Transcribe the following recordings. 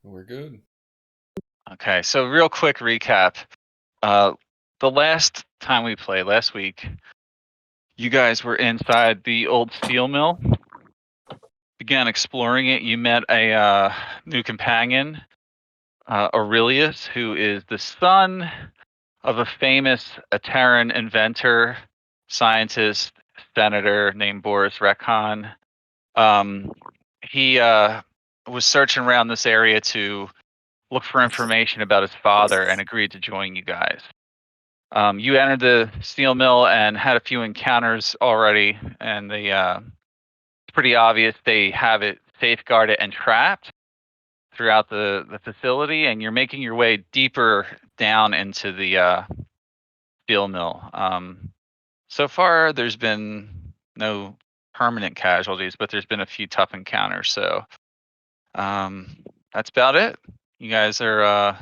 We're good. Okay, so real quick recap. The last time we played, last week, you guys were inside the old steel mill. Began exploring it. You met a new companion, Aurelius, who is the son of a famous Aeteran inventor, scientist, senator named Boris Rekhan. He was searching around this area to look for information about his father and agreed to join you guys. You entered the steel mill and had a few encounters already, and it's pretty obvious they have it safeguarded and trapped throughout the facility, and you're making your way deeper down into the steel mill. So far, there's been no permanent casualties, but there's been a few tough encounters. So that's about it. You guys are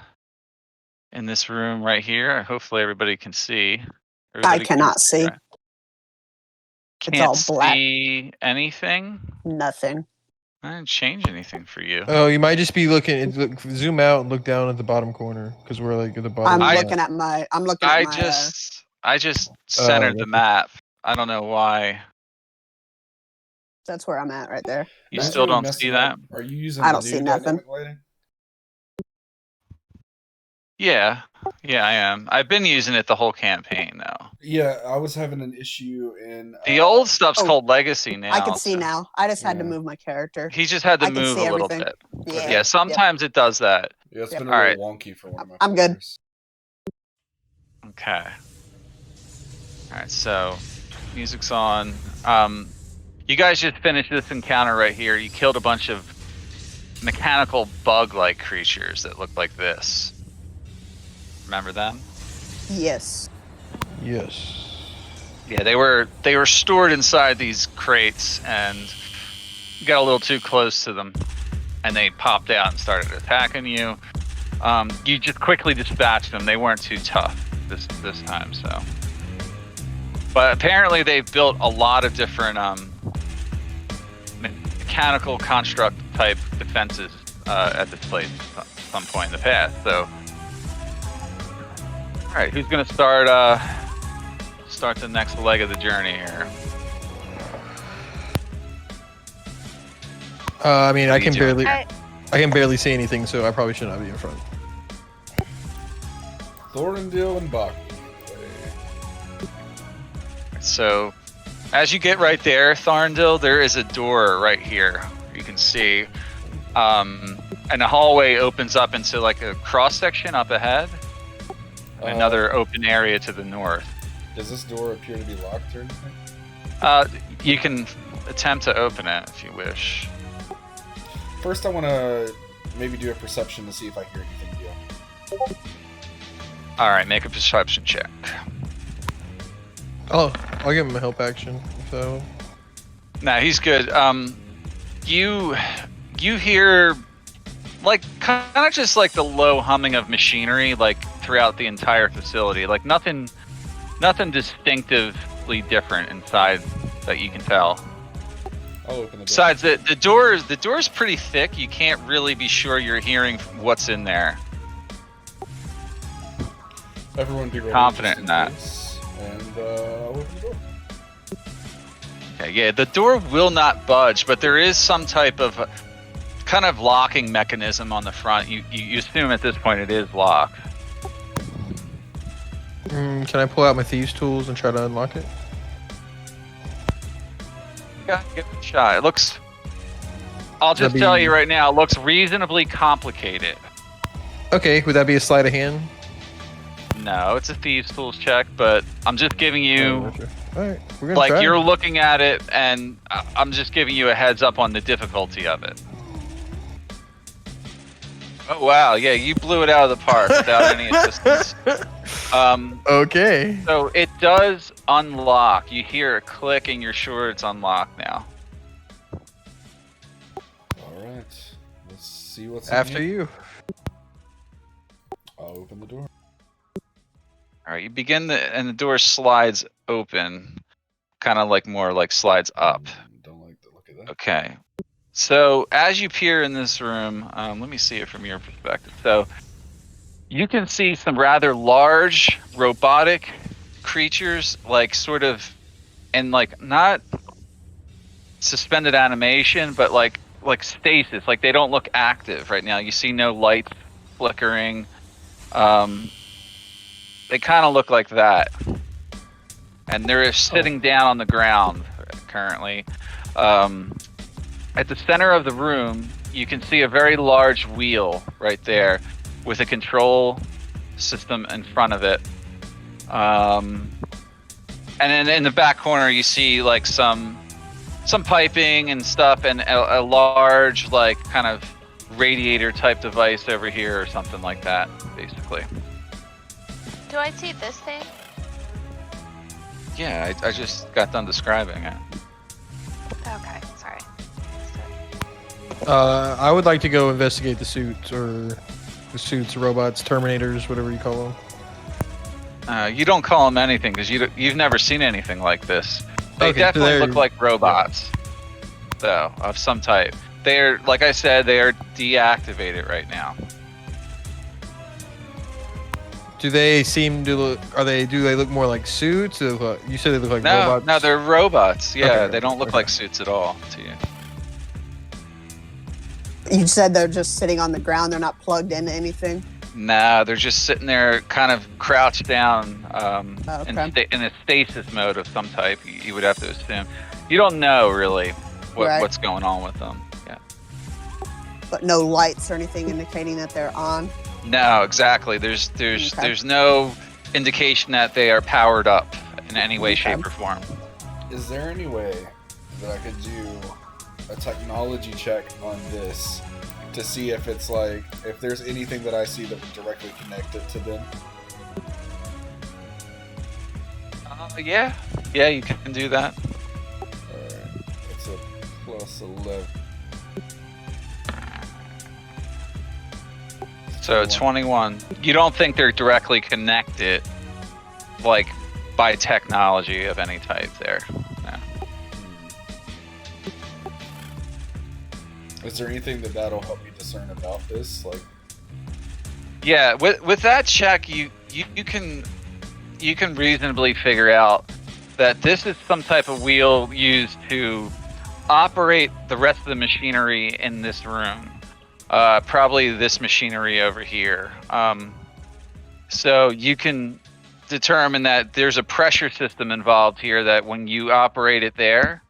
in this room right here. Hopefully, everybody can see. I cannot see. Right? It's all black. See anything? Nothing. I didn't change anything for you. Oh, you might just be looking. Zoom out and look down at the bottom corner because we're like at the bottom. I'm looking at my. I just centered the map. I don't know why. That's where I'm at right there. You still don't see that? Are you using? I don't see nothing. Lighting? Yeah, I am. I've been using it the whole campaign though. Yeah, I was having an issue in the old stuff's called Legacy now. I can see now. I just had to move my character. He just had to move a little bit. Yeah. Sometimes it does that. Yeah, it's been a little wonky for one of my I'm good. Okay. All right, so music's on. You guys just finished this encounter right here. You killed a bunch of mechanical bug-like creatures that looked like this. Remember them? Yes. Yeah, they were stored inside these crates, and you got a little too close to them, and they popped out and started attacking you. You just quickly dispatched them. They weren't too tough this time, so. But apparently they've built a lot of different mechanical construct type defenses at this place at some point in the past. So, all right, who's gonna start the next leg of the journey here? I mean, I can barely see anything, so I probably should not be in front. Thorndale and Bach. So, as you get right there, Thorndale, there is a door right here. You can see, and the hallway opens up into like a cross section up ahead. Another open area to the north. Does this door appear to be locked or anything? You can attempt to open it if you wish. First, I want to maybe do a perception to see if I hear anything new. All right, make a perception check. Oh, I'll give him a help action. So. Nah, he's good. You hear like kind of just like the low humming of machinery like throughout the entire facility. Like nothing distinctively different inside that you can tell. I'll open the door. Besides, the door's pretty thick. You can't really be sure you're hearing what's in there. Everyone be ready. Confident in that. And I'll open the door. Okay, yeah, the door will not budge, but there is some type of kind of locking mechanism on the front. You assume at this point it is locked. Can I pull out my thieves' tools and try to unlock it? Yeah, give it a shot. It looks. I'll just tell you right now, it looks reasonably complicated. Okay, would that be a sleight of hand? No, it's a thieves' tools check, but I'm just giving you. All right, we're gonna like try. You're looking at it, and I'm just giving you a heads up on the difficulty of it. Oh wow, yeah, you blew it out of the park without any assistance. Okay. So it does unlock. You hear a click, and you're sure it's unlocked now. All right, let's see what's after you. I'll open the door. All right, you begin and the door slides open, kind of like more like slides up. Don't like the look of that. Okay. So as you peer in this room, let me see it from your perspective. So you can see some rather large robotic creatures, like sort of, and like not suspended animation, but like stasis. Like they don't look active right now. You see no lights flickering. They kind of look like that, and they're sitting down on the ground currently. At the center of the room, you can see a very large wheel right there with a control system in front of it. And then in the back corner, you see like some piping and stuff, and a large like kind of radiator type device over here or something like that, basically. Do I see this thing? Yeah, I just got done describing it. Okay, sorry. I would like to go investigate the suits, robots, Terminators, whatever you call them. You don't call them anything because you've never seen anything like this. They Okay, so definitely they're- look like robots, though, of some type. They're, like I said, they are deactivated right now. Do they seem to look? Do they look more like suits? Or you said they look like robots. No, they're robots. Yeah, Okay, they don't look okay. like suits at all to you. You said they're just sitting on the ground. They're not plugged into anything. Nah, they're just sitting there, kind of crouched down, Okay. in a stasis mode of some type. You would have to assume. You don't know really Right. what's going on with them. Yeah. But no lights or anything indicating that they're on. No, exactly. There's Okay. no indication that they are powered up in any way, Okay. shape, or form. Is there any way that I could do a technology check on this to see if it's like, if there's anything that I see that would directly connect it to them? Yeah, you can do that. Alright, it's a plus 11. So 21. You don't think they're directly connected, like by technology of any type there? No. Is there anything that'll help me discern about this? Like, Yeah, with that check, you can reasonably figure out that this is some type of wheel used to operate the rest of the machinery in this room. Probably this machinery over here. So you can determine that there's a pressure system involved here that when you operate it there,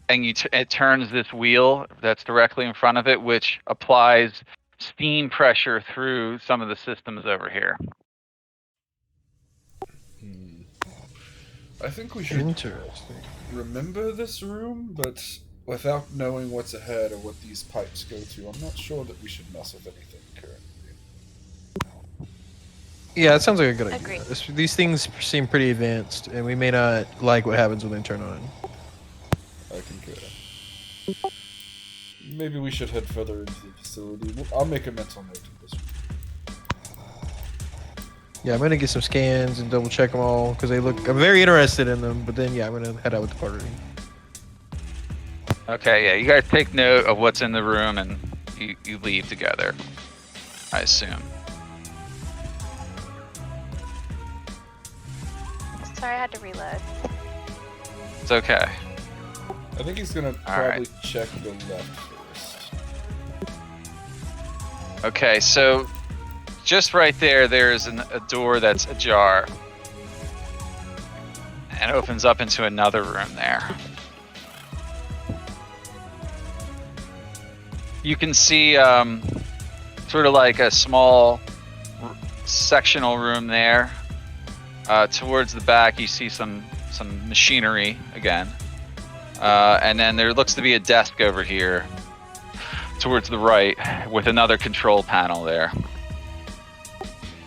and it turns this wheel that's directly in front of it, which applies steam pressure through some of the systems over here. I think we should Interesting. remember this room, but without knowing what's ahead or what these pipes go to, I'm not sure that we should mess with anything currently. Yeah, that sounds like a good idea. Agreed. These things seem pretty advanced, and we may not like what happens when they turn on. I concur. Maybe we should head further into the facility. I'll make a mental note of this. Yeah, I'm gonna get some scans and double check them all because I'm very interested in them. But then, yeah, I'm gonna head out with the party. Okay, yeah, you guys take note of what's in the room and you leave together, I assume. Sorry, I had to reload. It's okay. I think he's gonna probably check the left first. Okay, so just right there's a door that's ajar. And opens up into another room there. You can see sort of like a small sectional room there. Towards the back, you see some machinery again. And then there looks to be a desk over here towards the right with another control panel there.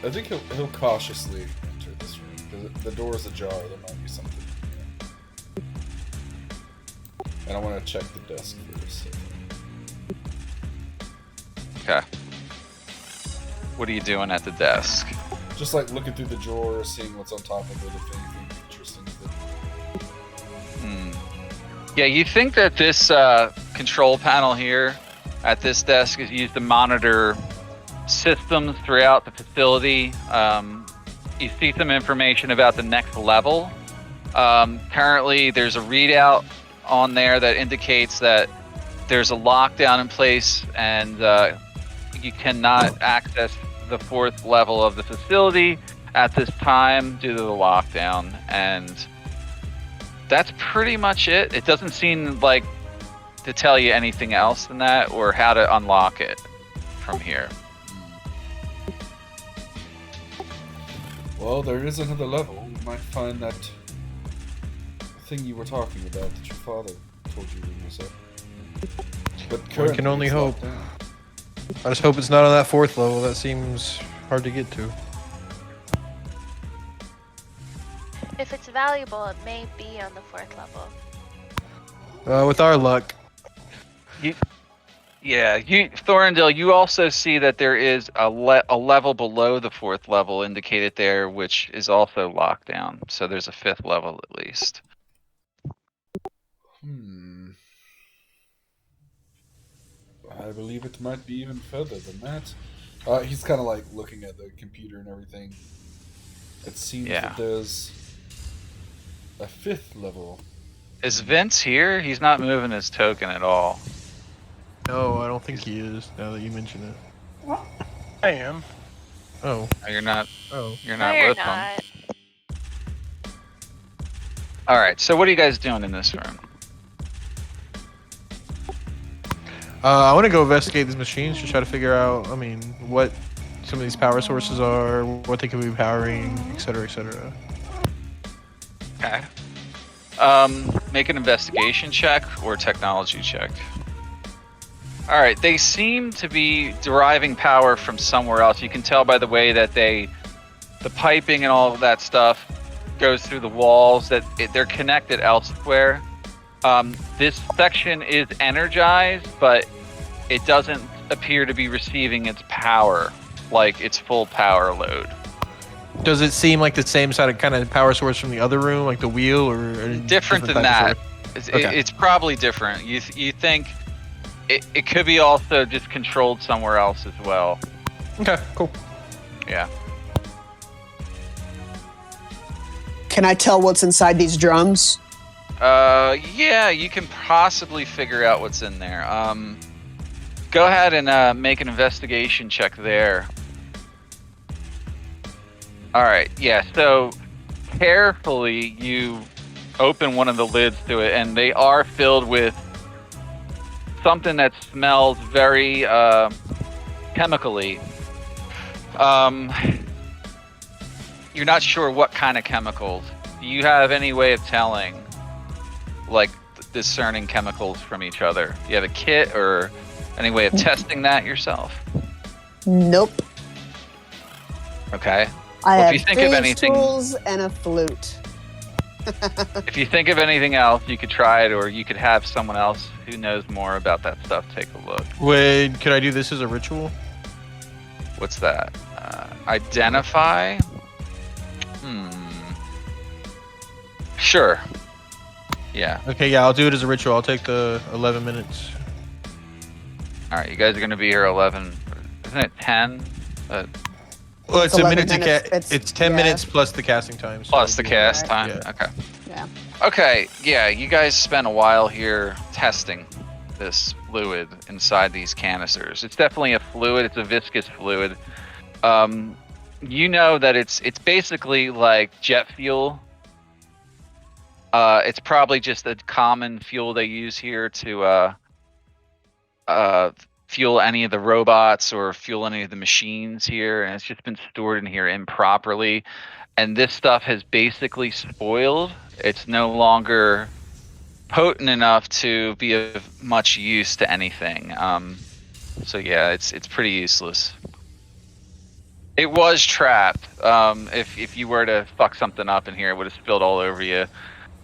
I think he'll cautiously enter this room because the door is ajar. There might be something in here. And I want to check the desk first. Okay. What are you doing at the desk? Just like looking through the drawer, seeing what's on top of it, if anything interesting is there. Yeah, you think that this control panel here at this desk is used to monitor systems throughout the facility. You see some information about the next level. Currently, there's a readout on there that indicates that there's a lockdown in place and you cannot access the 4th level of the facility at this time due to the lockdown. And that's pretty much it. It doesn't seem like to tell you anything else than that or how to unlock it from here. Well, there is another level. We might find that thing you were talking about that your father told you when you was up. But One can only it's hope. locked down. I just hope it's not on that 4th level. That seems hard to get to. If it's valuable, it may be on the 4th level. With our luck. Thorndale, you also see that there is a level below the 4th level indicated there, which is also locked down. So there's a 5th level at least. I believe it might be even further than that. He's kind of like looking at the computer and everything. It seems that there's a 5th level. Is Vince here? He's not moving his token at all. No, I don't think he is, now that you mention it. I am. Oh. Oh, you're not. Oh. You're No, not you're with not. them. All right. So what are you guys doing in this room? I want to go investigate these machines to try to figure out, I mean, what some of these power sources are, what they could be powering, etc., etc. Okay. Make an investigation check or technology check. All right. They seem to be deriving power from somewhere else. You can tell by the way that the piping and all of that stuff goes through the walls, that they're connected elsewhere. This section is energized, but it doesn't appear to be receiving its power, like its full power load. Does it seem like the same kind of power source from the other room, like the wheel, or Different than type that. of source? Okay. It's probably different. You think it could be also just controlled somewhere else as well. Okay, cool. Yeah. Can I tell what's inside these drums? Yeah, you can possibly figure out what's in there. Go ahead and make an investigation check there. All right, yeah, so carefully you open one of the lids to it, and they are filled with something that smells very chemically. You're not sure what kind of chemicals. Do you have any way of telling, like, discerning chemicals from each other? Do you have a kit or any way of testing that yourself? Nope. Okay. I Well, have if you think of thieves' anything- tools and a flute. If you think of anything else, you could try it, or you could have someone else who knows more about that stuff take a look. Could I do this as a ritual? What's that? Identify? Sure. Yeah. Okay, yeah, I'll do it as a ritual. I'll take the 11 minutes. All right, you guys are going to be here 11. Isn't it 10? Well, it's a 11 minute to minutes, cast. It's 10 yeah. minutes plus the casting time. So Plus the it'll be- cast right. time? Yeah. Okay. Yeah. Okay, yeah, you guys spent a while here testing this fluid inside these canisters. It's definitely a fluid. It's a viscous fluid. You know that it's basically like jet fuel. It's probably just a common fuel they use here to fuel any of the robots or fuel any of the machines here, and it's just been stored in here improperly. And this stuff has basically spoiled. It's no longer potent enough to be of much use to anything. So yeah, it's pretty useless. It was trapped. If you were to fuck something up in here, it would have spilled all over you.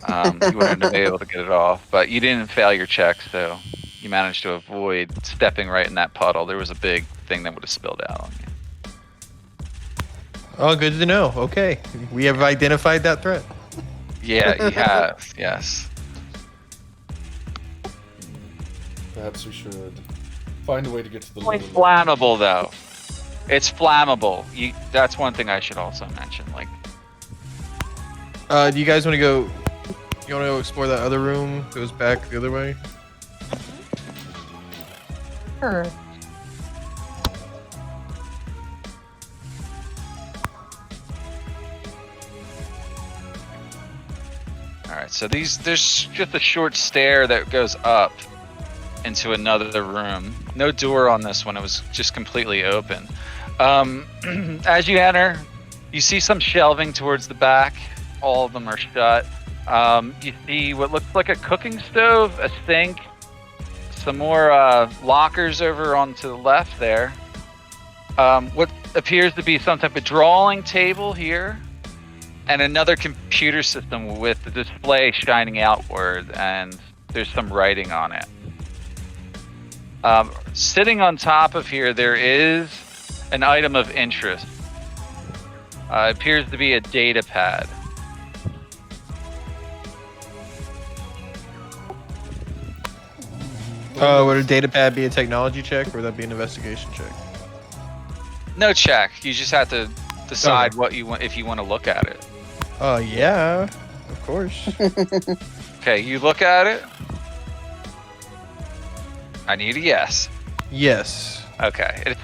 You wouldn't have been able to get it off. But you didn't fail your check, so you managed to avoid stepping right in that puddle. There was a big thing that would have spilled out on you. Oh, good to know. Okay, we have identified that threat. Yeah, you have. Yes. Perhaps we should find a way to get to the It's lower level. flammable, though. It's flammable. That's one thing I should also mention. Like, Do you guys want to go? You want to go explore that other room? Goes back the other way. Sure. all right. So there's just a short stair that goes up into another room. No door on this one. It was just completely open. As you enter, you see some shelving towards the back. All of them are shut. You see what looks like a cooking stove, a sink, some more lockers over onto the left there. What appears to be some type of drawing table here, and another computer system with the display shining outward, and there's some writing on it. Sitting on top of here, there is an item of interest. It appears to be a data pad. Would a data pad be a technology check, or would that be an investigation check? No check. You just have to decide Okay. what you want, if you want to look at it. Yeah, of course. Okay, you look at it. I need a yes. Yes. Okay,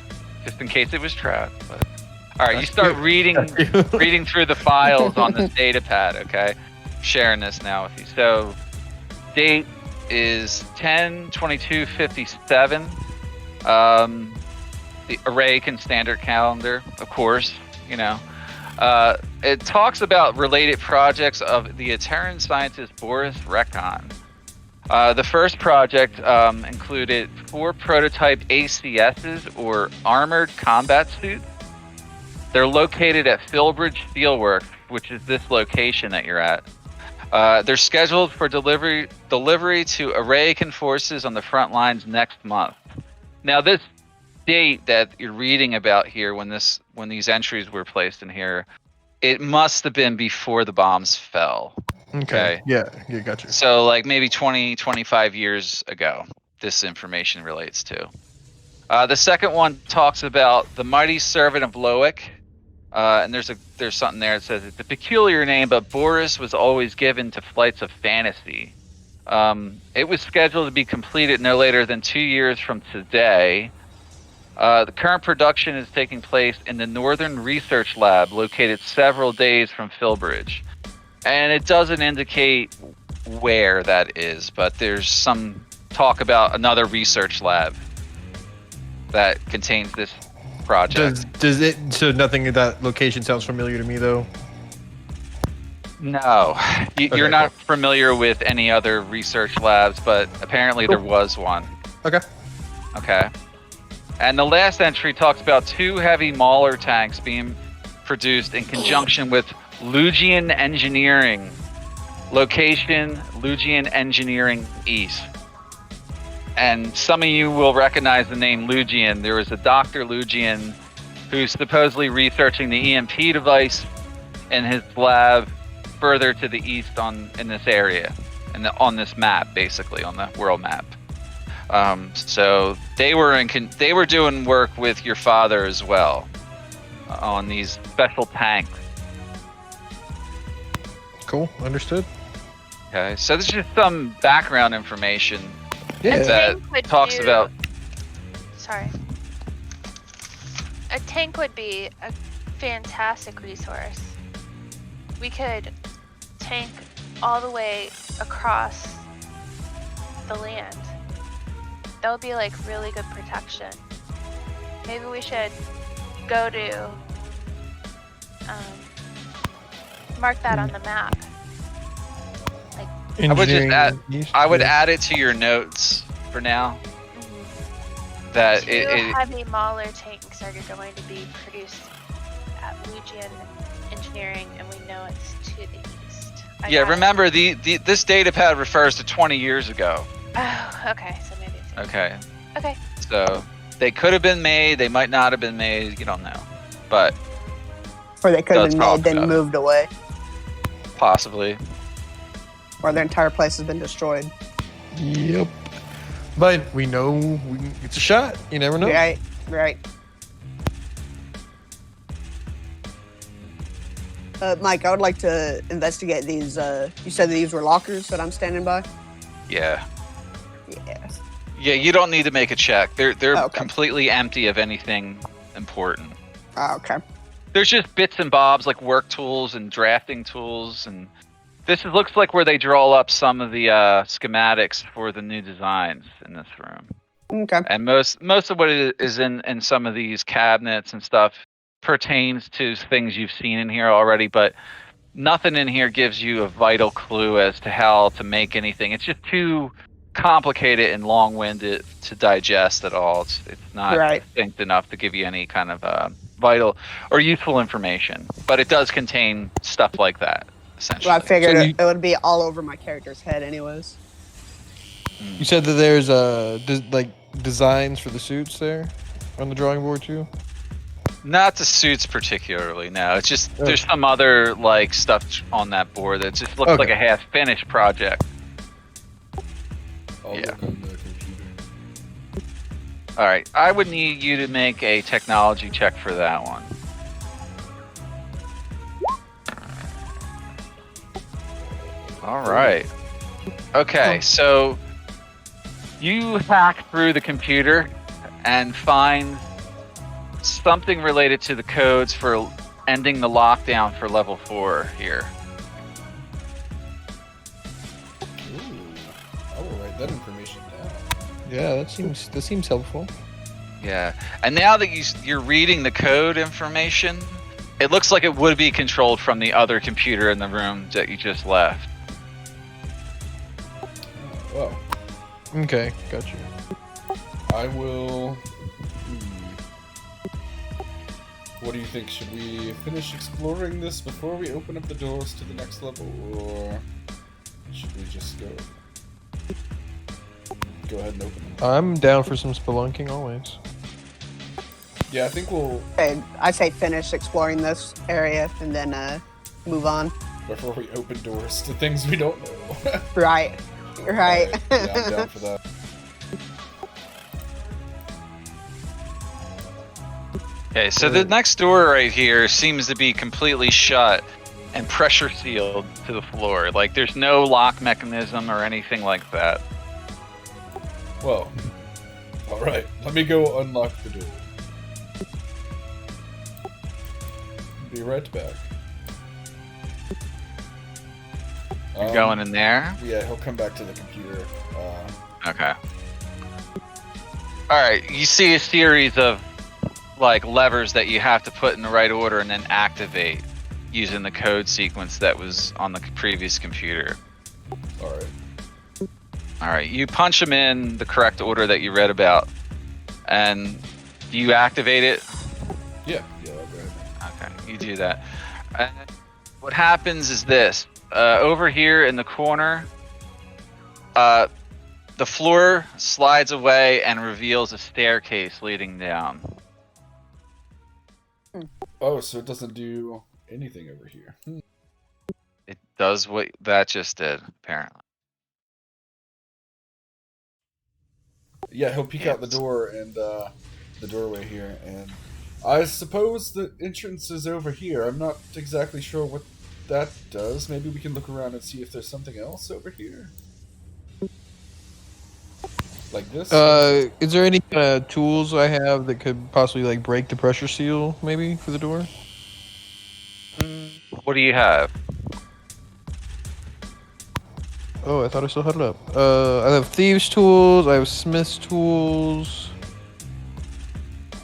just in case it was trapped. But all right, you That's start cute. reading Thank you. reading through the files on this data pad. Okay, sharing this now with you. So, date is 10/22/57. The Arabian standard calendar, of course. You know, it talks about related projects of the Aeteran scientist Boris Rekon. The first project included 4 prototype ACSs, or Armored Combat Suits. They're located at Philbridge Steelworks, which is this location that you're at. They're scheduled for delivery to Arabian forces on the front lines next month. Now, this date that you're reading about here, when these entries were placed in here, it must have been before the bombs fell. Okay. Yeah, gotcha. So like maybe 20, 25 years ago, this information relates to. The second one talks about the mighty servant of Loic. And there's something there that says it's a peculiar name, but Boris was always given to flights of fantasy. It was scheduled to be completed no later than 2 years from today. The current production is taking place in the Northern Research Lab, located several days from Philbridge. And it doesn't indicate where that is, but there's some talk about another research lab that contains this project. Does it? So nothing at that location sounds familiar to me, though. No, you're not familiar with any other research labs, but apparently there was one. Okay. Okay. And the last entry talks about 2 heavy Mauler tanks being produced in conjunction with Lugian Engineering. Location, Lugian Engineering East. And some of you will recognize the name Lugian. There was a Dr. Lugian who's supposedly researching the EMP device in his lab further to the east in this area, and on this map, basically on the world map. So they were doing work with your father as well on these special tanks. Cool. Understood. Okay, so this is just some background information Yeah. that talks about. Sorry. A tank would be a fantastic resource. We could tank all the way across the land. That would be like really good protection. Maybe we should go to mark that on the map. I would just add. East, I would yeah. add it to your notes for now. That 2 heavy Mauler tanks are going to be produced at Lugian Engineering, and we know it's to the east. Yeah, remember this data pad refers to 20 years ago. Oh, okay. So maybe it's Okay. Okay. So they could have been made. They might not have been made. You don't know, but Or they could have Does been talk made, then about it. moved away. possibly. Or their entire place has been destroyed. Yep. But we know it's a shot. You never know. Right. Mike, I would like to investigate these. You said these were lockers that I'm standing by? Yeah. Yes. Yeah, you don't need to make a check. They're Okay. completely empty of anything important. Okay. There's just bits and bobs like work tools and drafting tools, and looks like where they draw up some of the schematics for the new designs in this room. Okay. And most of what is in some of these cabinets and stuff pertains to things you've seen in here already, but nothing in here gives you a vital clue as to how to make anything. It's just too complicated and long-winded to digest at all. It's not distinct enough to give you any kind of vital or useful information, but it does contain stuff like that, essentially. Well, I figured it would be all over my character's head anyways. You said that there's designs for the suits there on the drawing board too? Not the suits particularly, no. It's just there's some other like stuff on that board that just looks like a half-finished project. I'll look on the computer. All right, I would need you to make a technology check for that one. All right. Okay, so you hack through the computer and find something related to the codes for ending the lockdown for level 4 here. Ooh, I will write that information down. Yeah, that seems helpful. Yeah, and now that you're reading the code information, it looks like it would be controlled from the other computer in the room that you just left. Well. Okay, got you. I will. What do you think? Should we finish exploring this before we open up the doors to the next level, or should we just go ahead and open them? I'm down for some spelunking always. Yeah, I think we'll. I say finish exploring this area and then move on. Before we open doors to things we don't know. Right. Yeah, I'm down for that. Okay, so the next door right here seems to be completely shut and pressure sealed to the floor. Like there's no lock mechanism or anything like that. Well, alright, let me go unlock the door. Be right back. You're going in there? Yeah, he'll come back to the computer. Okay. Alright, you see a series of like levers that you have to put in the right order and then activate using the code sequence that was on the previous computer. Alright, you punch them in the correct order that you read about, and do you activate it? Yeah, I'll go ahead. Okay, you do that. What happens is this. Over here in the corner, the floor slides away and reveals a staircase leading down. Oh, so it doesn't do anything over here. It does what that just did, apparently. Yeah, he'll peek out the door and the doorway here, and I suppose the entrance is over here. I'm not exactly sure what that does. Maybe we can look around and see if there's something else over here. Like this? Is there any kind of tools I have that could possibly like break the pressure seal, maybe, for the door? What do you have? Oh, I thought I still had it up. I have thieves' tools. I have smith's tools.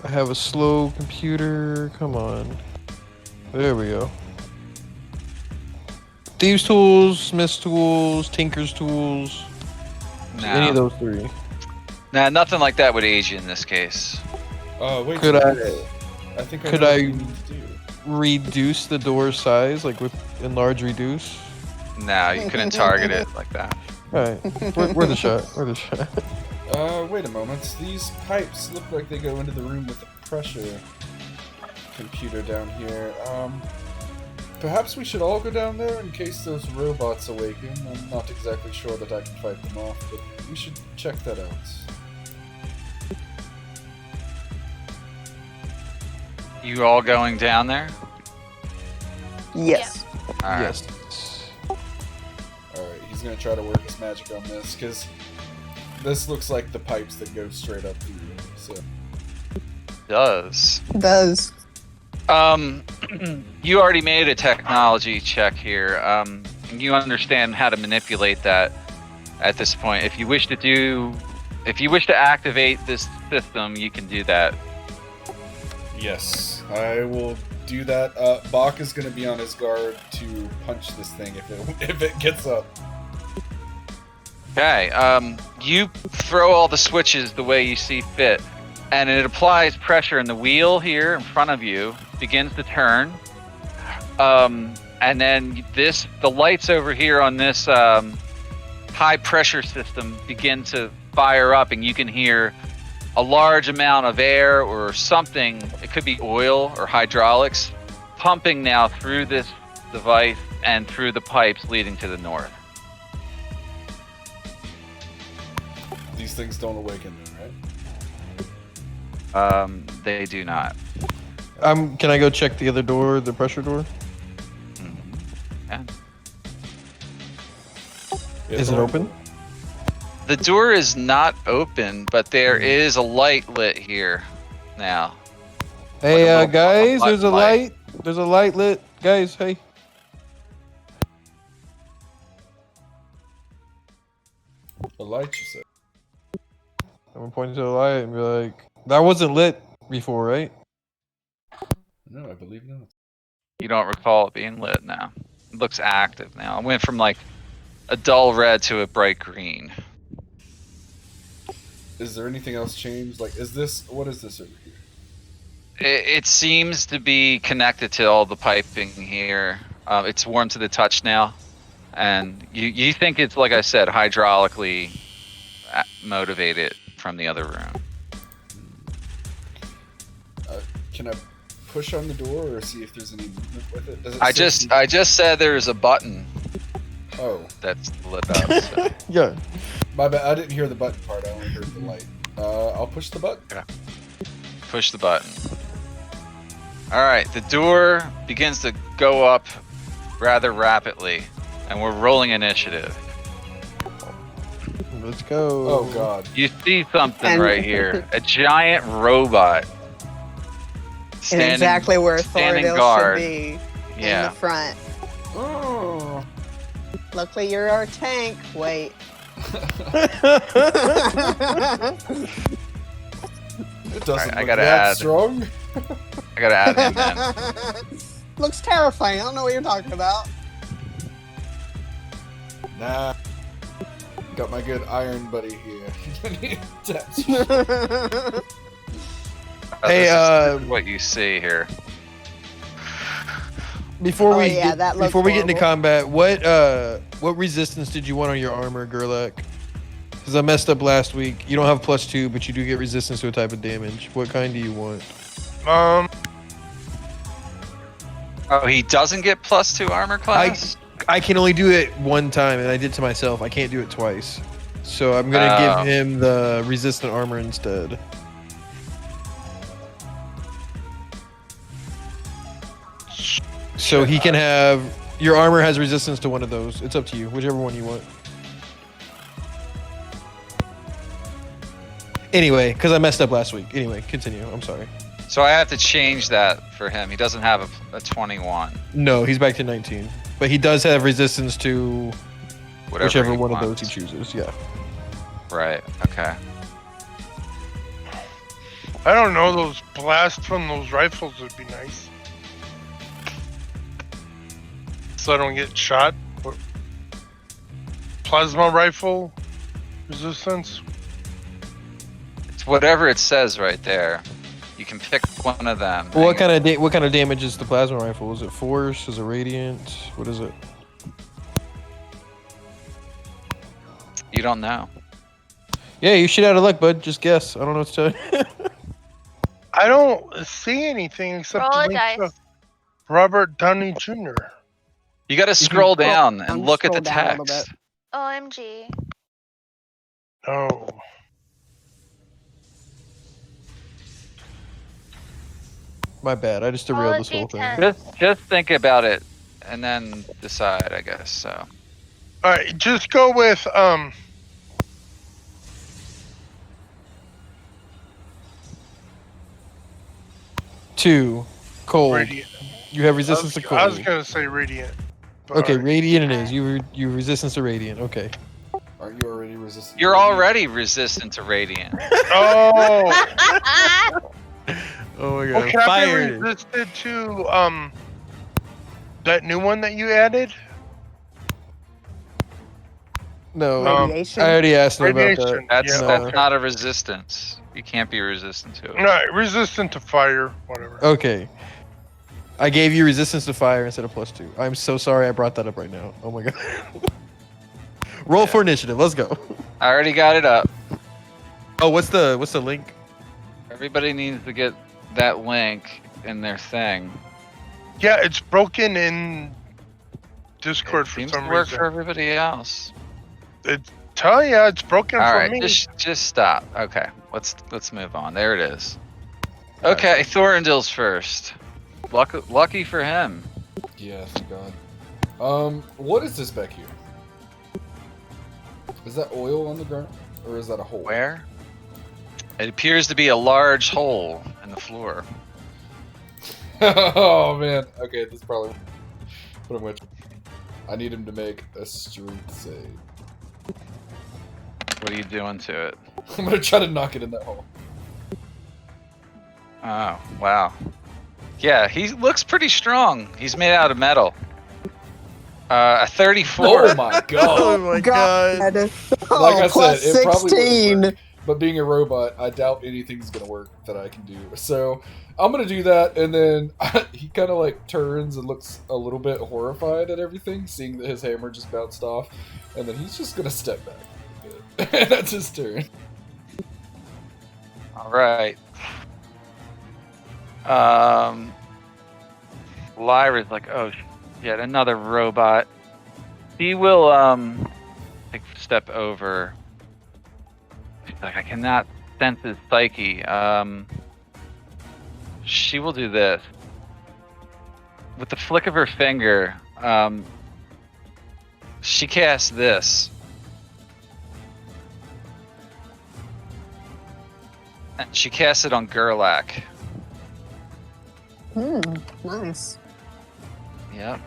I have a slow computer. Come on. There we go. Thieves' tools, smith's tools, tinker's tools. No. Any of those three. Nah, nothing like that would aid you in this case. Wait. Could I think I could know I what we need to do. reduce the door size, like with enlarge reduce? No, you couldn't target it like that. Alright, where's the shot? Where's the shot? Wait a moment. These pipes look like they go into the room with the pressure computer down here. Perhaps we should all go down there in case those robots awaken. I'm not exactly sure that I can fight them off, but we should check that out. You all going down there? Yes. All right. Yes. Alright, he's gonna try to work his magic on this, because this looks like the pipes that go straight up through, so... Does. You already made a technology check here. You understand how to manipulate that at this point. If you wish to activate this system, you can do that. Yes, I will do that. Bach is going to be on his guard to punch this thing if it gets up. Okay, you throw all the switches the way you see fit, and it applies pressure, and the wheel here in front of you begins to turn. And then the lights over here on this high pressure system begin to fire up, and you can hear a large amount of air or something, it could be oil or hydraulics, pumping now through this device and through the pipes leading to the north. These things don't awaken then, right? They do not. Can I go check the other door, the pressure door? Yeah. Is it open? The door is not open, but there is a light lit here now. Hey, Like a guys, little there's a light. There's a light lit. Guys, hey. A light, you said. I'm gonna point to the light and be like, that wasn't lit before, right? No, I believe not. You don't recall it being lit now. It looks active now. It went from like a dull red to a bright green. Is there anything else changed? Like, what is this over here? It seems to be connected to all the piping here. It's warm to the touch now. And you think it's, like I said, hydraulically motivated from the other room. Can I push on the door or see if there's any movement with it? Does it I say just said there's a button Oh, that's lit up. So. Yeah. my bad. I didn't hear the button part. I only heard the light. I'll push the button. Yeah. Push the button. All right, the door begins to go up rather rapidly, and we're rolling initiative. Let's go. Oh god. You see something And- right here. A giant robot. And exactly where standing Thordale guard. should be. In Yeah. the front. Oh. Luckily you're our tank. Wait. It doesn't I look gotta that add- strong. I gotta add him in. Looks terrifying. I don't know what you're talking about. Nah. Got my good iron buddy here. That's- Hey, This is what you see here. Before Oh, we yeah, get, that looks before we get into horrible. combat, what resistance did you want on your armor, Gerlach? Because I messed up last week. You don't have +2, but you do get resistance to a type of damage. What kind do you want? Oh, he doesn't get +2 armor class? I can only do it one time, and I did to myself. I can't do it twice. So I'm gonna Oh. give him the resistant armor instead. So he can have your armor has resistance to one of those. It's up to you, whichever one you want. Anyway, because I messed up last week. Anyway, continue. I'm sorry. So I have to change that for him. He doesn't have a 21. No, he's back to 19, but he does have resistance to Whatever whichever he one of wants. those he chooses. Yeah. Right, okay. I don't know, those blasts from those rifles would be nice. So I don't get shot. Plasma rifle resistance. It's whatever it says right there. You can pick one of them. Well, what kind of damage is the plasma rifle? Is it force? Is it radiant? What is it? You don't know. Yeah, you shit out of luck, bud. Just guess. I don't know what to tell you. I don't see anything except Roll the a link dice. to Robert Downey Jr. You gotta scroll down and look at the scroll down a little text. OMG. Oh. My bad. I just Call derailed it this whole thing. D10. Just think about it and then decide, I guess. So. All right, just go with 2. Cold. radiant. You have resistance to cold. I was gonna say radiant. But Okay, all right. radiant it is. You resistance to radiant. Okay. Aren't you already resistant? You're to radiant? already resistant to radiant. Oh. Oh my Well, god. can I Fire be it. resisted to that new one that you added? No. Radiation. I already asked him about that. Radiation. That's Yeah, that's okay. not a resistance. You can't be resistant to it. No, resistant to fire, whatever. Okay. I gave you resistance to fire instead of +2. I'm so sorry I brought that up right now. Oh my god. Roll for initiative. Let's go. I already got it up. Oh, what's the link? Everybody needs to get that link in their thing. Yeah, it's broken in Discord It for seems some to work reason. for everybody else. Tell ya, it's broken All for right, me. just stop. Okay, let's move on. There it is. Okay, Thorindil's first. Lucky for him. Yeah, thank God. What is this back here? Is that oil on the ground, or is that a hole? Where? It appears to be a large hole in the floor. Oh man. Okay, this is probably what I'm going to. I need him to make a strength save. What are you doing to it? I'm gonna try to knock it in that hole. Oh, wow. Yeah, he looks pretty strong. He's made out of metal. A 34. Oh my god. Oh my god. Oh, Like I plus said, it probably wouldn't 16. work. But being a robot, I doubt anything's gonna work that I can do. So I'm gonna do that, and then he kind of like turns and looks a little bit horrified at everything, seeing that his hammer just bounced off, and then he's just gonna step back. And that's his turn. All right. Lyra's like, oh, yet another robot. He will take a step over. She's like, I cannot sense his psyche. She will do this. With the flick of her finger, she casts this. And she casts it on Gerlach. Nice. Yep.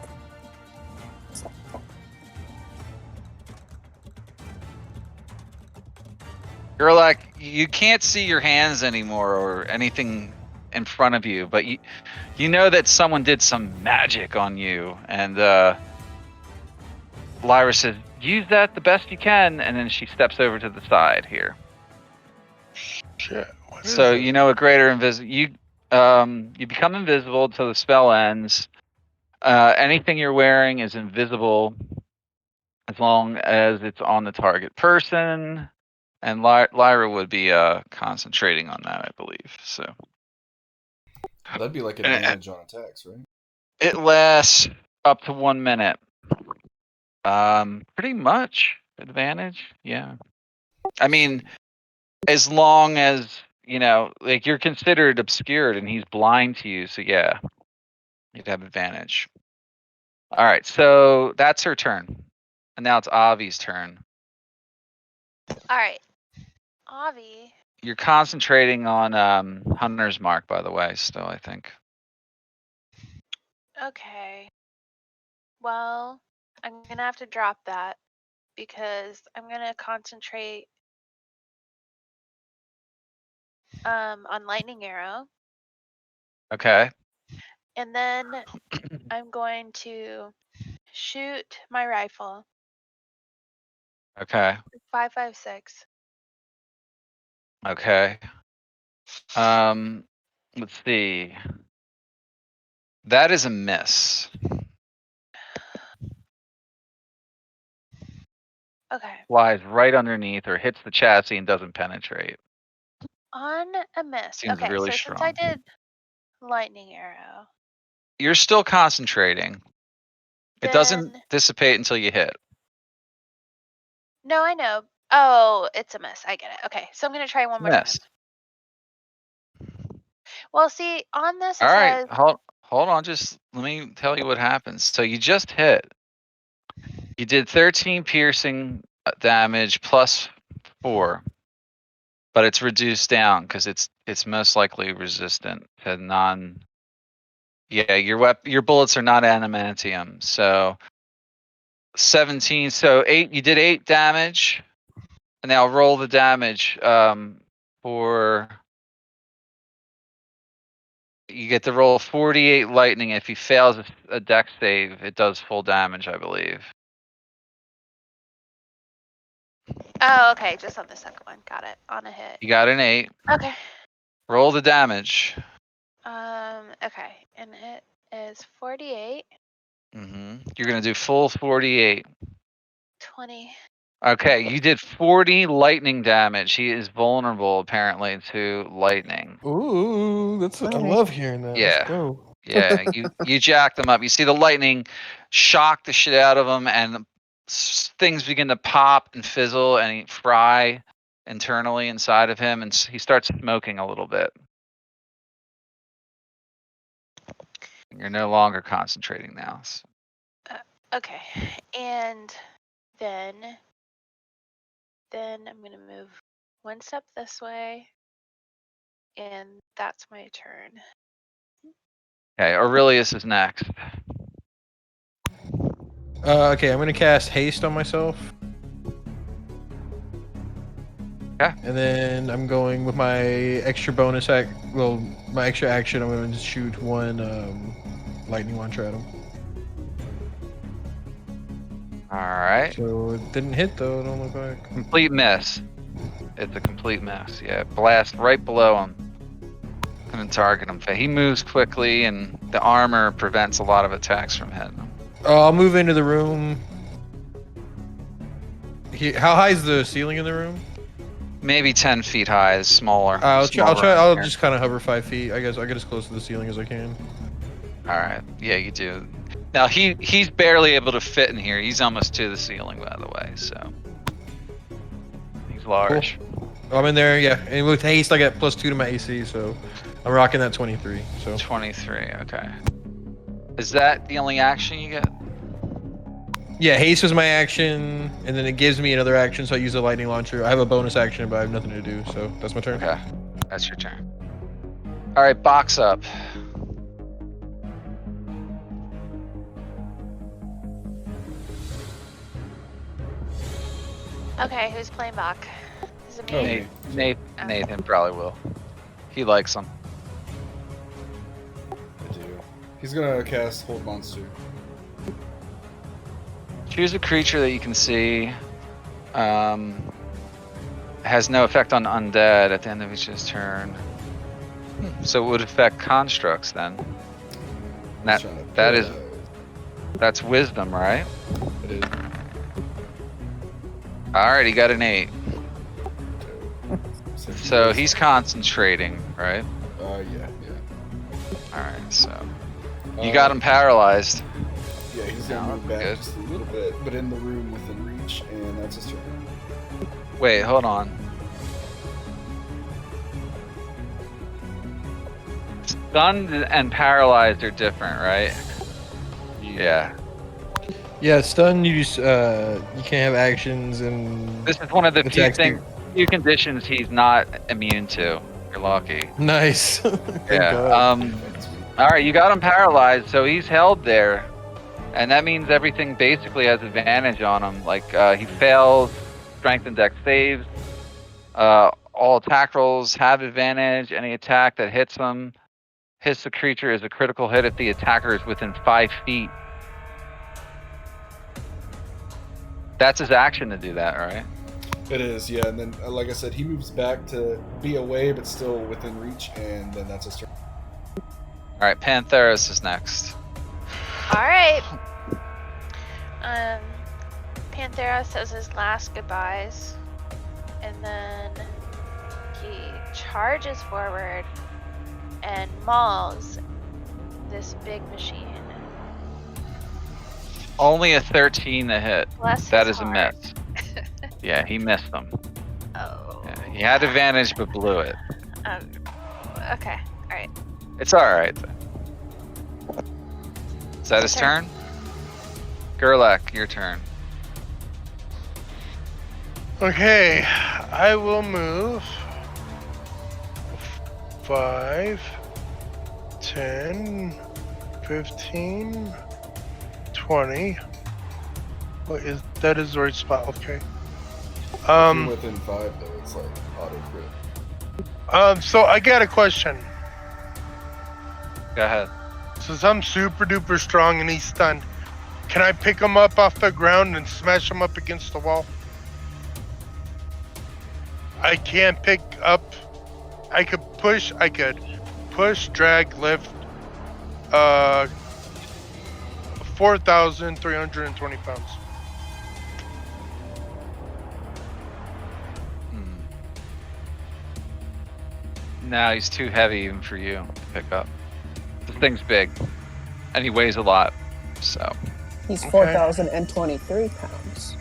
Gerlach, you can't see your hands anymore or anything in front of you, but you know that someone did some magic on you, and Lyra says, use that the best you can, and then she steps over to the side here. Shit. So you know a greater you become invisible until the spell ends. Anything you're wearing is invisible as long as it's on the target person, and Lyra would be concentrating on that, I believe. So That'd be like advantage on attacks, right? it lasts up to 1 minute. Pretty much advantage. Yeah. I mean, as long as like you're considered obscured and he's blind to you, so yeah, you'd have advantage. All right, so that's her turn, and now it's Avi's turn. All right, Avi. You're concentrating on Hunter's Mark, by the way, still, I think. Okay. Well, I'm gonna have to drop that because I'm gonna concentrate on Lightning Arrow. Okay. And then I'm going to shoot my rifle. Okay. 5.56. Okay. Let's see. That is a miss. Okay. Flies right underneath or hits the chassis and doesn't penetrate. On a miss. Seems Okay, really so strong. since I did Lightning Arrow. You're still concentrating. It doesn't dissipate until you hit. No, I know. Oh, it's a miss. I get it. Okay, so I'm going to try one more time. Well, see, on this it All right, says hold on. Just let me tell you what happens. So you just hit. You did 13 piercing damage plus 4, but it's reduced down because it's most likely resistant to non. Yeah, your bullets are not adamantium. So 17. So 8. You did 8 damage, and now roll the damage for. You get to roll 48 lightning. If he fails a dex save, it does full damage, I believe. oh, okay, just on the second one. Got it. On a hit. You got an 8. Okay. Roll the damage. Okay, and it is 48, You're gonna do full 48. 20. Okay, you did 40 lightning damage. He is vulnerable apparently to lightning. Ooh, I Alright. love hearing that. Yeah. Let's go. Yeah, you jacked him up. You see the lightning shock the shit out of him, and things begin to pop and fizzle and fry internally inside of him, and he starts smoking a little bit. You're no longer concentrating now. Okay, and then I'm gonna move one step this way, and that's my turn. Okay, Aurelius is next. Okay, I'm gonna cast haste on myself. Okay. And then I'm going with my extra bonus my extra action. I'm going to shoot one lightning launcher at him. All right. So it didn't hit though. Don't look back. Complete miss. It's a complete miss. Yeah, blast right below him. Gonna target him. He moves quickly, and the armor prevents a lot of attacks from hitting him. I'll move into the room. How high is the ceiling in the room? Maybe 10 feet high is smaller. I'll Smaller just kind of hover 5 feet. I guess I'll get as close to the ceiling as I can. All right. Yeah, you do. Now he's barely able to fit in here. He's almost to the ceiling, by the way. So he's large. Cool. I'm in there. Yeah, and with haste, I get +2 to my AC, so I'm rocking that 23. So 23. Okay. Is that the only action you get? yeah, haste was my action, and then it gives me another action, so I use the lightning launcher. I have a bonus action, but I have nothing to do, so that's my turn. Okay, that's your turn. All right, box up. Okay, who's playing back? Is it me? Nathan probably will. He likes them. I do. He's gonna cast Hold Monster. Choose a creature that you can see. Has no effect on undead at the end of each turn. So it would affect constructs then. That's wisdom, right? It is. Alright, he got an 8. So he's concentrating, right? Yeah. Alright, so you got him paralyzed. Yeah, he's gonna move back Good. just a little bit, but in the room within reach, and that's his turn. Wait, hold on. Stunned and paralyzed are different, right? Yeah. Yeah, stun. You just you can't have actions and. This is one of the attacks few conditions he's not immune to. You're lucky. Nice. Thank Yeah. God. All right, you got him paralyzed, so he's held there, and that means everything basically has advantage on him. Like he fails strength and dex saves. All attack rolls have advantage. Any attack that hits him hits the creature is a critical hit if the attacker is within 5 feet. That's his action to do that, right? It is, yeah. And then, like I said, he moves back to be away, but still within reach, and then that's his turn. All right, Pantheris is next. All right. Panthera says his last goodbyes, and then he charges forward and mauls this big machine. Only a 13 to hit. Bless That his is a heart. miss. Yeah, he missed them. Oh. Yeah, he had advantage but blew it. Okay. All right. It's all right. Is that his turn? Gerlach, your turn. Okay, I will move 5, 10, 15, 20. What is that? Is the right spot? Okay. If you're within 5, though, it's like auto crit. So I got a question. Go ahead. Since I'm super duper strong and he's stunned, can I pick him up off the ground and smash him up against the wall? I can't pick up. I could push, drag, lift, 4,320 pounds. No, he's too heavy even for you to pick up. This thing's big, and he weighs a lot, so. He's 4,023 pounds.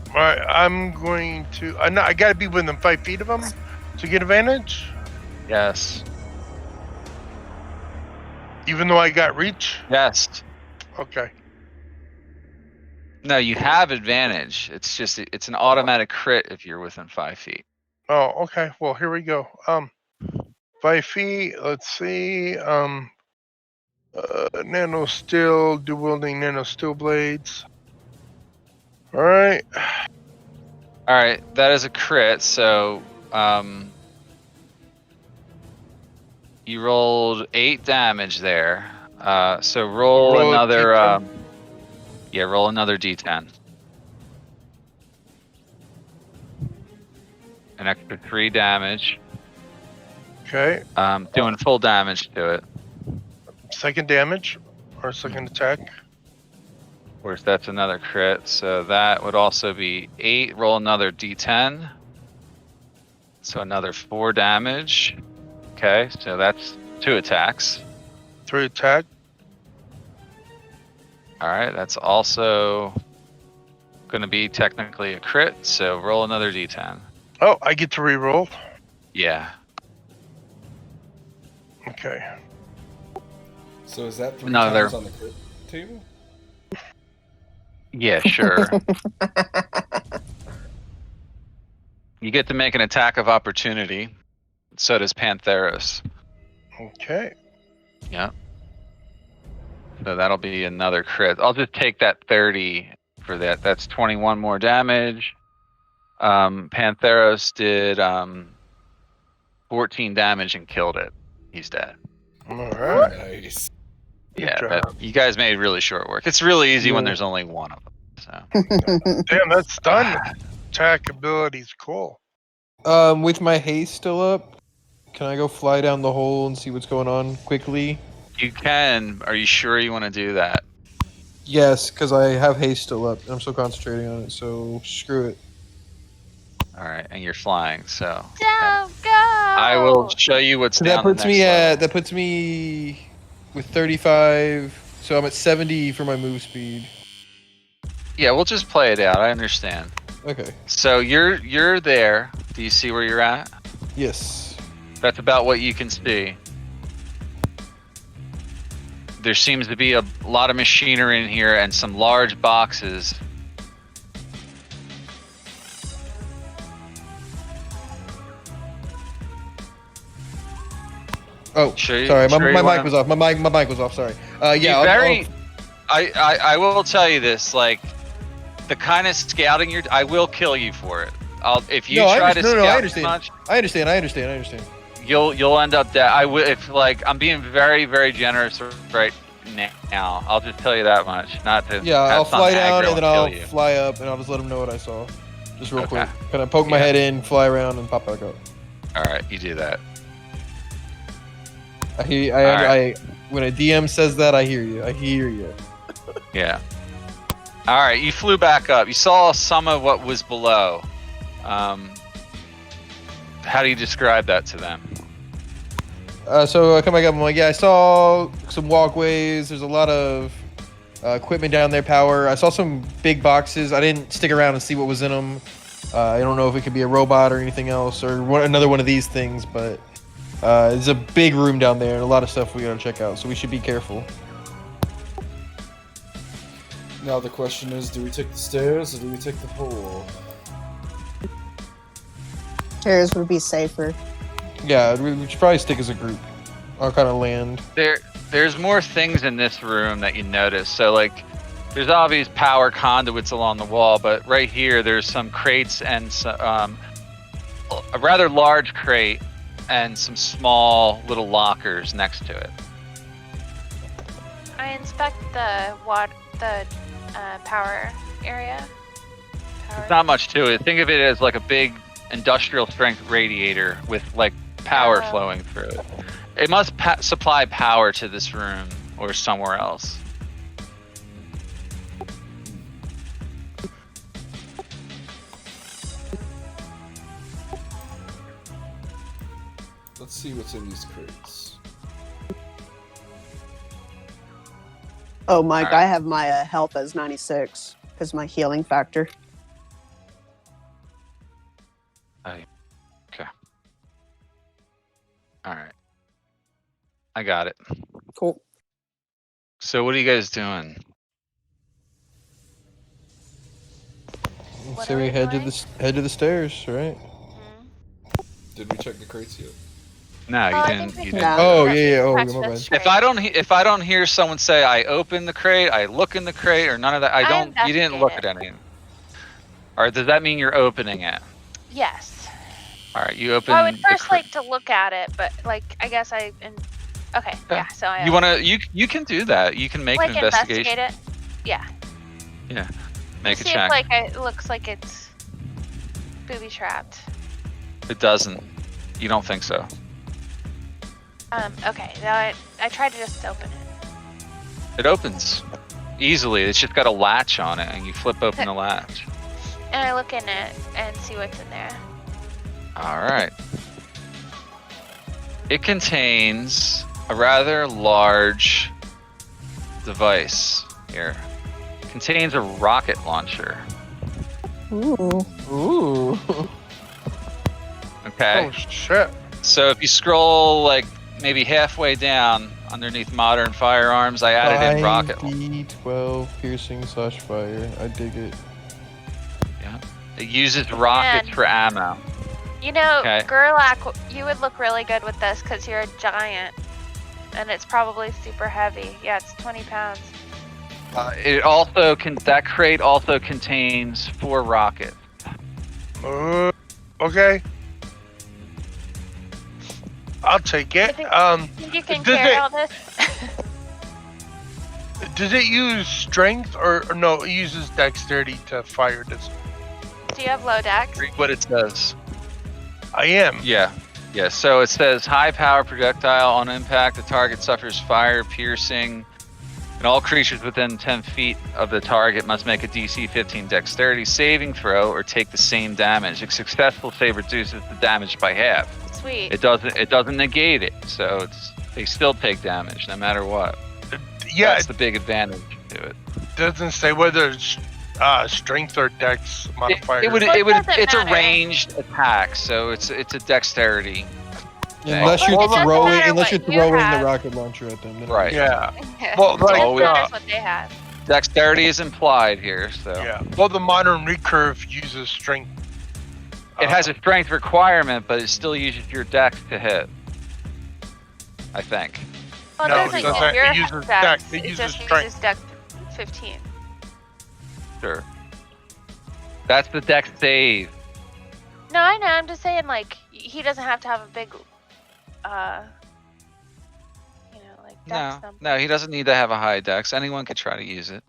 Alright, I'm going to... I gotta be within 5 feet of him to get advantage? Yes. Even though I got reach? Yes. Okay. No, you have advantage. It's just, it's an automatic crit if you're within 5 feet. Oh, okay. Well, here we go. 5 feet, let's see. Nano steel, dual wielding nano steel blades. Alright. Alright, that is a crit, so, you rolled 8 damage there. So roll another, roll another D10. An extra 3 damage. Okay. Doing full damage to it. Second damage, or second attack. Of course, that's another crit, so that would also be 8. Roll another D10. So another 4 damage. Okay, so that's 2 attacks. 3 attack. Alright, that's also going to be technically a crit, so roll another D10. Oh, I get to re-roll? Yeah. Okay. So is that 3 Another. times on the crit table? Yeah, sure. You get to make an attack of opportunity. So does Pantheros. Okay. Yeah. So that'll be another crit. I'll just take that 30 for that. That's 21 more damage. Pantheros did 14 damage and killed it. He's dead. Alright. Nice. Yeah, you guys made really short work. It's really easy when there's only one of them. So. Damn, that's done. Attack ability's cool. With my haste still up, can I go fly down the hole and see what's going on quickly? You can. Are you sure you want to do that? Yes, because I have haste still up, and I'm still concentrating on it, so screw it. Alright, and you're flying, so. Don't go! I will show you what's down the next level. That puts me with 35, so I'm at 70 for my move speed. Yeah, we'll just play it out. I understand. Okay. So you're there. Do you see where you're at? Yes. That's about what you can see. There seems to be a lot of machinery in here and some large boxes. Oh, sorry, my mic was off. My mic was off. Sorry. Yeah. I will tell you this. Like, the kind of scouting I will kill you for it. If you try to scout too much. I understand. You'll end up dead. I'm being very, very generous right now. I'll just tell you that much. Not to. Yeah, I'll fly down and then I'll you. fly up and I'll just let them know what I saw. Just real quick. Kind of poke my head in, fly around, and pop back up. All right, you do that. When a DM says that, I hear you. Yeah. All right, you flew back up. You saw some of what was below. How do you describe that to them? So I come back up. I'm like, yeah, I saw some walkways. There's a lot of equipment down there, power. I saw some big boxes. I didn't stick around and see what was in them. I don't know if it could be a robot or anything else, or another one of these things, but it's a big room down there and a lot of stuff we gotta check out, so we should be careful. Now the question is, do we take the stairs or do we take the hole? Stairs would be safer. Yeah, we should probably stick as a group. I'll kind of land. There's more things in this room that you notice. So like, there's obvious power conduits along the wall, but right here there's some crates and some, a rather large crate and some small little lockers next to it. I inspect the power area. There's not much to it. Think of it as like a big industrial strength radiator with like power flowing through it. It must supply power to this room or somewhere else. Let's see what's in these crates. Oh, Mike, All right. I have my health as 96 because my healing factor. Okay. All right. I got it. Cool. So what are you guys doing? What So are we we head doing? to the stairs, right? Did we check the crates yet? No, you I didn't. think we You can didn't. No. Oh, do yeah, that. oh, Touch my this bad. tray. If I don't hear someone say I open the crate, I look in the crate, or none of that, I don't. You didn't look at any. All right. Does that mean you're opening it? Yes. All right. You open. Well, I would the first crate. like to look at it, but like I guess okay, yeah. So I You wanna? You can do that. You can make like an investigation. investigate it. Yeah. Yeah. Make a See check. if it looks like it's booby trapped. It doesn't. You don't think so? Okay. Now I tried to just open it. It opens easily. It's just got a latch on it, and you flip open the latch. And I look in it and see what's in there. All right. It contains a rather large device here. It contains a rocket launcher. Ooh. Ooh. Okay. Oh shit! So if you scroll like maybe halfway down underneath modern firearms, I added in rocket. 5D12 piercing / fire. I dig it. Yeah. It uses rockets Man. for ammo. You know, Okay. Gerlach, you would look really good with this because you're a giant, and it's probably super heavy. Yeah, it's 20 pounds. It also that crate also contains 4 rockets. Okay. I'll take it. Think you can does carry it- all this? Does it use strength or no? It uses dexterity to fire this. Do you have low dex? Read what it says. I am. Yeah. Yeah. So it says high power projectile on impact. The target suffers fire, piercing, and all creatures within 10 feet of the target must make a DC 15 dexterity saving throw or take the same damage. A successful save reduces the damage by half. Sweet. It doesn't negate it, so they still take damage no matter what. Yeah, That's the big advantage to it. it doesn't say whether it's strength or dex modifier. Well, it doesn't It's a matter. ranged attack, so it's a dexterity. Unless Well, you're it doesn't throwing, matter unless you're what you throwing have. the rocket launcher at them. then Right. Yeah. Yeah. Well, It like, just always- matters what they have. Dexterity is implied here, so Yeah. Well, the modern recurve uses strength. it has a strength requirement, but it still uses your dex to hit. I think. Well, it No, doesn't it doesn't. use your It uses dex. dex. It It uses just strength. uses dex 15. Sure. That's the dex save. No, I know. I'm just saying, like, he doesn't have to have a big, like dex number. No, he doesn't need to have a high dex. Anyone could try to use it.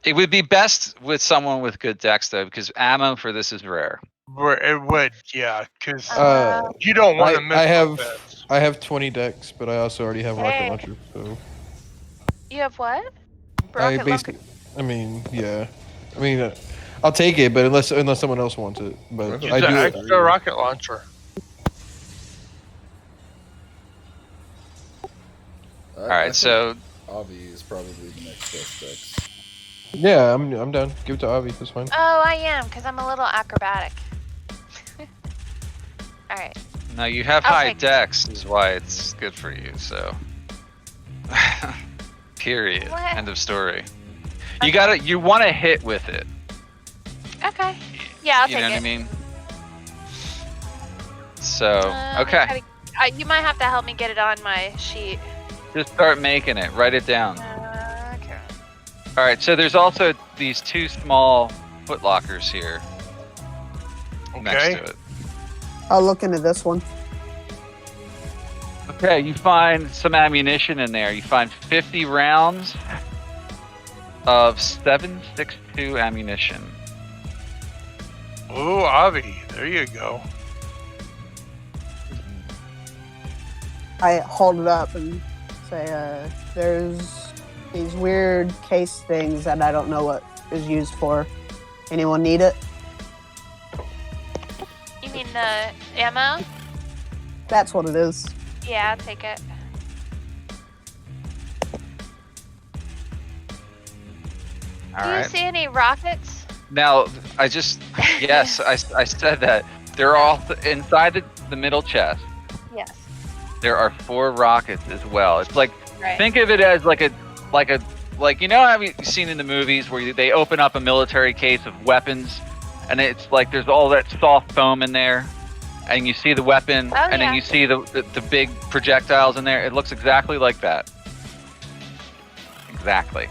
It would be best with someone with good dex though, because ammo for this is rare. Where it would, yeah, because you Uh, don't want to miss I have those bets. I have 20 decks, but I also already have rocket Hey. launcher. So You have what? I Rocket basically, I mean, yeah, I mean, I'll take it, but unless someone else wants it, but Use I Use do an it. extra rocket launcher. All right, so Avi is probably the next best dex. Yeah, I'm down. Give it to Avi. That's fine. Oh, I am, because I'm a little acrobatic. All right. No, you have I'll high take it. dex, is why it's good for you. So, period. What? End of story. Okay. You want to hit with it. Okay. Yeah, I'll You take know it. what I mean? So, Let me okay. try to- you might have to help me get it on my sheet. Just start making it. Write it down. Okay. All right. So there's also these 2 small foot lockers here next Okay. to it. I'll look into this one. Okay. You find some ammunition in there. You find 50 rounds of 7.62 ammunition. Ooh, Avi, there you go. I hold it up and say, there's these weird case things that I don't know what is used for. Anyone need it? You mean the ammo? That's what it is. Yeah, I'll take it. All Do right. you see any rockets? Now, yes, I said that. They're all inside the middle chest. Yes. There are 4 rockets as well. It's like, Right. think of it as like you know how you've seen in the movies where they open up a military case of weapons, and it's like there's all that soft foam in there, and you see the weapon, Oh, and then yeah. you see the big projectiles in there. It looks exactly like that. Exactly.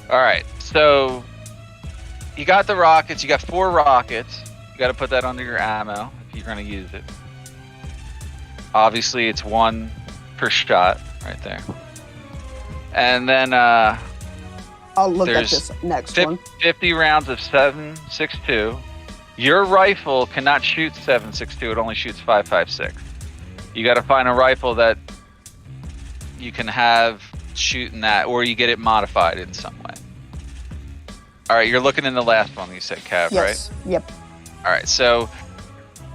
All right, so you got the rockets. You got 4 rockets. You got to put that under your ammo if you're going to use it. Obviously, it's 1 per shot right there. And then I'll look at there's this next one. 50 rounds of 7.62. Your rifle cannot shoot 7.62. It only shoots 5.56. You got to find a rifle that you can have shooting that, or you get it modified in some way. All right, you're looking in the last one you said, Cav, Yes. right? Yep. All right, so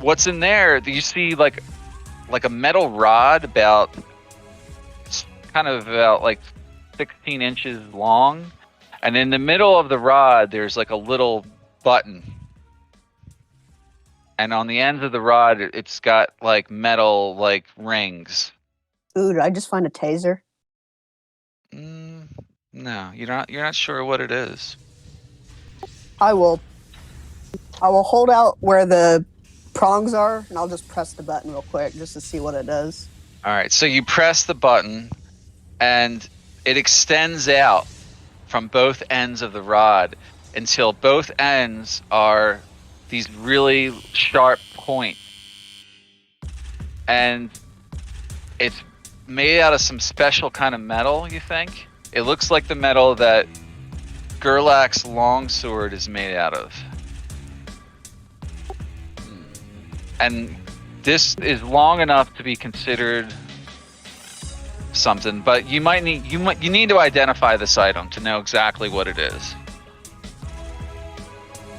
what's in there? Do you see like a metal rod about like 16 inches long, and in the middle of the rod there's like a little button, and on the ends of the rod it's got like metal like rings. Ooh, did I just find a taser? No, you're not sure what it is. I will hold out where the prongs are, and I'll just press the button real quick just to see what it does. All right, so you press the button and it extends out from both ends of the rod until both ends are these really sharp points. And it's made out of some special kind of metal, you think? It looks like the metal that Gerlach's longsword is made out of. And this is long enough to be considered something, but you need to identify this item to know exactly what it is.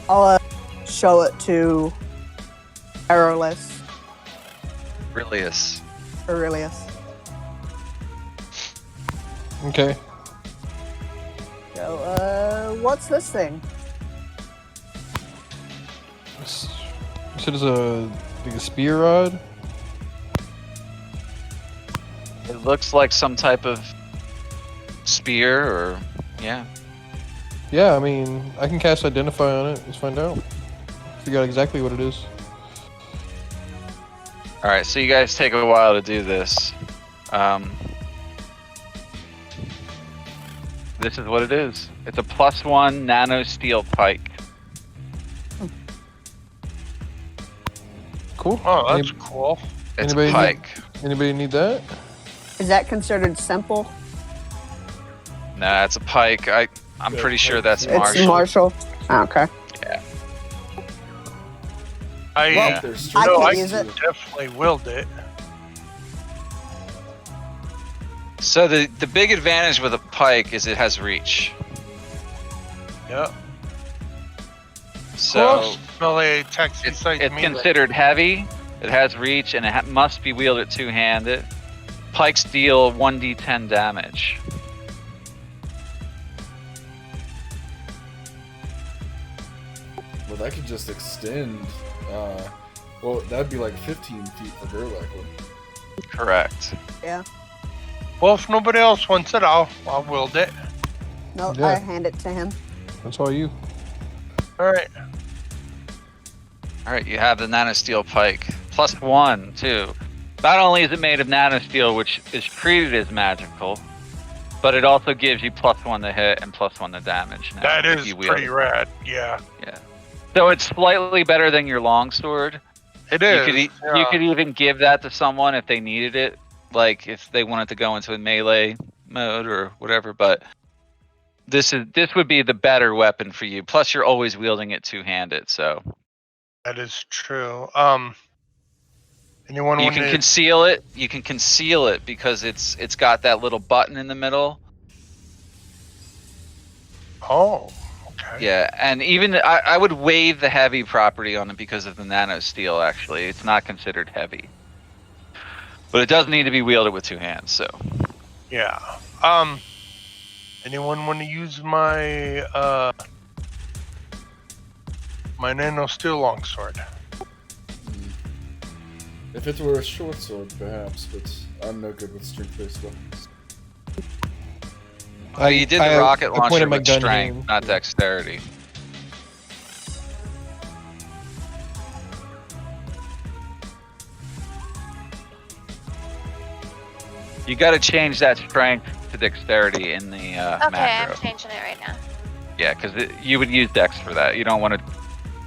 I'll show it to Aurelius. Aurelius. Okay. So, what's this thing? You said it's like a spear rod? It looks like some type of spear, or yeah. Yeah, I mean, I can cast Identify on it. Let's find out. Figure out exactly what it is. All right, so you guys take a while to do this. This is what it is. It's a +1 nano steel pike. Cool. Oh, that's cool. It's Anybody a pike. Anybody need that? Is that considered simple? Nah, it's a pike. I'm Yeah, pretty sure that's It's Marshall. Marshall. Oh, okay. Yeah. I Yeah. There's I no, can I use it. definitely willed it. So the big advantage with a pike is it has reach. Yep. So Melee attacks it's besides melee. considered heavy. It has reach, and it must be wielded two-handed. Pikes deal 1d10 damage. Well, that could just extend Well, that'd be like 15 feet for Gerlach. Correct. Yeah. Well, if nobody else wants it, I'll wield it. No, Yeah. I hand it to him. That's all you. All right. All right, you have the nanosteel pike. +1, too. Not only is it made of nanosteel, which is treated as magical, but it also gives you +1 to hit and +1 to damage. Now, That if is you wield pretty it. rad. Yeah. Yeah. So it's slightly better than your longsword. It You is. could you could even give that to someone if they needed it, like if they wanted to go into a melee mode or whatever. But this would be the better weapon for you. Plus, you're always wielding it two-handed, so That is true. Anyone you want can to? conceal it. You can conceal it because it's got that little button in the middle. Oh, okay. Yeah, and even I would waive the heavy property on it because of the nano steel. Actually, it's not considered heavy, but it does need to be wielded with two hands. So Yeah. Anyone want to use my my nano steel longsword? If it were a short sword, perhaps, but I'm no good with strength-based weapons. oh, you did the rocket I launcher pointed my with gun strength, here. not dexterity. You got to change that strength to dexterity in the Okay, macro. I'm changing it right now. Yeah, because you would use dex for that. You don't want to.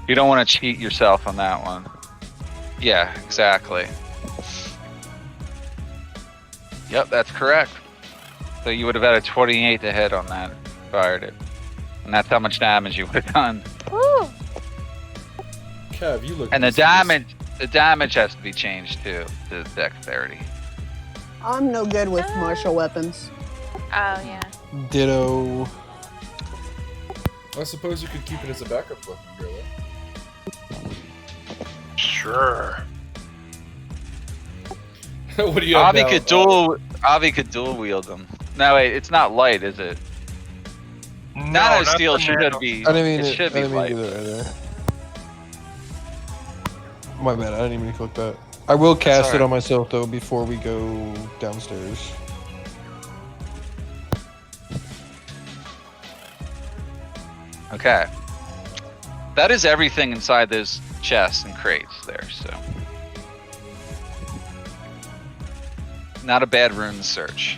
You don't want to cheat yourself on that one. Yeah, exactly. Yep, that's correct. So you would have had a 28 to hit on that, fired it, and that's how much damage you would have done. Woo! Cav, you look. And the mysterious. damage has to be changed too to dexterity. I'm no good with martial weapons. Oh yeah. Ditto. I suppose you could keep it as a backup weapon, Gerlach. Sure. What do you have Avi now? could dual wield them. No wait, it's not light, is it? No, Nano not steel the should nano. be. I didn't mean it to. should I be didn't mean light. to do that either. My bad. I didn't even mean to click that. I will cast it alright. on myself though before we go downstairs. Okay. That is everything inside those chests and crates there, so. Not a bad rune to search.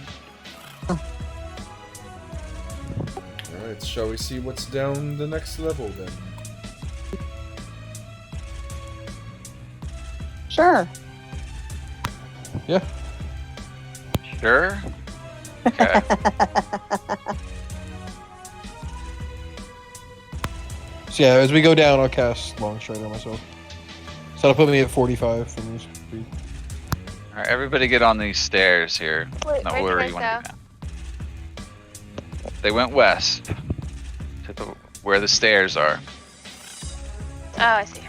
Alright, shall we see what's down the next level then? Sure. Yeah. Sure? Okay. So yeah, as we go down, I'll cast long straight on myself. So that'll put me at 45 for me speed. Alright, everybody get on these stairs here. Wait, No where'd you order guys you want go? to do now. They went west. To where the stairs are. Oh, I see.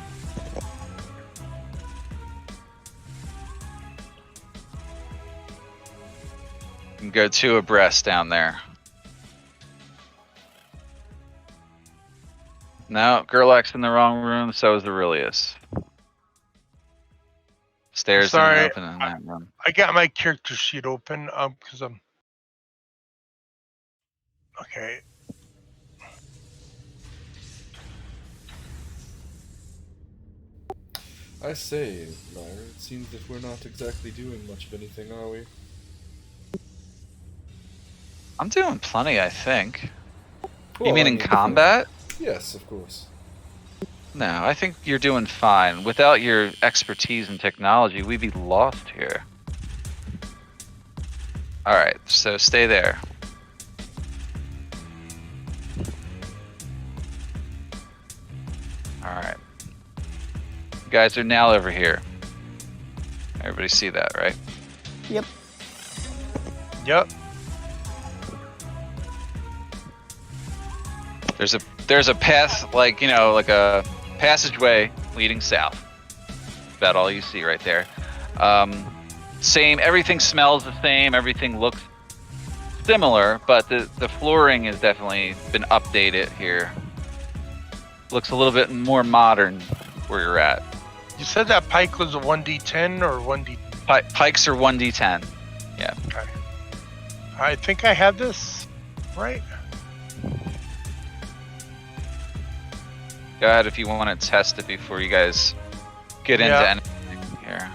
You can go two abreast down there. No, Gerlach's in the wrong room, so is Aurelius. Stairs Sorry, didn't open in that room. I got my character sheet open because I'm. Okay. I say, Lyra, it seems that we're not exactly doing much of anything, are we? I'm doing plenty, I think. Well, You mean I in mean, combat? Yes, of course. No, I think you're doing fine. Without your expertise in technology, we'd be lost here. Alright, so stay there. Alright. You guys are now over here. Everybody see that, right? Yep. Yep. There's a path, like, you know, like a passageway leading south. About all you see right there. Same, everything smells the same, everything looks similar, but the flooring has definitely been updated here. Looks a little bit more modern where you're at. You said that pike was a 1d10 or 1d? Pikes are 1d10. Yeah. Okay. I think I have this right. Go ahead if you want to test it before you guys get into anything here.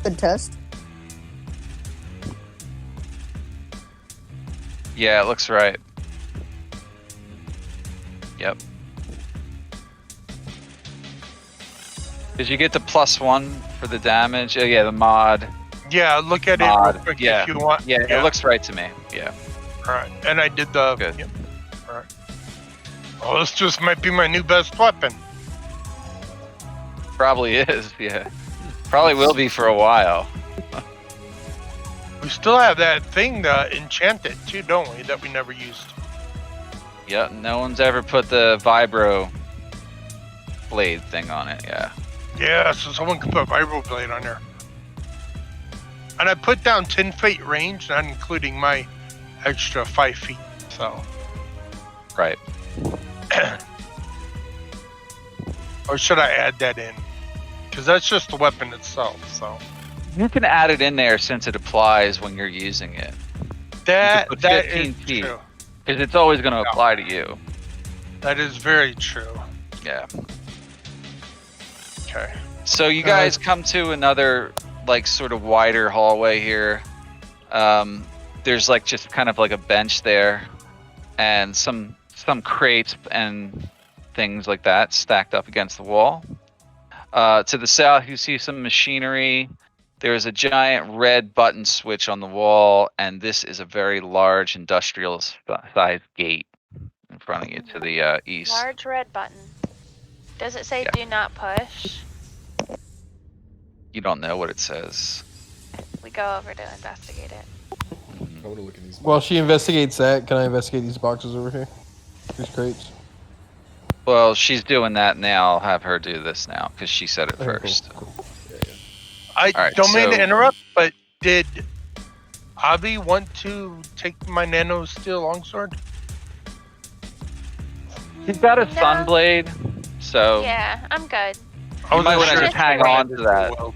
Good test. Yeah, it looks right. Yep. Did you get the +1 for the damage? Oh yeah, the mod. Yeah, look at Mod. it real quick Yeah. if you want. Yeah, it looks right to me. Yeah. Alright, and I did the... Good. Yep. Alright. Oh, this just might be my new best weapon. Probably is, yeah. Probably will be for a while. We still have that thing to enchant it too, don't we? That we never used. Yep, no one's ever put the vibro blade thing on it, yeah. Yeah, so someone could put vibroblade on there. And I put down 10 feet range, not including my extra 5 feet, so. Right. Or should I add that in? Because that's just the weapon itself, so. You can add it in there since it applies when you're using it. That put is 15 feet. true. Because it's always going to Yeah. apply to you. That is very true. Yeah. Okay. So you guys come to another, like, sort of wider hallway here. There's, like, just kind of like a bench there. And some crates and things like that stacked up against the wall. To the south, you see some machinery. There's a giant red button switch on the wall, and this is a very large industrial-sized gate in front of you to the east. Large red button. Does it say Yeah. do not push? You don't know what it says. We go over to investigate it. I want to look at these. While she investigates that, can I investigate these boxes over here? These crates? Well, she's doing that now. I'll have her do this now, because she said it Okay, cool, first. cool. I Alright, don't mean so- to interrupt, but did Avi want to take my nano steel longsword? She's got a No. sunblade, so Yeah, I'm good. I You might wasn't wanna sure just if hang you wanted on to that. weld.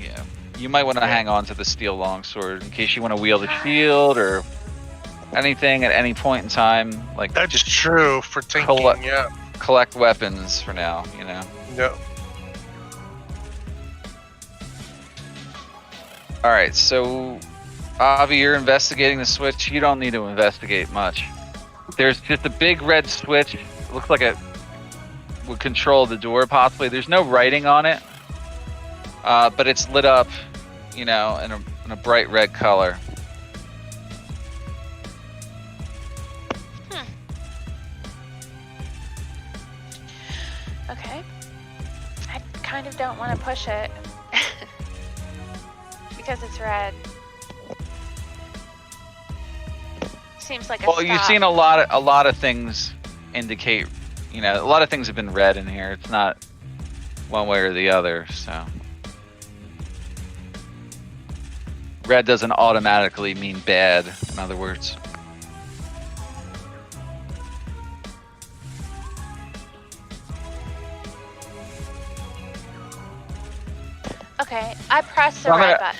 yeah. You might want to hang on to the steel longsword in case you want to wield a shield or anything at any point in time. Like, That's just true for thinking, collect- yeah. collect weapons for now, you know? Yeah. Alright, so Avi, you're investigating the switch. You don't need to investigate much. There's just a big red switch. It looks like it would control the door, possibly. There's no writing on it, but it's lit up, you know, in a bright red color. Okay. I kind of don't want to push it. Because it's red. Seems like a Well, you've stop. seen a lot of things indicate, you know, a lot of things have been red in here. It's not one way or the other, so. Red doesn't automatically mean bad, in other words. Okay, I press the I'm red gonna-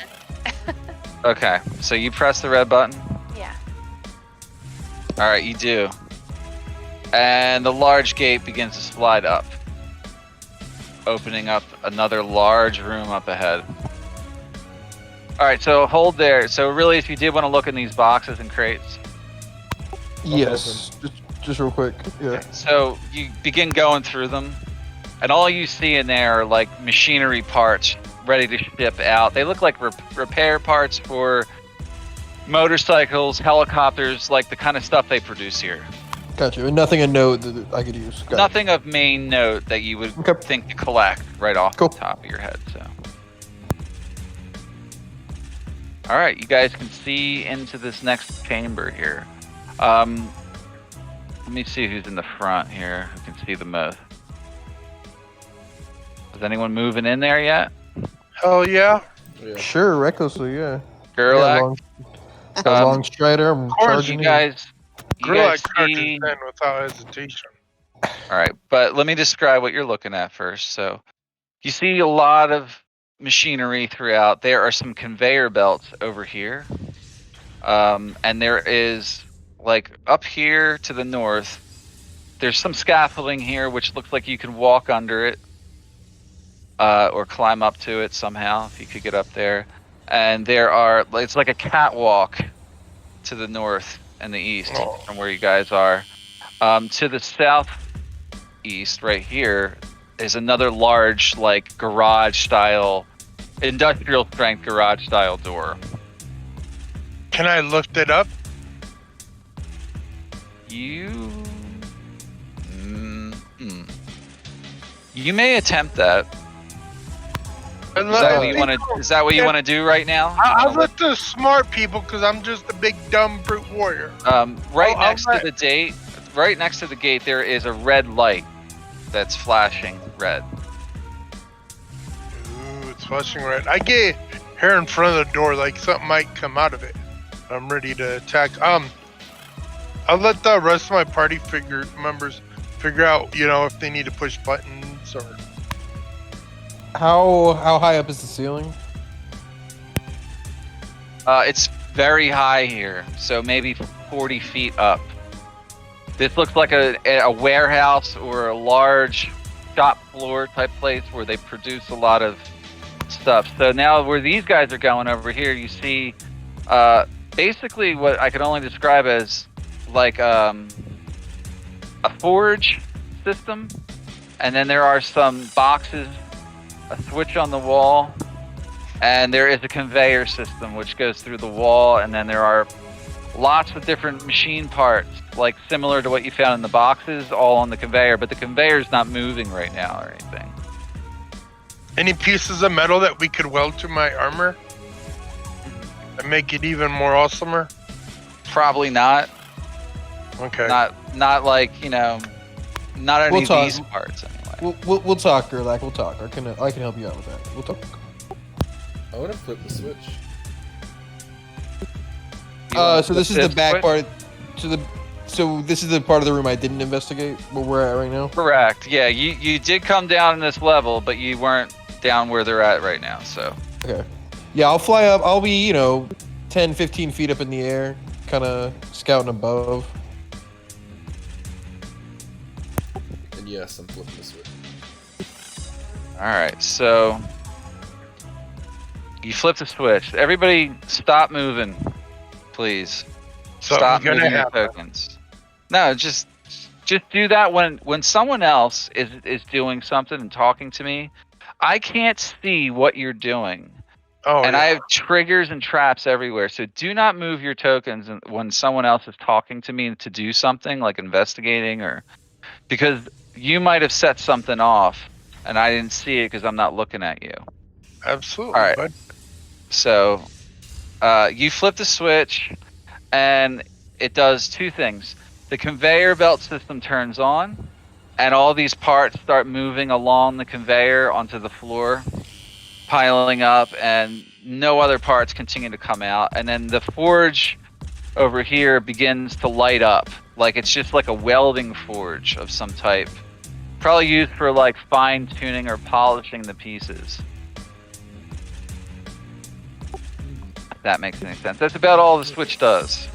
button. Okay, so you press the red button. Yeah. All right, you do. And the large gate begins to slide up, opening up another large room up ahead. All right, so hold there. So really, if you did want to look in these boxes and crates, Yes. Just real quick. Yeah. so you begin going through them, and all you see in there are like machinery parts ready to ship out. They look like repair parts for motorcycles, helicopters, like the kind of stuff they produce here. Gotcha. And nothing a note that I could use. Got it. Nothing of main note that you would Okay. think to collect right off Cool. the top of your head. So, all right, you guys can see into this next chamber here. Let me see who's in the front here. Who can see the most? Is anyone moving in there yet? Hell yeah. Yeah. Sure, recklessly, yeah. Gerlach? Got a long strider. I'm course, charging You in. Grill guys that cartridge see. then without hesitation. All right, but let me describe what you're looking at first. So you see a lot of machinery throughout. There are some conveyor belts over here, and there is like up here to the north. There's some scaffolding here, which looks like you can walk under it, or climb up to it somehow if you could get up there. And it's like a catwalk to the north and the east from where you guys are. To the southeast, right here, is another large, like garage style, industrial strength garage style door. Can I lift it up? You may attempt that. Is that what you want to do right now? I'll let the smart people, because I'm just a big dumb brute warrior. Right next to the gate, there is a red light that's flashing red. Ooh, it's flashing red. I get here in front of the door, like something might come out of it. I'm ready to attack. I'll let the rest of my party members figure out, if they need to push buttons or. How high up is the ceiling? It's very high here, so maybe 40 feet up. This looks like a warehouse or a large shop floor type place where they produce a lot of stuff. So now where these guys are going over here, you see basically what I could only describe as like a forge system, and then there are some boxes, a switch on the wall, and there is a conveyor system which goes through the wall, and then there are lots of different machine parts, like similar to what you found in the boxes, all on the conveyor, but the conveyor's not moving right now or anything. Any pieces of metal that we could weld to my armor and make it even more awesomer? Probably not. Okay. Not like, not any of these parts anyway. We'll talk, Gerlach. We'll talk. I can help you out with that. We'll talk. I want to flip the switch. So this is the back part. So this is the part of the room I didn't investigate. Where we're at right now. Correct. Yeah, you did come down in this level, but you weren't down where they're at right now. So. Okay. Yeah, I'll fly up. I'll be 10, 15 feet up in the air, kind of scouting above. And yes, I'm flipping the switch. All right, so you flip the switch. Everybody, stop moving, please. Stop moving your tokens. No, just do that when someone else is doing something and talking to me. I can't see what you're doing. Oh, and yeah. I have triggers and traps everywhere. So do not move your tokens when someone else is talking to me to do something like investigating, or because you might have set something off and I didn't see it because I'm not looking at you. Absolutely. All right. Bud. So you flip the switch and it does two things. The conveyor belt system turns on and all these parts start moving along the conveyor onto the floor, piling up, and no other parts continue to come out. And then the forge over here begins to light up, like it's just like a welding forge of some type, probably used for like fine tuning or polishing the pieces. If that makes any sense. That's about all the switch does.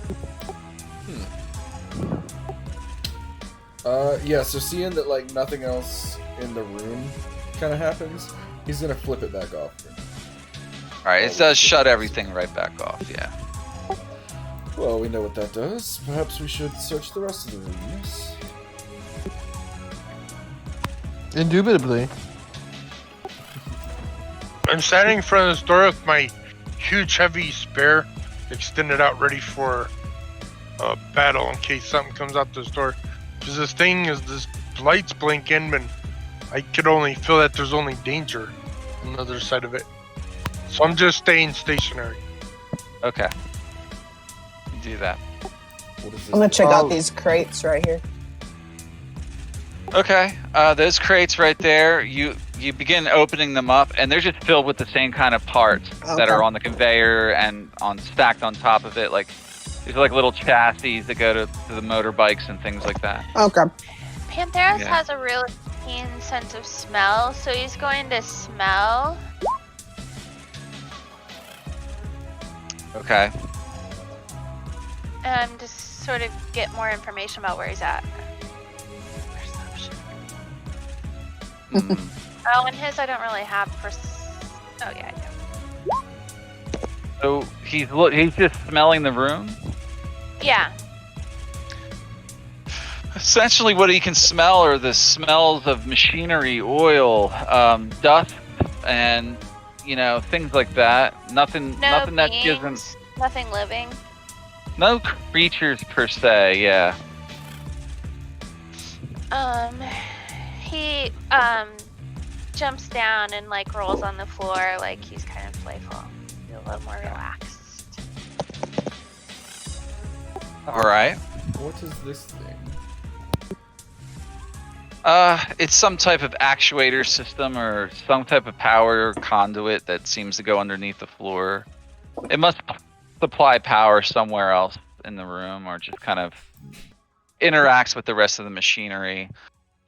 Yeah, so seeing that like nothing else in the room kind of happens, he's gonna flip it back off. Alright, it does shut everything right back off, yeah. Well, we know what that does. Perhaps we should search the rest of the room, yes? Indubitably. I'm standing in front of this door with my huge heavy spear extended out ready for battle in case something comes out this door. Because this light's blinking, and I could only feel that there's only danger on the other side of it. So I'm just staying stationary. Okay. You do that. What is this? I'm gonna check out these crates right here. Okay, those crates right there, you begin opening them up, and they're just filled with the same kind of parts that are on the conveyor and stacked on top of it, like These are like little chassis that go to the motorbikes and things like that. Okay. Pantheris Yeah. has a really keen sense of smell, so he's going to smell. Okay. And just sort of get more information about where he's at. Mm. Oh, and his I don't really have oh yeah, I do. So he's just smelling the room. Yeah. Essentially, what he can smell are the smells of machinery, oil, dust, and things like that. Nothing that gives him. Nothing living. No creatures per se. Yeah. He jumps down and like rolls on the floor like he's kind of playful. Feel a little more relaxed. All right. What is this thing? It's some type of actuator system or some type of power conduit that seems to go underneath the floor. It must supply power somewhere else in the room, or just kind of interacts with the rest of the machinery.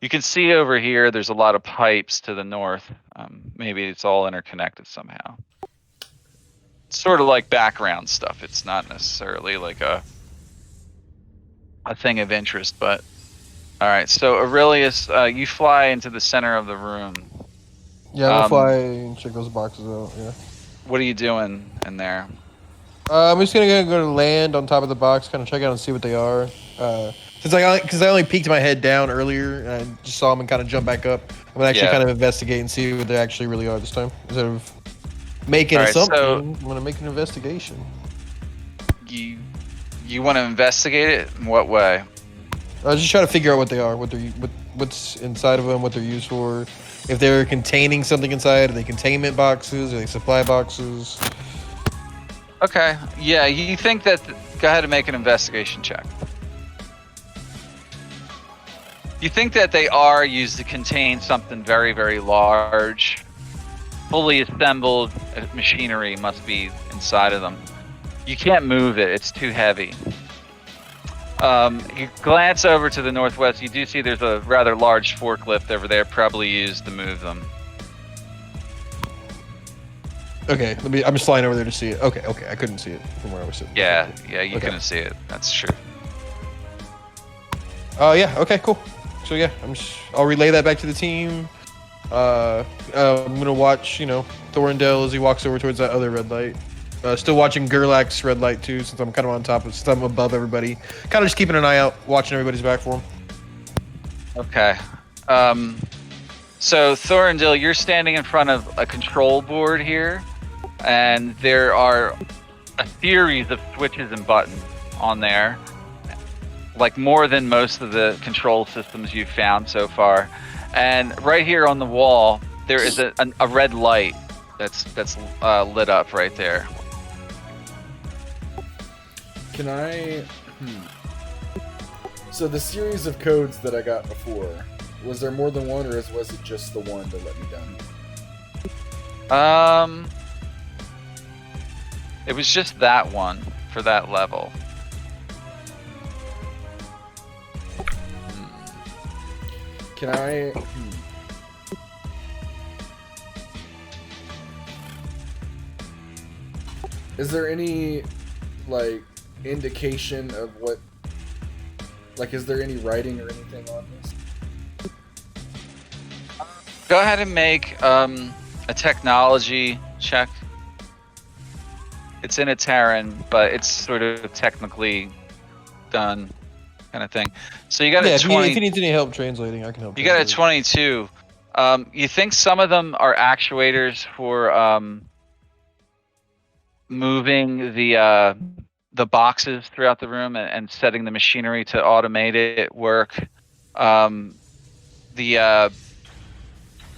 You can see over here there's a lot of pipes to the north. Maybe it's all interconnected somehow. It's sort of like background stuff. It's not necessarily like a thing of interest, but all right. So Aurelius, you fly into the center of the room. Yeah, I'm gonna fly and check those boxes out. Yeah. What are you doing in there? I'm just gonna go to land on top of the box, kind of check out and see what they are. Because I only peeked my head down earlier and I just saw them and kind of jump back up. I'm gonna actually kind of investigate and see what they actually really are this time, instead of making something. So I'm gonna make an investigation. You want to investigate it in what way? I was just trying to figure out what they are, what's inside of them, what they're used for. If they're containing something inside, are they containment boxes? Are they supply boxes? Okay. Yeah, you think that... Go ahead and make an investigation check. You think that they are used to contain something very, very large. Fully assembled machinery must be inside of them. You can't move it. It's too heavy. You glance over to the northwest. You do see there's a rather large forklift over there, probably used to move them. Okay, I'm just flying over there to see it. Okay, I couldn't see it from where I was sitting. Yeah, you couldn't see it. That's true. Yeah. Okay, cool. So yeah, I'll relay that back to the team. I'm gonna watch, Thorndale as he walks over towards that other red light. Still watching Gerlach's red light too, since I'm kind of on top of, since I'm above everybody. Kind of just keeping an eye out, watching everybody's back for him. Okay. So Thorndale, you're standing in front of a control board here, and there are a series of switches and buttons on there, like more than most of the control systems you've found so far. And right here on the wall, there is a red light that's lit up right there. Can I... So the series of codes that I got before, was there more than one, or was it just the one that let me down? It was just that one for that level. Can I... Is there any, like, indication of what... Like, is there any writing or anything on this? Go ahead and make a technology check. It's in Aetera, but it's sort of technically done kind of thing. So you got a 20. If you need any help translating, I can help. You got a 22. You think some of them are actuators for moving the boxes throughout the room and setting the machinery to automate it work. The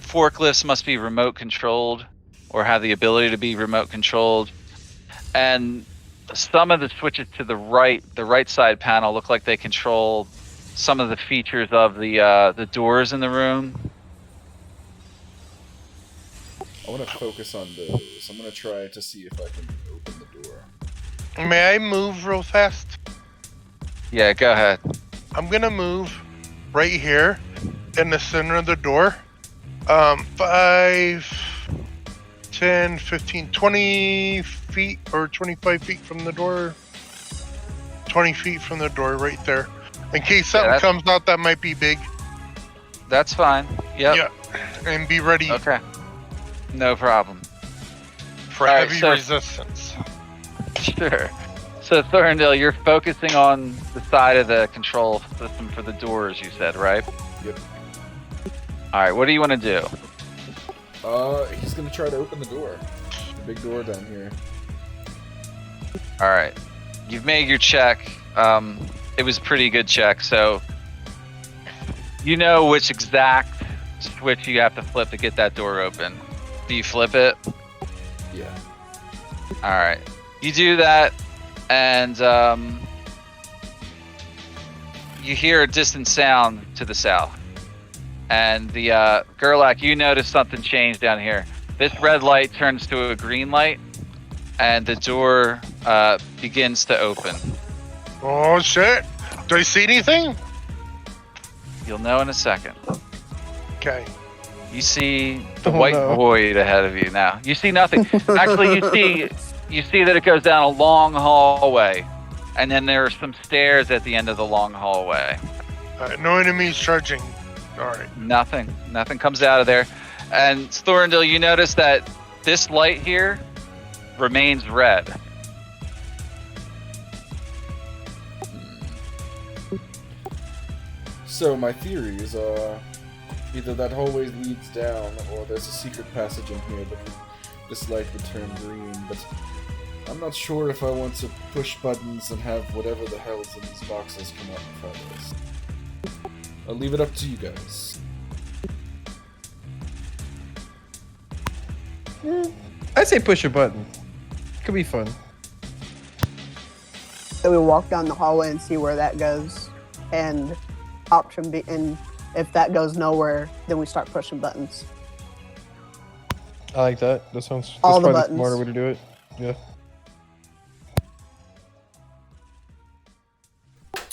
forklifts must be remote controlled or have the ability to be remote controlled. And some of the switches to the right side panel look like they control some of the features of the doors in the room. I want to focus on those. I'm going to try to see if I can open the door. May I move real fast? Yeah, go ahead. I'm gonna move right here in the center of the door. 5, 10, 15, 20 feet or 25 feet from the door. 20 feet from the door right there. In case something comes out that might be big. That's fine. Yep. Yeah. And be ready Okay. No problem. for All right, heavy so- resistance. Sure. So Thorndale, you're focusing on the side of the control system for the doors, you said, right? Yep. All right, what do you want to do? He's gonna try to open the door. The big door down here. All right. You've made your check. It was a pretty good check, so you know which exact switch you have to flip to get that door open. Do you flip it? Yeah. All right. You do that, and you hear a distant sound to the south. And the Gerlach, you notice something changed down here. This red light turns to a green light, and the door begins to open. Oh shit! Do I see anything? You'll know in a second. Okay. You see the white void ahead of you now. You see nothing. Actually, you see that it goes down a long hallway, and then there are some stairs at the end of the long hallway. No enemies charging. All right. Nothing comes out of there. And Thorndale, you notice that this light here remains red. So my theory is, either that hallway leads down, or there's a secret passage in here that this light would turn green, but I'm not sure if I want to push buttons and have whatever the hell's in these boxes come out in front of us. I'll leave it up to you guys. I'd say push a button. Could be fun. So we walk down the hallway and see where that goes, and option B. And if that goes nowhere, then we start pushing buttons. I like that. That sounds. All That's the probably the buttons. smarter way to do it. Yeah.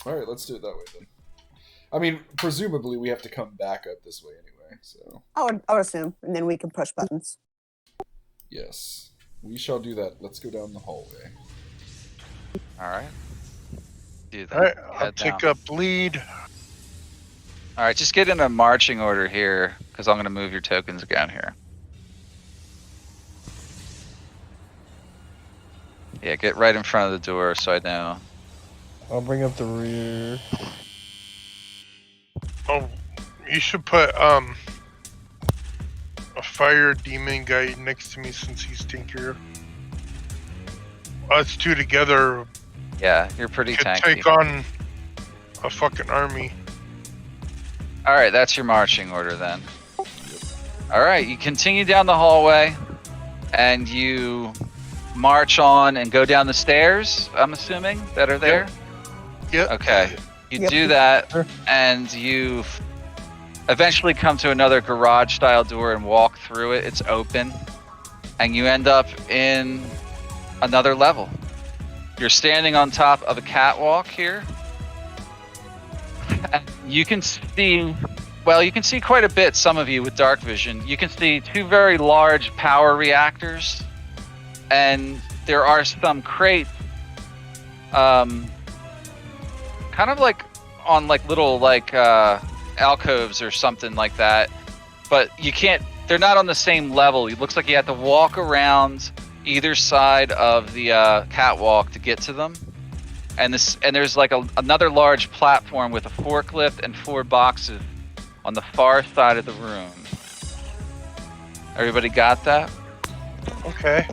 Alright, let's do it that way then. I mean, presumably we have to come back up this way anyway, so... I would assume, and then we can push buttons. Yes. We shall do that. Let's go down the hallway. All right. Do that. All right. I'll Head take down. up lead. All right, just get in a marching order here, because I'm going to move your tokens down here. Yeah, get right in front of the door so I know. I'll bring up the rear. Oh, you should put a fire demon guy next to me since he's tankier. Us two together Yeah, you're pretty could tanky. take on a fucking army. All right, that's your marching order then. All right, you continue down the hallway, and you march on and go down the stairs, I'm assuming, that are there? Yep. Okay. You Yep. do that, Sure. and you eventually come to another garage-style door and walk through it. It's open, and you end up in another level. You're standing on top of a catwalk here. You can see, well, you can see quite a bit, some of you with dark vision. You can see two very large power reactors, and there are some crates, kind of like on like little like alcoves or something like that, but you can't, they're not on the same level. It looks like you have to walk around either side of the catwalk to get to them. And there's like another large platform with a forklift and 4 boxes on the far side of the room. Everybody got that? Okay.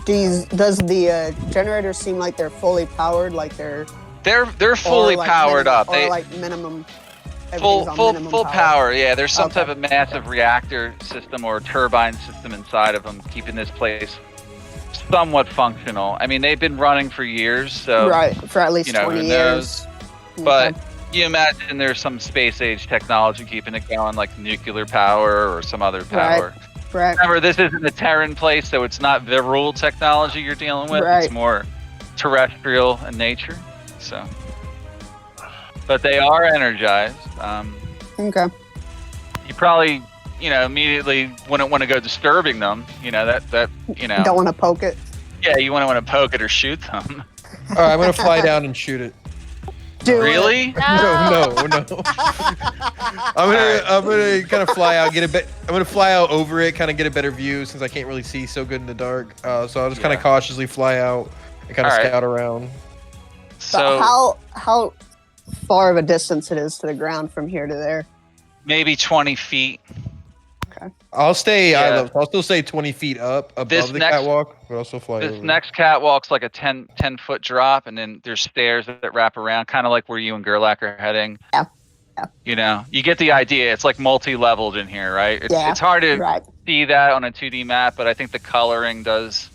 Does the generator seem like they're fully powered, like they're They're fully like powered minimum, up. or They like minimum? full everything's on minimum power. Yeah, there's some Okay. type of massive reactor system or turbine system inside of them, keeping this place somewhat functional. I mean, they've been running for years, so Right, for at least you know, 20 who years. But Okay. you imagine there's some space age technology keeping it going, like nuclear power or some other power. Right. Remember, this isn't a Terran place, so it's not viral technology you're dealing with. Right. It's more terrestrial in nature. So, but they are energized. Okay. You probably, immediately wouldn't want to go disturbing them. That Don't want to poke it. Yeah, you wouldn't want to poke it or shoot them. All right, I'm gonna fly down and shoot it. Do Really? No. I'm gonna kind of fly out, I'm gonna fly out over it, kind of get a better view since I can't really see so good in the dark. So I'll just kind of cautiously fly out and kind of scout around. So how far of a distance it is to the ground from here to there? Maybe 20 feet. Okay. I'll stay. I'll still stay 20 feet up above the catwalk, but also fly over. This next catwalk's like a 10-foot drop, and then there's stairs that wrap around, kind of like where you and Gerlach are heading. Yeah. You get the idea. It's like multi-leveled in here, right? It's hard to see that on a 2D map, but I think the coloring does.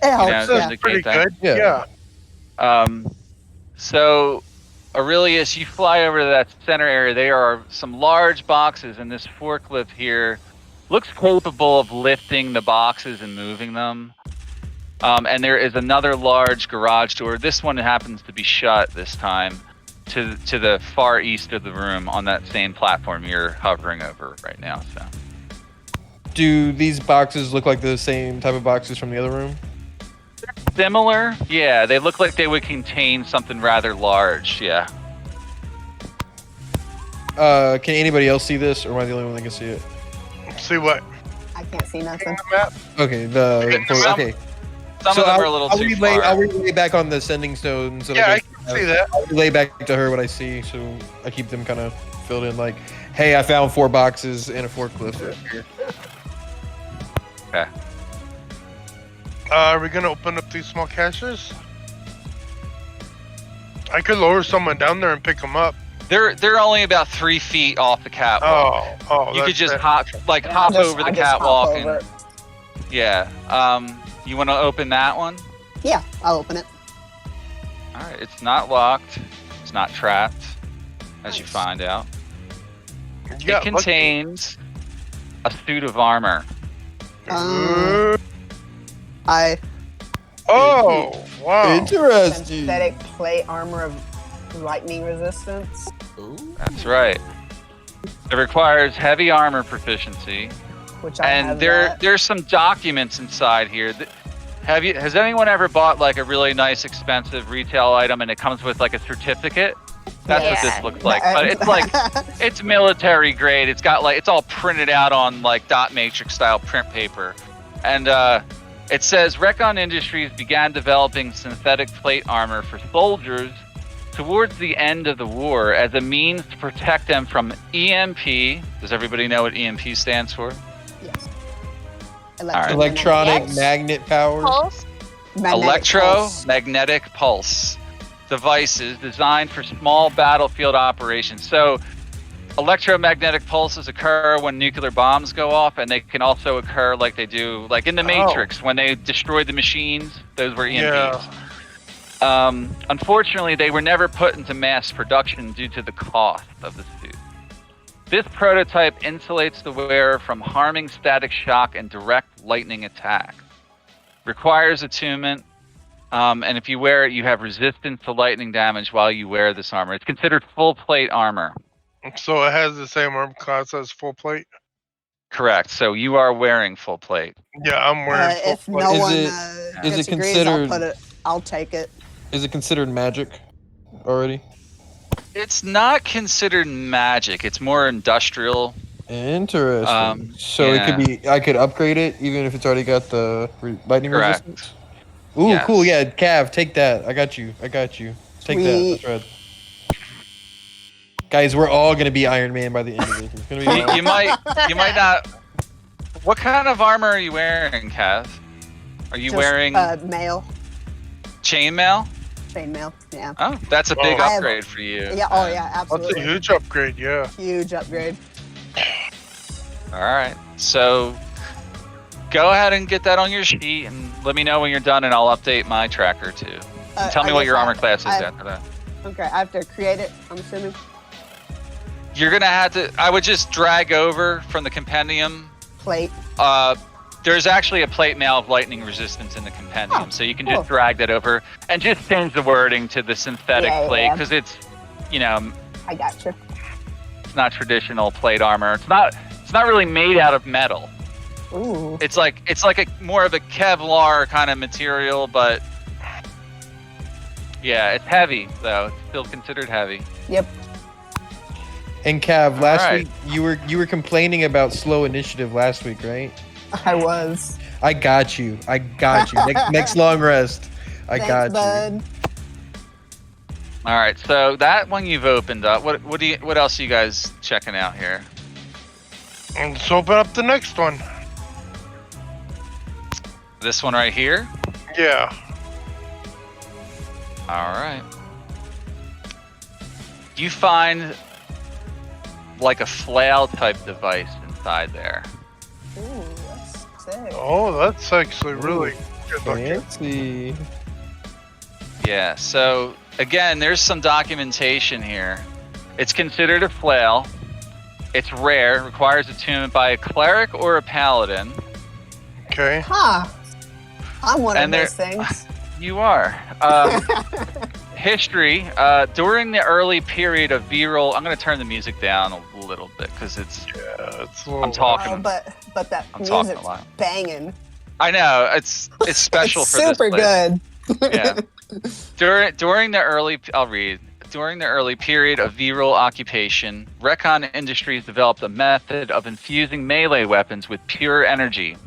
It helps. That's pretty good. Yeah. So, Aurelius, you fly over to that center area. There are some large boxes, and this forklift here looks capable of lifting the boxes and moving them. And there is another large garage door. This one happens to be shut this time to the far east of the room on that same platform you're hovering over right now. So, do these boxes look like the same type of boxes from the other room? Similar, yeah. They look like they would contain something rather large, yeah. Can anybody else see this, or am I the only one that can see it? See what? I can't see nothing. Okay, okay. Some of them are a little too far. I'll relay back on the sending stone. So I can see that. I'll relay back to her what I see, so I keep them kind of filled in. Like, hey, I found 4 boxes and a forklift right here. Okay. Are we gonna open up these small caches? I could lower someone down there and pick them up. They're only about 3 feet off the catwalk. Oh, you could just hop over the catwalk and you want to open that one? Yeah, I'll open it. All right, it's not locked. It's not trapped, as you find out. It contains a suit of armor. Oh, wow. Interesting. Synthetic plate armor of lightning resistance. Ooh. That's right. It requires heavy armor proficiency. Which I have There's some documents inside here. Has anyone ever bought like a really nice expensive retail item and it comes with like a certificate? That's what this looks like. But it's like it's military grade. It's got it's all printed out on like dot matrix style print paper. And it says Recon Industries began developing synthetic plate armor for soldiers towards the end of the war as a means to protect them from EMP. Does everybody know what EMP stands for? Yes. Electronic magnet power. Pulse? Electromagnetic pulse devices designed for small battlefield operations. So electromagnetic pulses occur when nuclear bombs go off, and they can also occur like they do like in the Matrix when they destroyed the machines. Those were EMPs. Unfortunately, they were never put into mass production due to the cost of the suit. This prototype insulates the wearer from harming static shock and direct lightning attack. Requires attunement, and if you wear it, you have resistance to lightning damage while you wear this armor. It's considered full plate armor. So it has the same arm class as full plate? Correct. So you are wearing full plate. Yeah, I'm wearing full if plate. no one is it disagrees, considered? I'll take it. Is it considered magic already? It's not considered magic. It's more industrial. Interesting. It could be. I could upgrade it even if it's already got the lightning resistance. Ooh, yes. Cool. Yeah, Cav, take that. I got you. Take that. That's right. Guys, we're all gonna be Iron Man by the end of this. It's gonna be you might not. What kind of armor are you wearing, Cav? Are you wearing mail? Chainmail? Chainmail, yeah. Oh, that's a big upgrade for you. Yeah, absolutely. That's a huge upgrade, yeah. Huge upgrade. All right, so go ahead and get that on your sheet and let me know when you're done and I'll update my tracker too. And tell me what your armor class is after that. Okay, I have to create it, I'm assuming. You're gonna have to, I would just drag over from the compendium. Plate. there's actually a plate mail of lightning resistance in the compendium, so you can just cool. drag that over and just change the wording to the synthetic plate because it's, I gotcha. it's not traditional plate armor. It's not really made out of metal. Ooh. It's like a more of a Kevlar kind of material, but yeah, it's heavy though. It's still considered heavy. Yep. And Cav, last right. week you were complaining about slow initiative last week, right? I was. I got you. Next long rest. I Thanks, got bud. you. All right, so that one you've opened up. What else are you guys checking out here? And let's open up the next one. This one right here. Yeah. All right. You find like a flail type device inside there. Ooh, that's sick. Oh, that's actually really good looking. Fancy. Yeah, so again, there's some documentation here. It's considered a flail. It's rare, requires attunement by a cleric or a paladin. Okay. Huh. I'm one And of those things. You are. History, during the early period of viral, I'm going to turn the music down a little bit because it's, It's a little I'm talking. But that I'm talking music's a lot. banging. I know, it's special It's for this super place. good. Yeah. During the early, I'll read. During the early period of viral occupation, Recon Industries developed a method of infusing melee weapons with pure energy.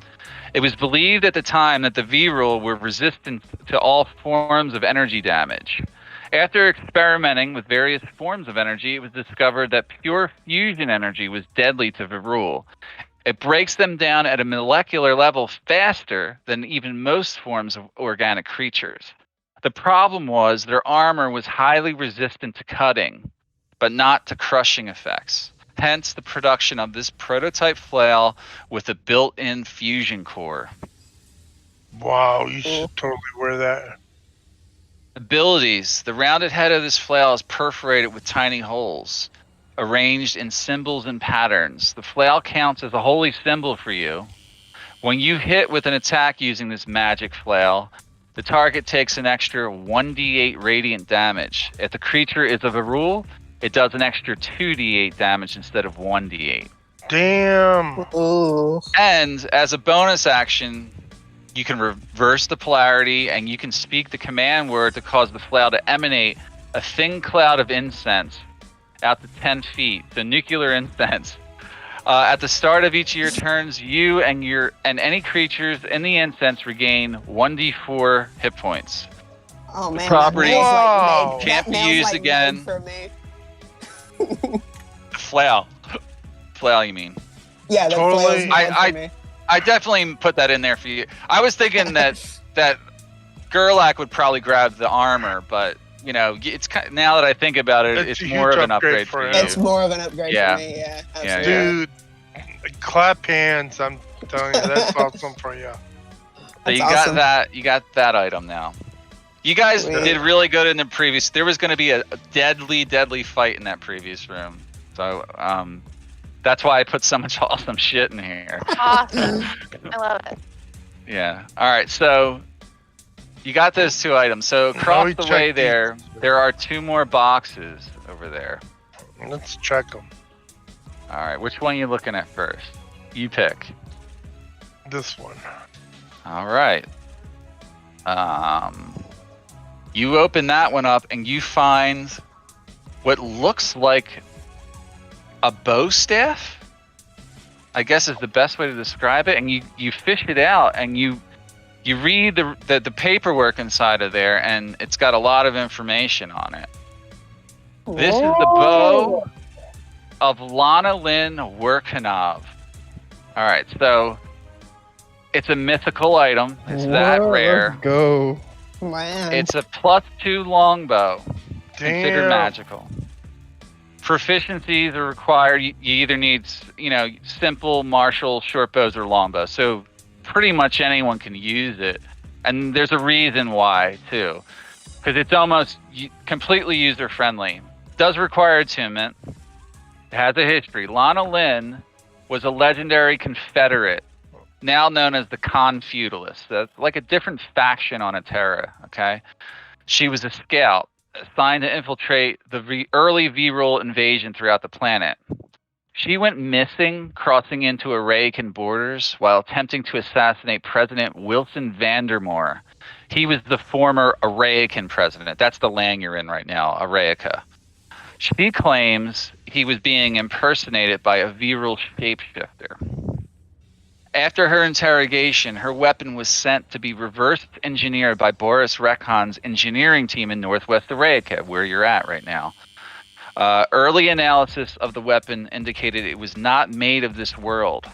It was believed at the time that the viral were resistant to all forms of energy damage. After experimenting with various forms of energy, it was discovered that pure fusion energy was deadly to Virul. It breaks them down at a molecular level faster than even most forms of organic creatures. The problem was their armor was highly resistant to cutting, but not to crushing effects. Hence the production of this prototype flail with a built-in fusion core. Wow, you should totally wear that. Abilities. The rounded head of this flail is perforated with tiny holes, arranged in symbols and patterns. The flail counts as a holy symbol for you. When you hit with an attack using this magic flail, the target takes an extra 1d8 radiant damage. If the creature is of a rule, it does an extra 2d8 damage instead of 1d8. Damn. Ooh. And as a bonus action, you can reverse the polarity and you can speak the command word to cause the flail to emanate a thin cloud of incense out to 10 feet, so nuclear incense. At the start of each of your turns, you and any creatures in the incense regain 1d4 hit points. Oh man, property can't be used again. Made for me. Flail, you mean? Yeah, the Totally. flail's made for me. I definitely put that in there for you. I was thinking that Gerlach would probably grab the armor, but it's now that I think about it, it's a more huge of an upgrade upgrade for for him. you. It's more of an upgrade Yeah. for me. Yeah, Yeah, absolutely. Dude, clap hands, I'm telling you, that's awesome for you. So you That's awesome. got that item now. You guys Sweet. did really good in the previous. There was going to be a deadly fight in that previous room. So that's why I put so much awesome shit in here. Awesome. I love it. Yeah. All right. So you got those two items. So Now across we the check way these. there are two more boxes over there. Let's check them. All right. Which one are you looking at first? You pick. This one. All right. You open that one up and you find what looks like a bow staff, I guess is the best way to describe it. And you fish it out and you read the paperwork inside of there, and it's got a lot of information on it. This is the bow of Lana Lynn Werkanov. All right, so it's a mythical item. It's that rare. Let's go. Man. It's a +2 longbow, considered Damn. magical. Proficiencies are required. You either need, simple martial short bows or longbows. So pretty much anyone can use it, and there's a reason why too, because it's almost completely user friendly. Does require attunement. It has a history. Lana Lynn was a legendary Confederate now known as the Confeudalists. That's like a different faction on Aetera, okay? She was a scout assigned to infiltrate the early V-Rule invasion throughout the planet. She went missing crossing into Arakan borders while attempting to assassinate President Wilson Vandermoor. He was the former Arakan president. That's the land you're in right now, Araica. She claims he was being impersonated by a V-Rule shapeshifter. After her interrogation, her weapon was sent to be reverse engineered by Boris Rekhan's engineering team in Northwest Araica, where you're at right now. Early analysis of the weapon indicated it was not made of this world,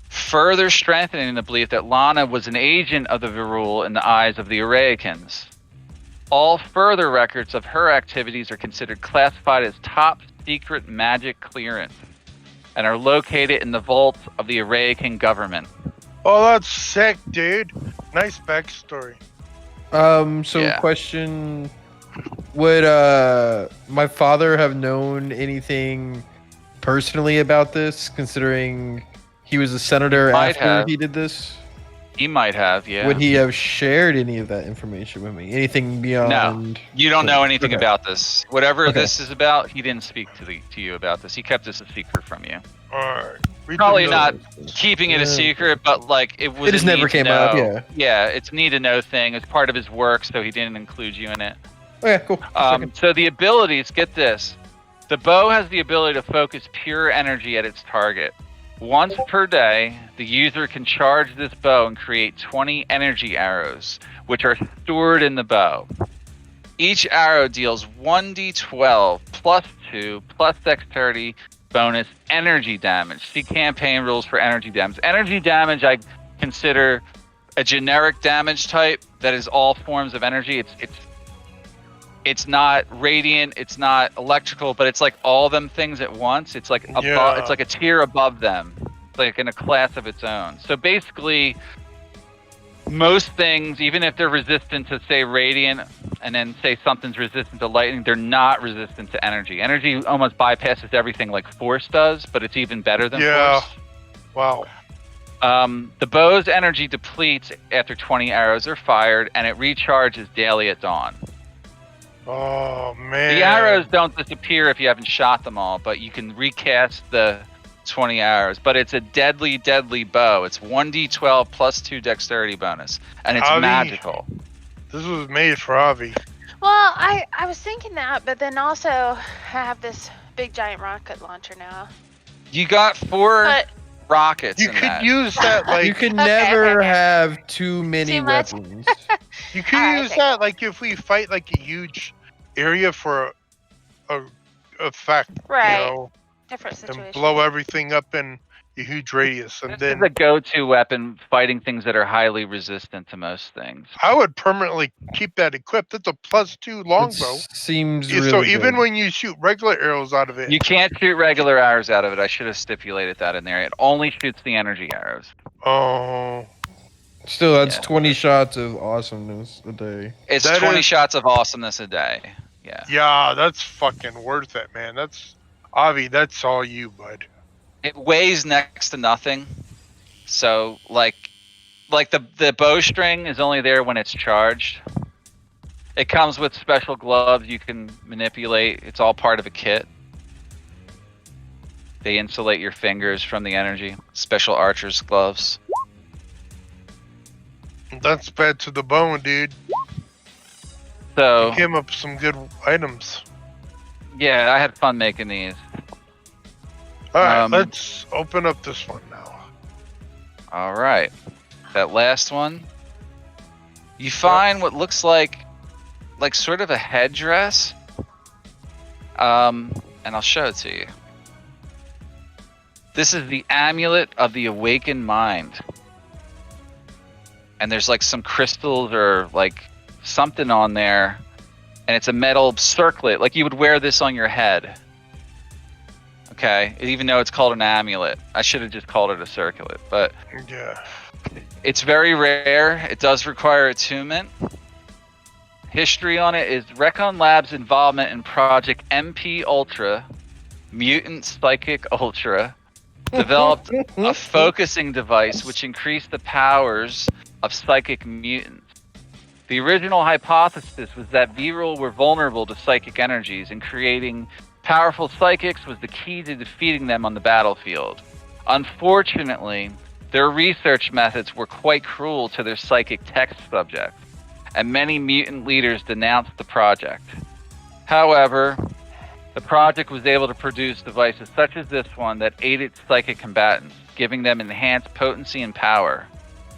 further strengthening the belief that Lana was an agent of the Virul in the eyes of the Araikans. All further records of her activities are considered classified as top secret magic clearance and are located in the vaults of the Araikan government. Oh, that's sick, dude. Nice backstory. Question: would my father have known anything personally about this, considering he was a senator after he did this? He might have, yeah. Would he have shared any of that information with me? Anything beyond? No, you don't know anything about this. Whatever this is about, he didn't speak to you about this. He kept this a secret from you. Alright. Probably not keeping it a secret, but like it was. It just never came up. Yeah. Yeah, it's a need to know thing. It's part of his work, so he didn't include you in it. Okay, cool. So the abilities, get this. The bow has the ability to focus pure energy at its target. Once per day, the user can charge this bow and create 20 energy arrows, which are stored in the bow. Each arrow deals 1d12 plus 2 plus dexterity bonus energy damage. See campaign rules for energy damage. Energy damage I consider a generic damage type that is all forms of energy. It's not radiant, it's not electrical, but it's like all them things at once. It's like above, it's like a tier above them. It's like in a class of its own. So basically, most things, even if they're resistant to say radiant, and then say something's resistant to lightning, they're not resistant to energy. Energy almost bypasses everything like force does, but it's even better than force. Wow. The bow's energy depletes after 20 arrows are fired, and it recharges daily at dawn. Oh, man. The arrows don't disappear if you haven't shot them all, but you can recast the 20 arrows. But it's a deadly, deadly bow. It's 1d12 plus 2 dexterity bonus, and it's magical. This was made for Avi. Well, I was thinking that, but then also I have this big giant rocket launcher now. You got 4 rockets. You could use that like you could never have too many weapons. You could use that like if we fight like a huge area for a effect, right? You know, different situation. And blow everything up in a huge radius, and this is a go-to weapon fighting things that are highly resistant to most things. I would permanently keep that equipped. It's a +2 longbow. Seems really so even good. when you shoot regular arrows out of it, you can't shoot regular arrows out of it. I should have stipulated that in there. It only shoots the energy arrows. Oh. Still, that's 20 shots of awesomeness a day. It's 20 shots of awesomeness a day. Yeah. Yeah, that's fucking worth it, man. That's Avi. That's all you, bud. It weighs next to nothing. So like the bowstring is only there when it's charged. It comes with special gloves you can manipulate. It's all part of a kit. They insulate your fingers from the energy. Special archer's gloves. That's bad to the bone, dude. So you came up with some good items. Yeah, I had fun making these. Alright, let's open up this one now. Alright. That last one. You find what looks like sort of a headdress. And I'll show it to you. This is the amulet of the awakened mind. And there's like some crystals or like something on there. And it's a metal circlet. Like you would wear this on your head. Okay, even though it's called an amulet. I should have just called it a circlet. But yeah, it's very rare. It does require attunement. History on it is Recon Labs' involvement in Project MP Ultra, Mutant Psychic Ultra, developed a focusing device which increased the powers of psychic mutants. The original hypothesis was that Viral were vulnerable to psychic energies, and creating powerful psychics was the key to defeating them on the battlefield. Unfortunately, their research methods were quite cruel to their psychic test subjects, and many mutant leaders denounced the project. However, the project was able to produce devices such as this one that aided psychic combatants, giving them enhanced potency and power.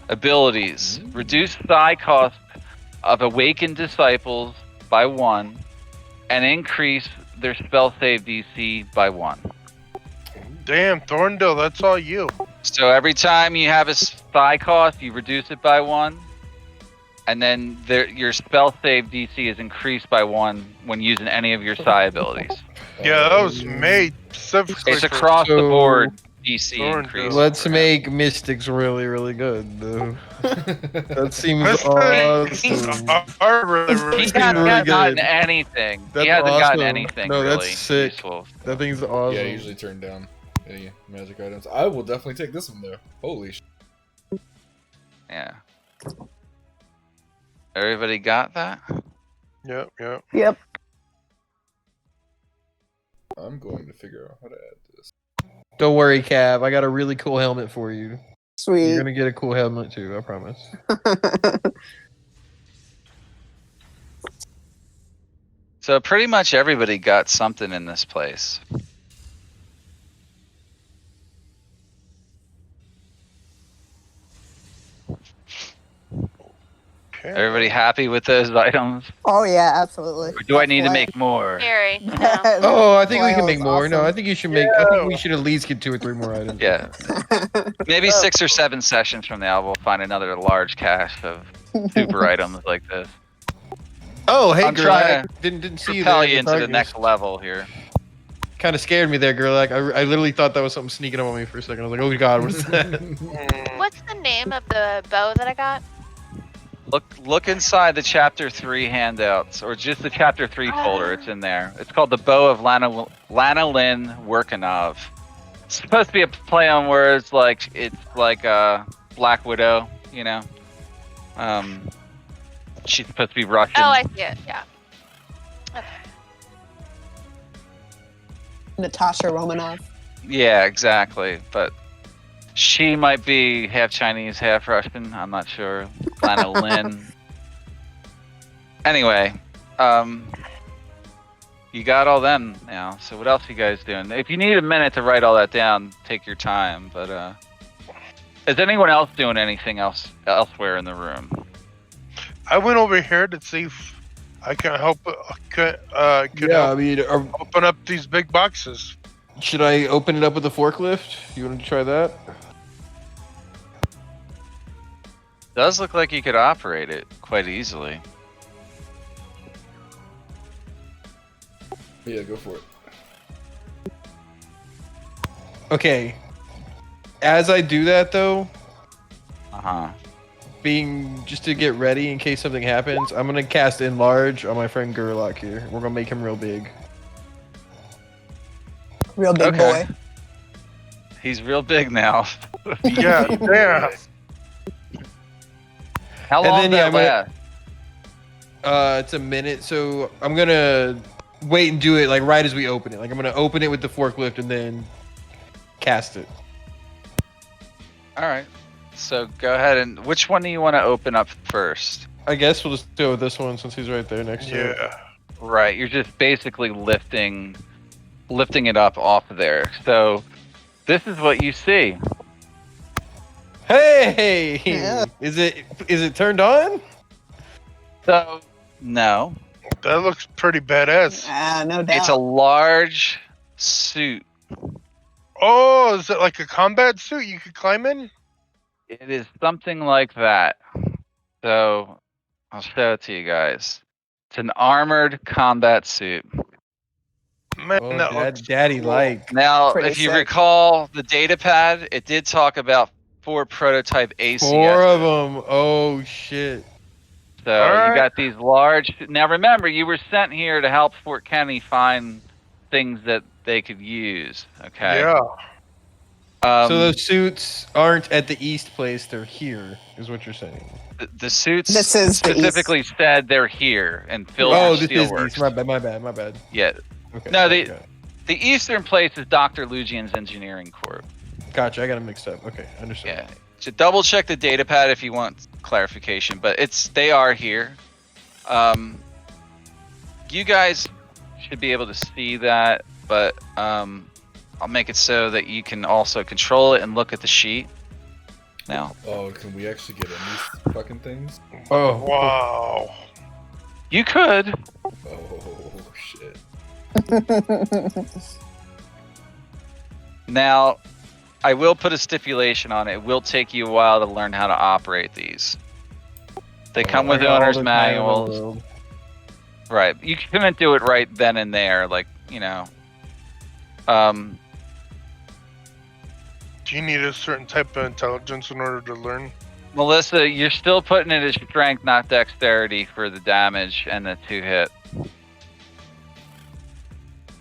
Abilities: reduce psi cost of awakened disciples by 1, and increase their spell save DC by 1. Damn, Thorndale, that's all you. So every time you have a psi cost, you reduce it by 1, and then your spell save DC is increased by 1 when using any of your psi abilities. Yeah, that was made specifically It's across the So- board DC Thorndale. increase. Let's make Mystics really, really good, though. That seems Mystics awesome. are really, really He He's good. hasn't really gotten good. anything. That's he hasn't gotten awesome. anything No, that's really sick. useful. That thing's awesome. Yeah, I usually turn down any magic items. I will definitely take this one though. Holy sh! Yeah. Everybody got that? Yep, yep. Yep. I'm going to figure out how to add this. Don't worry, Cav. I got a really cool helmet for you. Sweet. You're gonna get a cool helmet too, I promise. So pretty much everybody got something in this place. Okay. Everybody happy with those items? Oh yeah, absolutely. Or do I need to make more? Very. No. Oh, I think we Flail can make is more. No, I awesome. think you should make. I think we should at least get 2 or 3 more items. Yeah. Maybe 6 or 7 sessions from now we'll find another large cache of super items like this. Oh, hey, I'm girl. trying Didn't see you Propel there. you into the next level here. Kind of scared me there, girl. Like I literally thought that was something sneaking up on me for a second. I was like, oh god, what's that? What's the name of the bow that I got? Look inside the chapter 3 handouts, or just the chapter 3 folder. It's in there. It's called the Bow of Lanolin Workinov. It's supposed to be a play on words, like it's like a Black Widow, you know. She's supposed to be Russian. Oh, I see it. Yeah. Natasha Romanoff. Yeah, exactly. But she might be half Chinese, half Russian. I'm not sure. Lanolin. Anyway, you got all them now. So what else you guys doing? If you need a minute to write all that down, take your time. But is anyone else doing anything else elsewhere in the room? I went over here to see if I can help. Could Yeah, I help mean, open up these big boxes. should I open it up with the forklift? You want to try that? Does look like you could operate it quite easily. Yeah, go for it. Okay. As I do that, though, Uh-huh. being just to get ready in case something happens, I'm gonna cast enlarge on my friend Gerlach here. We're gonna make him real big. Real big Okay. boy. He's real big now. Yeah, yeah. How And long then, did yeah, that I'm gonna- last? It's a minute, so I'm gonna wait and do it like right as we open it. Like I'm gonna open it with the forklift and then cast it. All right. So go ahead and which one do you want to open up first? I guess we'll just go with this one since he's right there next to it. Yeah. Right. You're just basically lifting it up off of there. So this is what you see. Hey, Yeah. is it turned on? So no, That looks pretty badass. No doubt. it's a large suit. Oh, is it like a combat suit you could climb in? It is something like that. So I'll show it to you guys. It's an armored combat suit. Man, Oh, that looks daddy cool. like. Now, Pretty if you sick. recall the data pad, it did talk about 4 prototype ACS. 4 of them. Oh shit. So Alright. you got these large. Now remember, you were sent here to help Fort Kenny find things that they could use. Okay. Yeah. So those suits aren't at the east place; they're here, is what you're saying. The suits This is the specifically said they're here and filled Oh, with this is steelworks. east. My bad. Yeah. Okay. No, got it. the eastern place is Dr. Lugian's Engineering Corp. Gotcha. I got them mixed up. Okay, understood. Yeah. So double check the data pad if you want clarification, but they are here. You guys should be able to see that, but I'll make it so that you can also control it and look at the sheet now. Oh, can we actually get in these fucking things? Oh, Wow. You could. Oh, shit. Now, I will put a stipulation on it. It will take you a while to learn how to operate these. They come with owner's manuals. Right. You couldn't do it right then and there, like, you know. Do you need a certain type of intelligence in order to learn? Melissa, you're still putting it as strength, not dexterity for the damage and the 2-hit.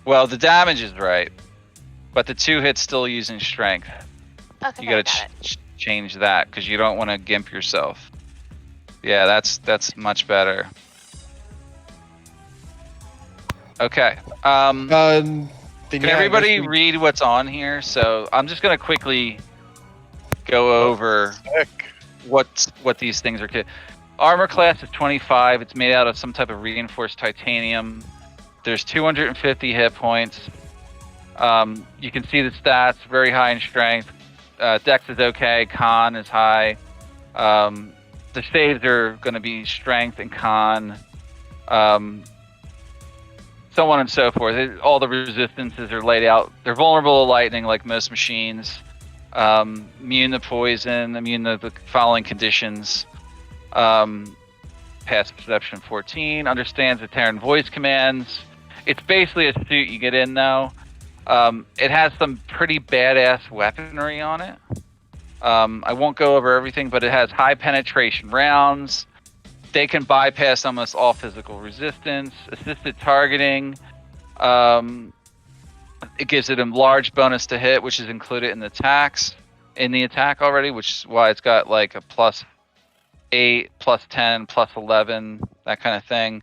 Well, the damage is right, but the 2-hit's still using strength. Okay, You gotta change that because you don't want to gimp yourself. Yeah, that's much better. Okay. Can everybody read what's on here? So I'm just gonna quickly go over what these things are. Armor class is 25. It's made out of some type of reinforced titanium. There's 250 hit points. You can see the stats, very high in strength. Dex is okay. Con is high. The saves are going to be strength and con. So on and so forth. All the resistances are laid out. They're vulnerable to lightning like most machines. Immune to poison, immune to the following conditions. Passive perception 14. Understands Aeteran voice commands. It's basically a suit you get in though. It has some pretty badass weaponry on it. I won't go over everything, but it has high penetration rounds. They can bypass almost all physical resistance. Assisted targeting. It gives it a large bonus to hit, which is included in the attack already, which is why it's got like a +8, +10, +11, that kind of thing.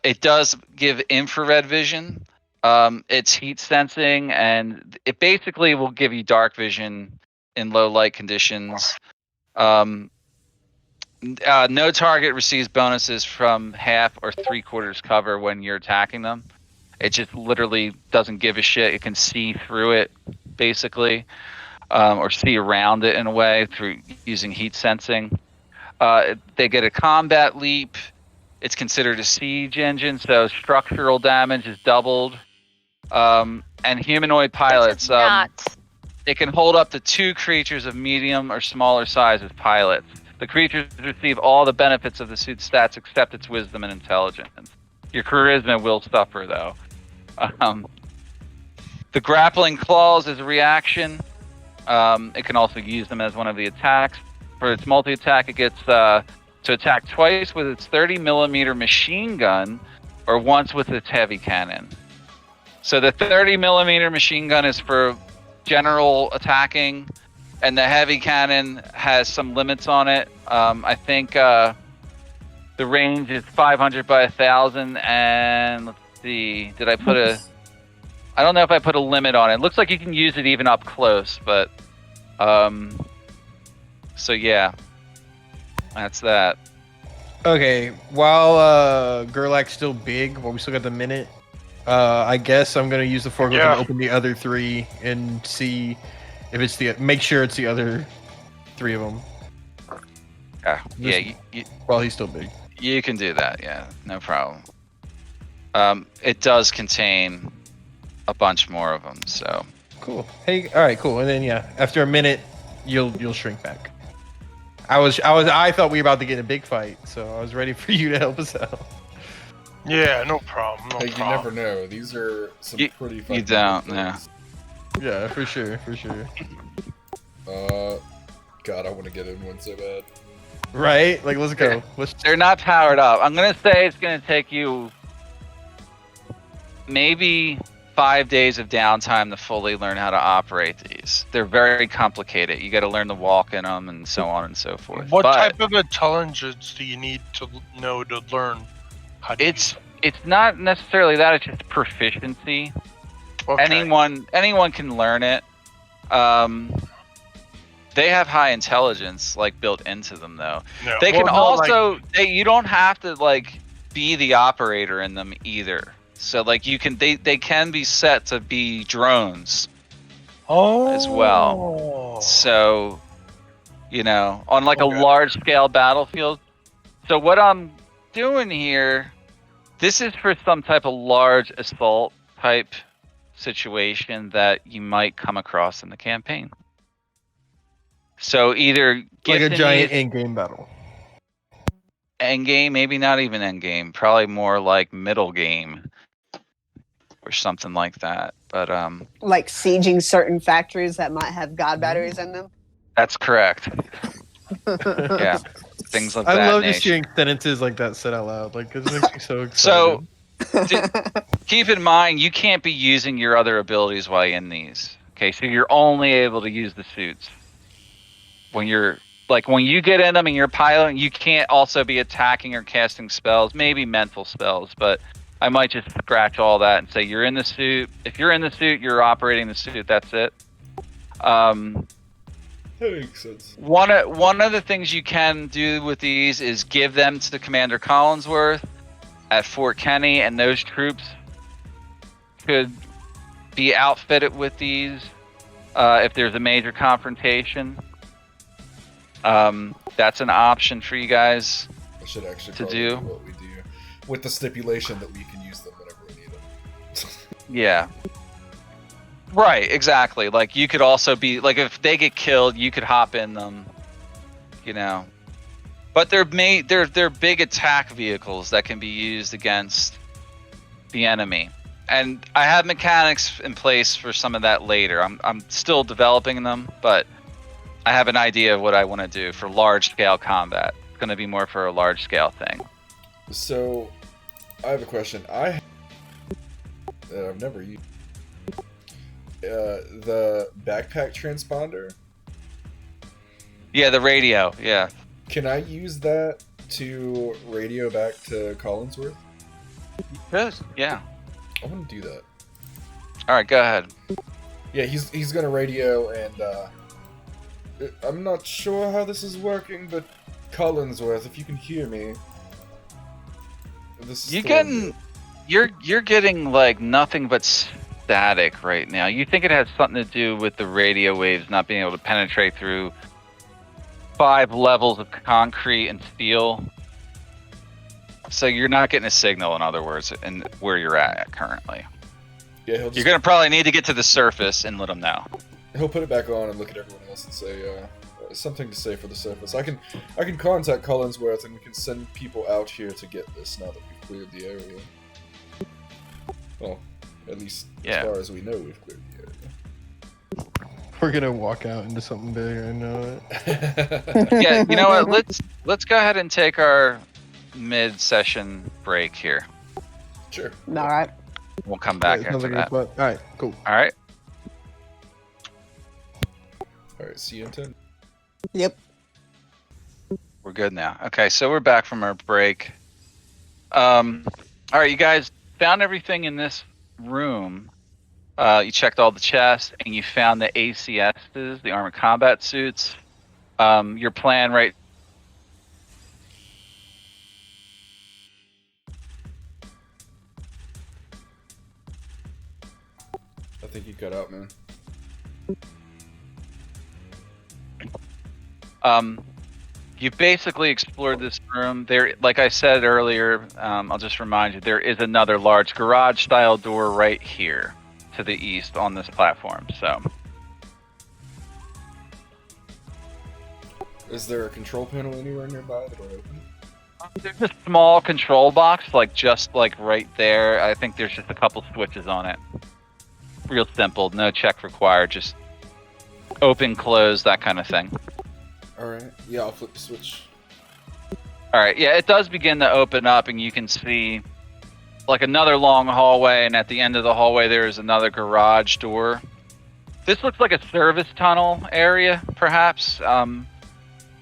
It does give infrared vision. It's heat sensing, and it basically will give you dark vision in low light conditions. No target receives bonuses from half or 3/4 cover when you're attacking them. It just literally doesn't give a shit. It can see through it, basically, or see around it in a way through using heat sensing. They get a combat leap. It's considered a siege engine, so structural damage is doubled. And humanoid pilots. It can hold up to 2 creatures of medium or smaller size as pilots. The creatures receive all the benefits of the suit's stats except its wisdom and intelligence. Your charisma will suffer, though. The grappling claws is a reaction. It can also use them as one of the attacks. For its multi-attack, it gets to attack twice with its 30mm machine gun or once with its heavy cannon. So the 30mm machine gun is for general attacking, and the heavy cannon has some limits on it. I think the range is 500 by 1,000, and let's see, did I put I don't know if I put a limit on it. It looks like you can use it even up close, but so yeah, that's that. Okay, while Gerlach's still big, while we still got the minute, I guess I'm gonna use the forklift to open the other 3 and see if it's make sure it's the other 3 of them. Yeah, while he's still big. You can do that, yeah, no problem. It does contain a bunch more of them, so. Cool. Hey, all right, cool. And then after a minute, you'll shrink back. I thought we were about to get in a big fight, so I was ready for you to help us out. Yeah, no problem. You never know. These are some pretty fun. You don't, no. Yeah, for sure. God, I want to get in one so bad. Right? Like, let's go. They're not powered up. I'm gonna say it's gonna take you maybe 5 days of downtime to fully learn how to operate these. They're very complicated. You got to learn to walk in them and so on and so forth. What But type of intelligence do you need to know to learn how to use them? it's not necessarily that. It's just proficiency. Okay. Anyone can learn it. They have high intelligence like built into them though. No. They Well, can no, also you don't have to like be the operator in them either. So like they can be set to be drones as well. So on like a large scale battlefield. So what I'm doing here, this is for some type of large assault type situation that you might come across in the campaign. So either Like a giant these in-game battle. end game, maybe not even end game, probably more like middle game or something like that. But like sieging certain factories that might have god batteries in them. that's correct. Yeah, things of I that love nature. just hearing sentences like that said out loud. Like it makes me so excited. So keep in mind, you can't be using your other abilities while in these. Okay, so you're only able to use the suits when you get in them and you're piloting. You can't also be attacking or casting spells, maybe mental spells, but I might just scratch all that and say you're in the suit. If you're in the suit, you're operating the suit. That's it. That makes sense. One of the things you can do with these is give them to Commander Collinsworth at Fort Kenny, and those troops could be outfitted with these if there's a major confrontation. That's an option for you guys I should actually to probably do what we do, with the stipulation that we can use them whenever we need them. Yeah. Right, exactly. Like you could also be like if they get killed, you could hop in them, But they're big attack vehicles that can be used against the enemy. And I have mechanics in place for some of that later. I'm still developing them, but I have an idea of what I want to do for large scale combat. It's going to be more for a large scale thing. So, I have a question. I've never used the backpack transponder. Yeah, the radio. Yeah. Can I use that to radio back to Collinsworth? Good. Yeah. I want to do that. All right, go ahead. Yeah, he's gonna radio, and I'm not sure how this is working, but Collinsworth, if you can hear me, this is you're getting like nothing but static right now. You think it has something to do with the radio waves not being able to penetrate through 5 levels of concrete and steel? So you're not getting a signal, in other words, in where you're at currently. Yeah, you're gonna probably need to get to the surface and let them know. He'll put it back on and look at everyone else and say something to say for the surface. I can contact Collinsworth and we can send people out here to get this now that we've cleared the area. Well, at least as far as we know, we've cleared the area. We're gonna walk out into something big. I know it. Yeah, you know what? Let's go ahead and take our mid-session break here. Sure. All right. We'll come back after that. All right, cool. All right. All right, see you in 10. Yep. We're good now. Okay, so we're back from our break. All right, you guys found everything in this room. You checked all the chests, and you found the ACSs, the armored combat suits. Your plan right. I think you cut out, man. You basically explored this room. There, like I said earlier, I'll just remind you, there is another large garage-style door right here to the east on this platform. So, is there a control panel anywhere nearby that will open? There's a small control box, just right there. I think there's just a couple switches on it. Real simple, no check required. Just open, close, that kind of thing. Alright, yeah, I'll flip the switch. Alright, yeah, it does begin to open up, and you can see like another long hallway, and at the end of the hallway there is another garage door. This looks like a service tunnel area, perhaps.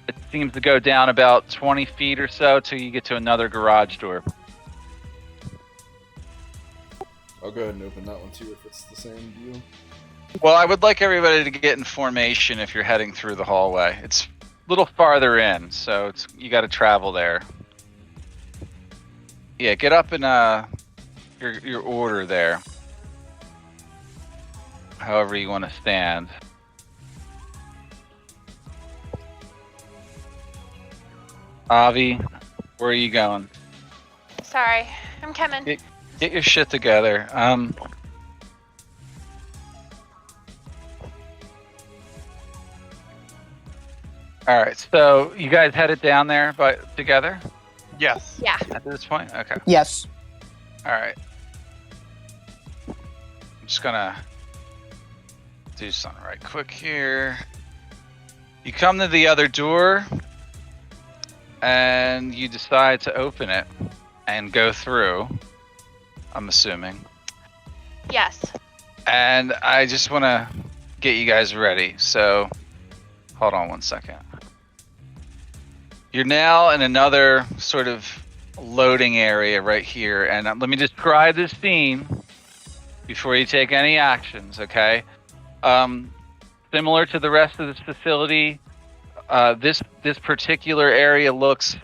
It seems to go down about 20 feet or so till you get to another garage door. I'll go ahead and open that one too if it's the same deal. Well, I would like everybody to get in formation if you're heading through the hallway. It's a little farther in, so you got to travel there. Yeah, get up in your order there. However you want to stand. Avi, where are you going? Sorry, I'm coming. Get your shit together. All right, so you guys headed down there, but together Yes. Yeah. at this point. Okay. Yes. All right. I'm just gonna do something right quick here. You come to the other door, and you decide to open it and go through. I'm assuming. Yes. And I just want to get you guys ready. So, hold on one second. You're now in another sort of loading area right here, and let me describe this scene before you take any actions, okay? Similar to the rest of this facility, this particular area looks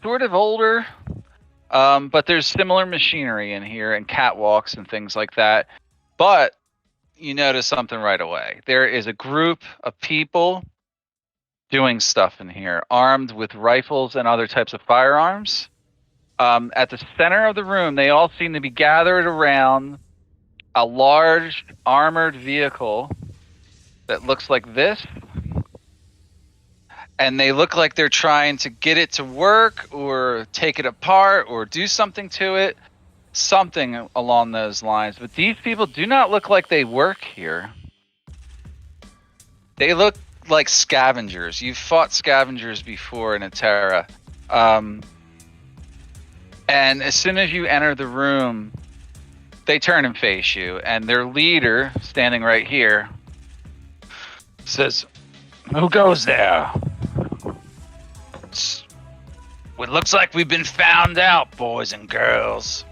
sort of older, but there's similar machinery in here and catwalks and things like that. But you notice something right away. There is a group of people doing stuff in here, armed with rifles and other types of firearms. At the center of the room, they all seem to be gathered around a large armored vehicle that looks like this. And they look like they're trying to get it to work or take it apart or do something to it. Something along those lines. But these people do not look like they work here. They look like scavengers. You've fought scavengers before in Aetera. And as soon as you enter the room, they turn and face you. And their leader, standing right here, says, "Who goes there? It looks like we've been found out, boys and girls."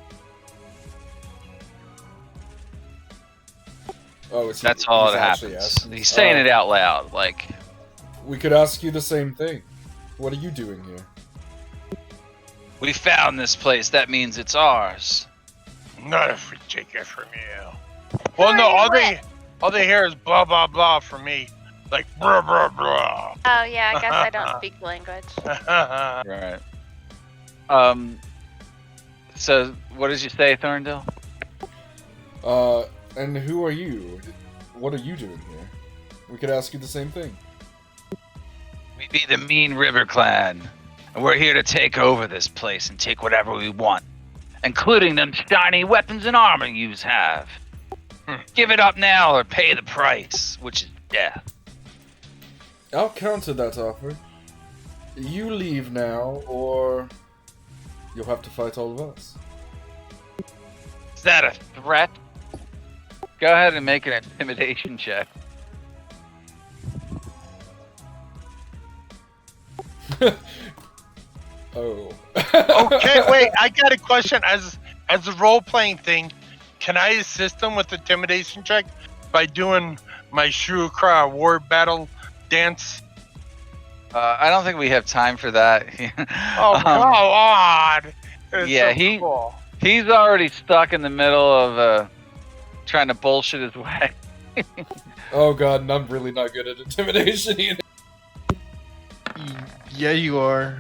Oh, that's all that happens. He's saying it out loud, like. We could ask you the same thing. What are you doing here? We found this place. That means it's ours. Not if we take it from you. Well, no, all they hear is blah blah blah from me, like blah blah blah. Oh yeah, I guess I don't speak the language. Right. So what did you say, Thorndale? And who are you? What are you doing here? We could ask you the same thing. We be the Mean River Clan, and we're here to take over this place and take whatever we want, including them shiny weapons and armor yous have. Give it up now or pay the price, which is death. I'll counter that offer. You leave now, or you'll have to fight all of us. Is that a threat? Go ahead and make an intimidation check. Oh. Okay, wait. I got a question. As a role-playing thing, can I assist them with intimidation check by doing my Shurukra war battle dance? I don't think we have time for that. Oh, come on! Yeah, so cool. He's already stuck in the middle of trying to bullshit his way. Oh god, and I'm really not good at intimidation either. Yeah, you are.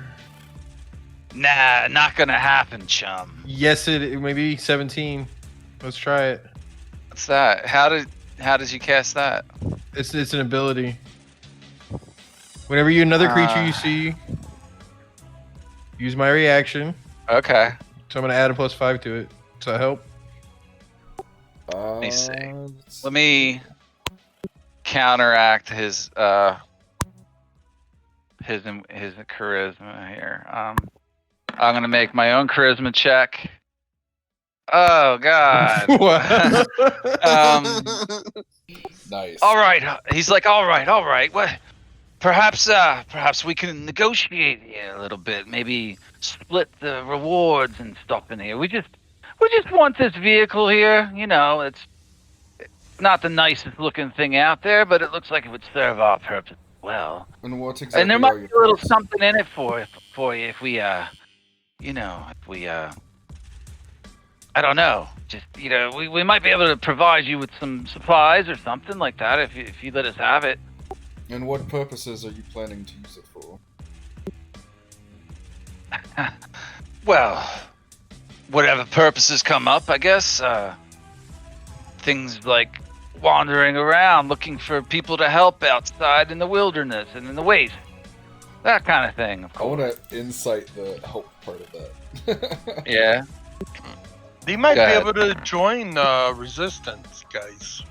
Nah, not gonna happen, chum. Yes, maybe 17. Let's try it. What's that? How did you cast that? It's an ability. Whenever another creature you see, use my reaction. Okay. So I'm gonna add a +5 to it. Does that help? Let me see. Let me counteract his charisma here. I'm gonna make my own charisma check. Oh God. Nice. All right. He's like, all right. What? Perhaps we can negotiate here a little bit. Maybe split the rewards and stuff in here. We just want this vehicle here. You know, it's not the nicest looking thing out there, but it looks like it would serve our purpose well. And what exactly And there are might your be a little thoughts? something in it for you if we I don't know. Just we might be able to provide you with some supplies or something like that if you let us have it. And what purposes are you planning to use it for? Well, whatever purposes come up, I guess. Things like wandering around looking for people to help outside in the wilderness and in the waste. That kind of thing, of I course. want to insight the help part of that. Yeah. They might Go be ahead. able to join resistance, guys.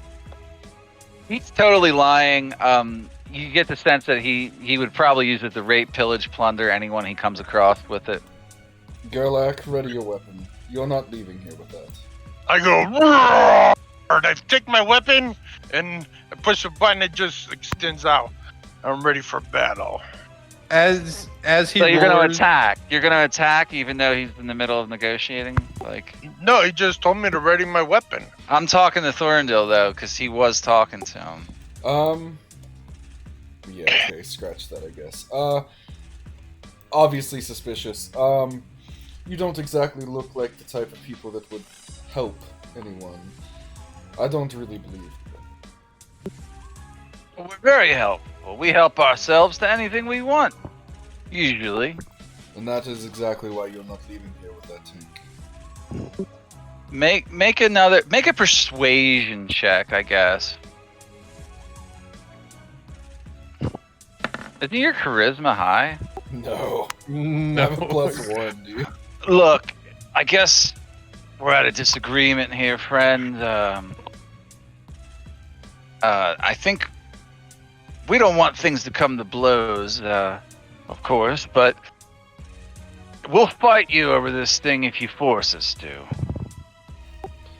He's totally lying. You get the sense that he would probably use it to rape, pillage, plunder anyone he comes across with it. Gerlach, ready your weapon. You're not leaving here with that. I go, roar! I take my weapon and I push a button. It just extends out. I'm ready for battle. As he So you're gonna roars- attack. You're gonna attack even though he's in the middle of negotiating. Like No, he just told me to ready my weapon. I'm talking to Thorndale though, because he was talking to him. Yeah, okay, scratch that, I guess. Obviously suspicious. You don't exactly look like the type of people that would help anyone. I don't really believe that. Well, we're very helpful. We help ourselves to anything we want. Usually. And that is exactly why you're not leaving here with that tank. Make a persuasion check, I guess. Isn't your charisma high? No. No. I have a +1, dude. Look, I guess we're at a disagreement here, friend. I think we don't want things to come to blows, of course, but we'll fight you over this thing if you force us to.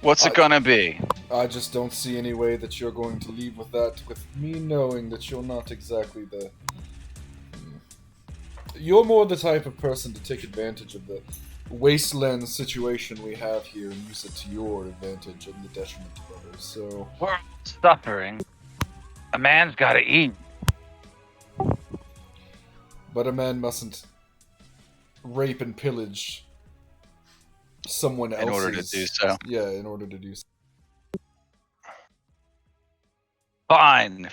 What's it gonna be? I just don't see any way that you're going to leave with that, with me knowing that you're not exactly the... You're more the type of person to take advantage of the wasteland situation we have here and use it to your advantage and the detriment of others, so... We're suffering. A man's gotta eat. But a man mustn't rape and pillage someone else's... In order to do so. Yeah, in order to do so. Fine.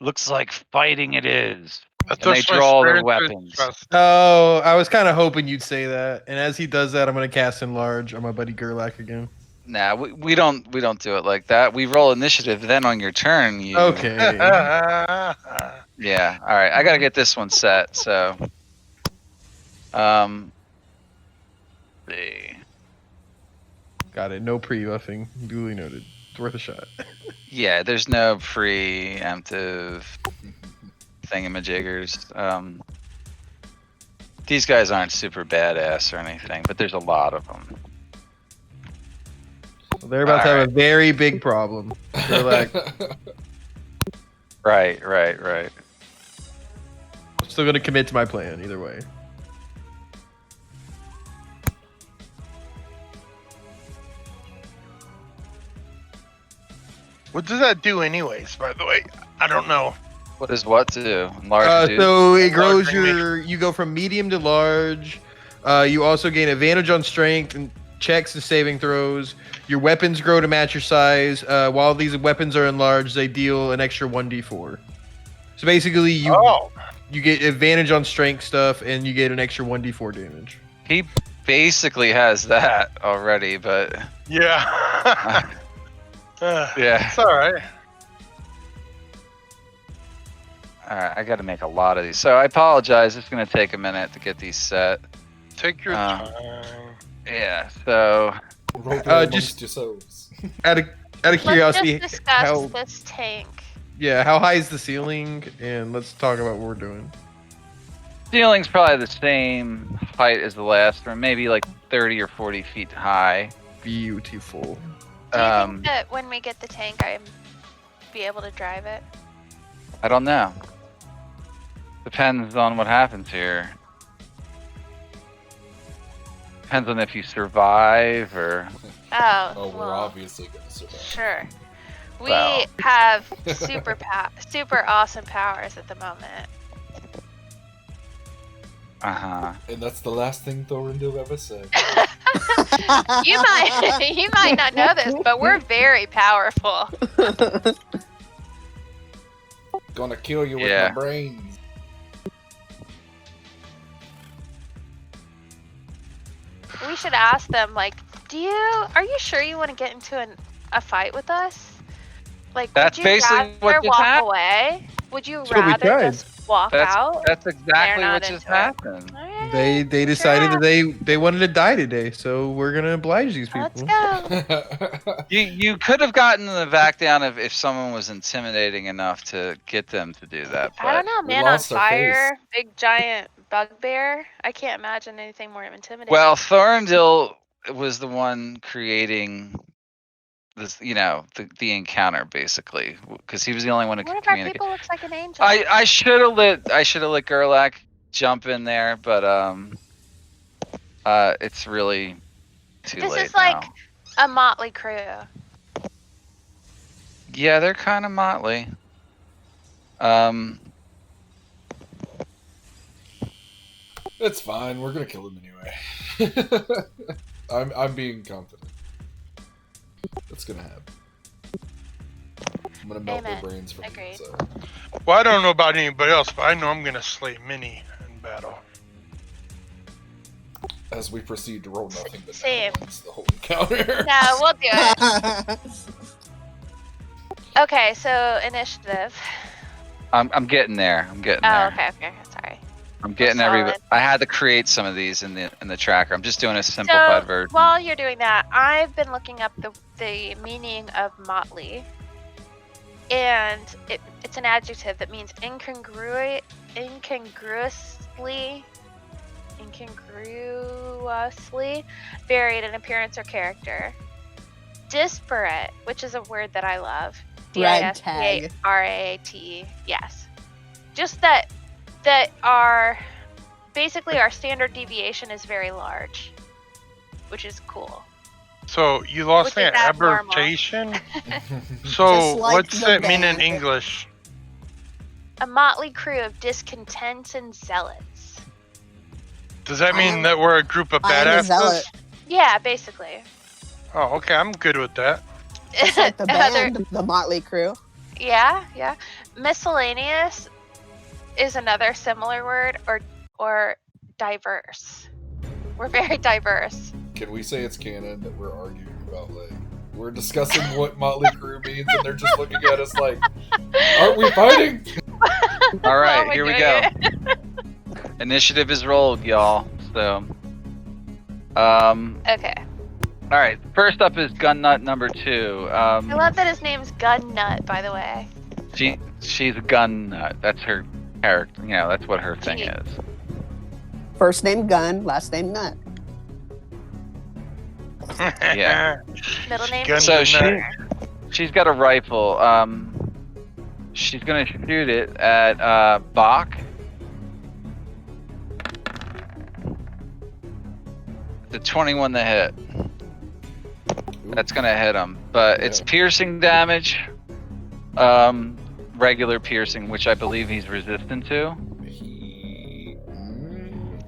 Looks like fighting it is. That's And they just my draw their spirit to weapons. trust. Oh, I was kind of hoping you'd say that. And as he does that, I'm gonna cast Enlarge on my buddy Gerlach again. Nah, we don't do it like that. We roll initiative, then on your turn you... Okay. Yeah, alright, I gotta get this one set, so... See. Got it. No pre-buffing. Duly noted. It's worth a shot. Yeah, there's no preemptive thingamajiggers. These guys aren't super badass or anything, but there's a lot of them. Well, they're about to have a very big problem. They're like, Right. I'm still gonna commit to my plan either way. What does that do anyways, by the way? I don't know. What does what do? Large dude? So it grows Large you go from medium to large. You also gain advantage on strength and checks and saving throws. Your weapons grow to match your size. While these weapons are enlarged, they deal an extra 1d4. So basically, you get advantage on strength stuff, and you get an extra 1d4 damage. He basically has that already, but... Yeah. Yeah. It's alright. Alright, I gotta make a lot of these. So I apologize, it's gonna take a minute to get these set. Take your time. Yeah, so... Roll it amongst just- yourselves. Out of curiosity, Let's just discuss how this tank. how high is the ceiling? And let's talk about what we're doing. ceiling's probably the same height as the last room, maybe like 30 or 40 feet high. Beautiful. Do you think that when we get the tank, I'd be able to drive it? I don't know. Depends on what happens here. Depends on if you survive or. Oh, we're well, obviously gonna survive. sure. We Well. have super awesome powers at the moment. And that's the last thing Thorindil ever said. You might not know this, but we're very powerful. Gonna kill you with Yeah. my brains. We should ask them, like, are you sure you want to get into a fight with us? Like, That's would you basically rather what just walk happened. away? Would you That's what we rather tried. just walk out? That's exactly They're what not just into it. happened. Alright, They decided that they wanted to die today, so we're gonna oblige these people. let's go. You could have gotten the back down if someone was intimidating enough to get them to do that. But I don't know, we man on lost our fire, big giant bugbear. I can't imagine anything more intimidating. Well, Thorndil was the one creating this, the encounter basically, because he was the only one who one could of our communicate. people looks like an angel. I should have let Gerlach jump in there, but it's really too This late is like now. a motley crew. Yeah, they're kind of motley. It's fine. We're gonna kill him anyway. I'm being confident. It's gonna happen. I'm gonna melt Amen. their brains from the Agreed. inside. Well, I don't know about anybody else, but I know I'm gonna slay Minnie in battle. As we proceed to roll nothing but Same. ones the whole encounter. No, we'll do it. Okay, so initiative. I'm getting there. Oh, there. okay, sorry. I'm getting solid. I had to create some of these in the tracker. I'm just doing a simplified So version. while you're doing that, I've been looking up the meaning of motley, and it's an adjective that means incongruously varied in appearance or character. Disparate, which is a word that I love. Ragtag. DISPARATE. Yes. Just that our standard deviation is very large, which is cool. So you lost Which is that abnormal. aberration? Just So like what's the that mean in band. English? A motley crew of discontents and zealots. Does that I mean am- that we're a group of I am a badasses? zealot. Yeah, basically. Oh, okay, I'm good with that. It's like the Other- band, the Motley Crew. Yeah. Miscellaneous is another similar word, or diverse. We're very diverse. Can we say it's canon that we're arguing about, like, we're discussing what Motley Crew means and they're just looking at us like, aren't we fighting? All right, While we're here we doing go. Initiative is rolled, y'all. So, Okay. all right. First up is Gun Nut number 2. I love that his name's Gun Nut, by the way. She's a gun nut. That's her character. That's what her thing Gee. is. First name Gun, last name Nut. Yeah. Middle name. Gun So Peter. She's got a rifle. She's gonna shoot it at Bach. The 21 to hit. That's gonna hit him, but it's Yeah. piercing damage. Regular piercing, which I believe he's resistant to.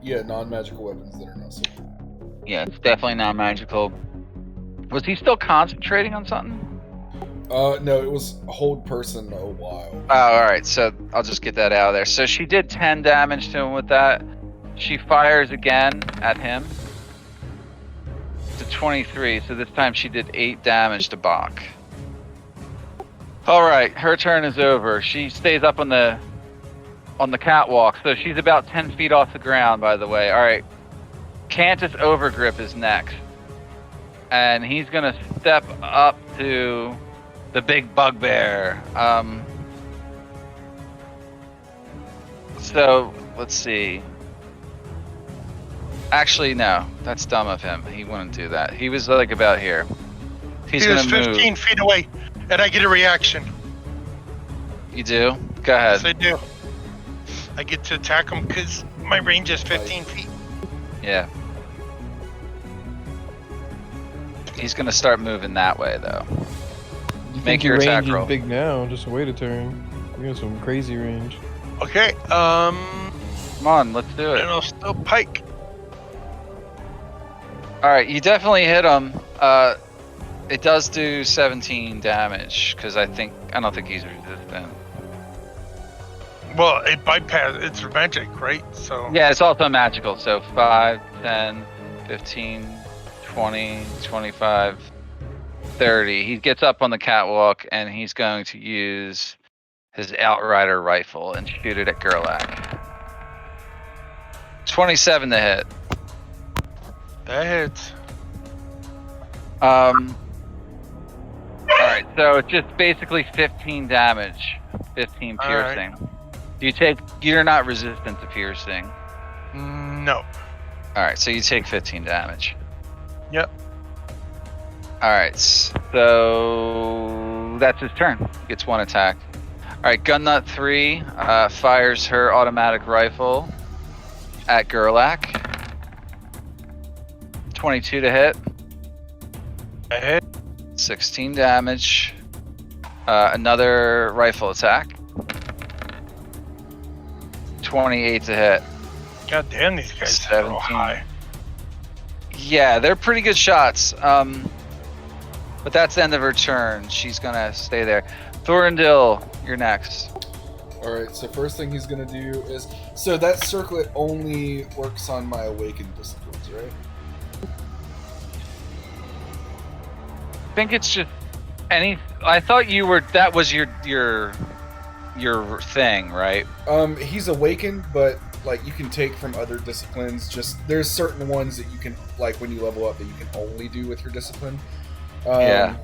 Yeah, non-magical weapons that are not so. Yeah, it's definitely not magical. Was he still concentrating on something? No, it was hold person a while. Oh, alright, so I'll just get that out of there. So she did 10 damage to him with that. She fires again at him. To 23, so this time she did 8 damage to Bach. Alright, her turn is over. She stays up on the catwalk, so she's about 10 feet off the ground, by the way. Alright, Cantus Overgrip is next. And he's gonna step up to the big bugbear. So let's see. Actually, no. That's dumb of him. He wouldn't do that. He was like about here. He's He gonna was move. 15 feet away, and I get a reaction. You do? Go ahead. Yes, I do. I get to attack him because my range is 15 feet. Yeah. He's gonna start moving that way, though. You Make think your attack range roll. is big now? Just wait a turn. You got some crazy range. Okay, Come on, let's do and it. I'll still pike. Alright, you definitely hit him. It does do 17 damage, because I don't think he's resistant. Well, it bypass. It's magic, right? So. Yeah, it's also magical, so 5, 10, 15, 20, 25, 30. He gets up on the catwalk, and he's going to use his Outrider rifle and shoot it at Gerlach. 27 to hit. That hits. Alright, so it's just basically 15 damage. 15 piercing. You're not resistant to piercing. No. Alright, so you take 15 damage. Yep. Alright, so that's his turn. Gets one attack. Alright, Gunnut 3 fires her automatic rifle at Gerlach. 22 to hit. That hit. 16 damage. Another rifle attack. 28 to hit. God damn, these guys are so 17. high. Yeah, they're pretty good shots. But that's the end of her turn. She's gonna stay there. Thorndil, you're next. Alright, so first thing he's gonna do is... So that circlet only works on my awakened disciplines, right? I think it's just I thought that was your thing, right? He's awakened, but like you can take from other disciplines. Just there's certain ones that you can, like when you level up, that you can only do with your discipline. Yeah.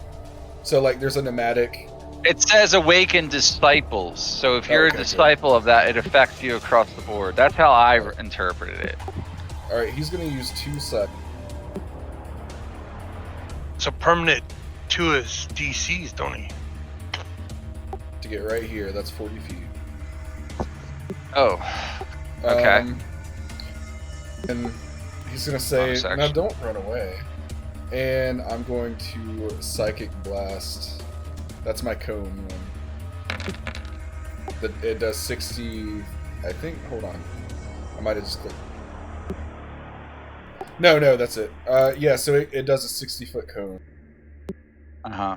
So like there's a pneumatic. It says awakened disciples. So if you're Okay, a disciple of that, it affects you across the board. That's how I interpreted it. Alright, he's gonna use 2 seconds. So permanent to his DCs, don't he? To get right here. That's 40 feet. Oh. Okay. And he's gonna say, Bonus "Now action. don't run away." And I'm going to psychic blast. That's my cone one. It does 60. I think. Hold on. I might have just clicked. No, that's it. Yeah. So it does a 60-foot cone. Uh-huh.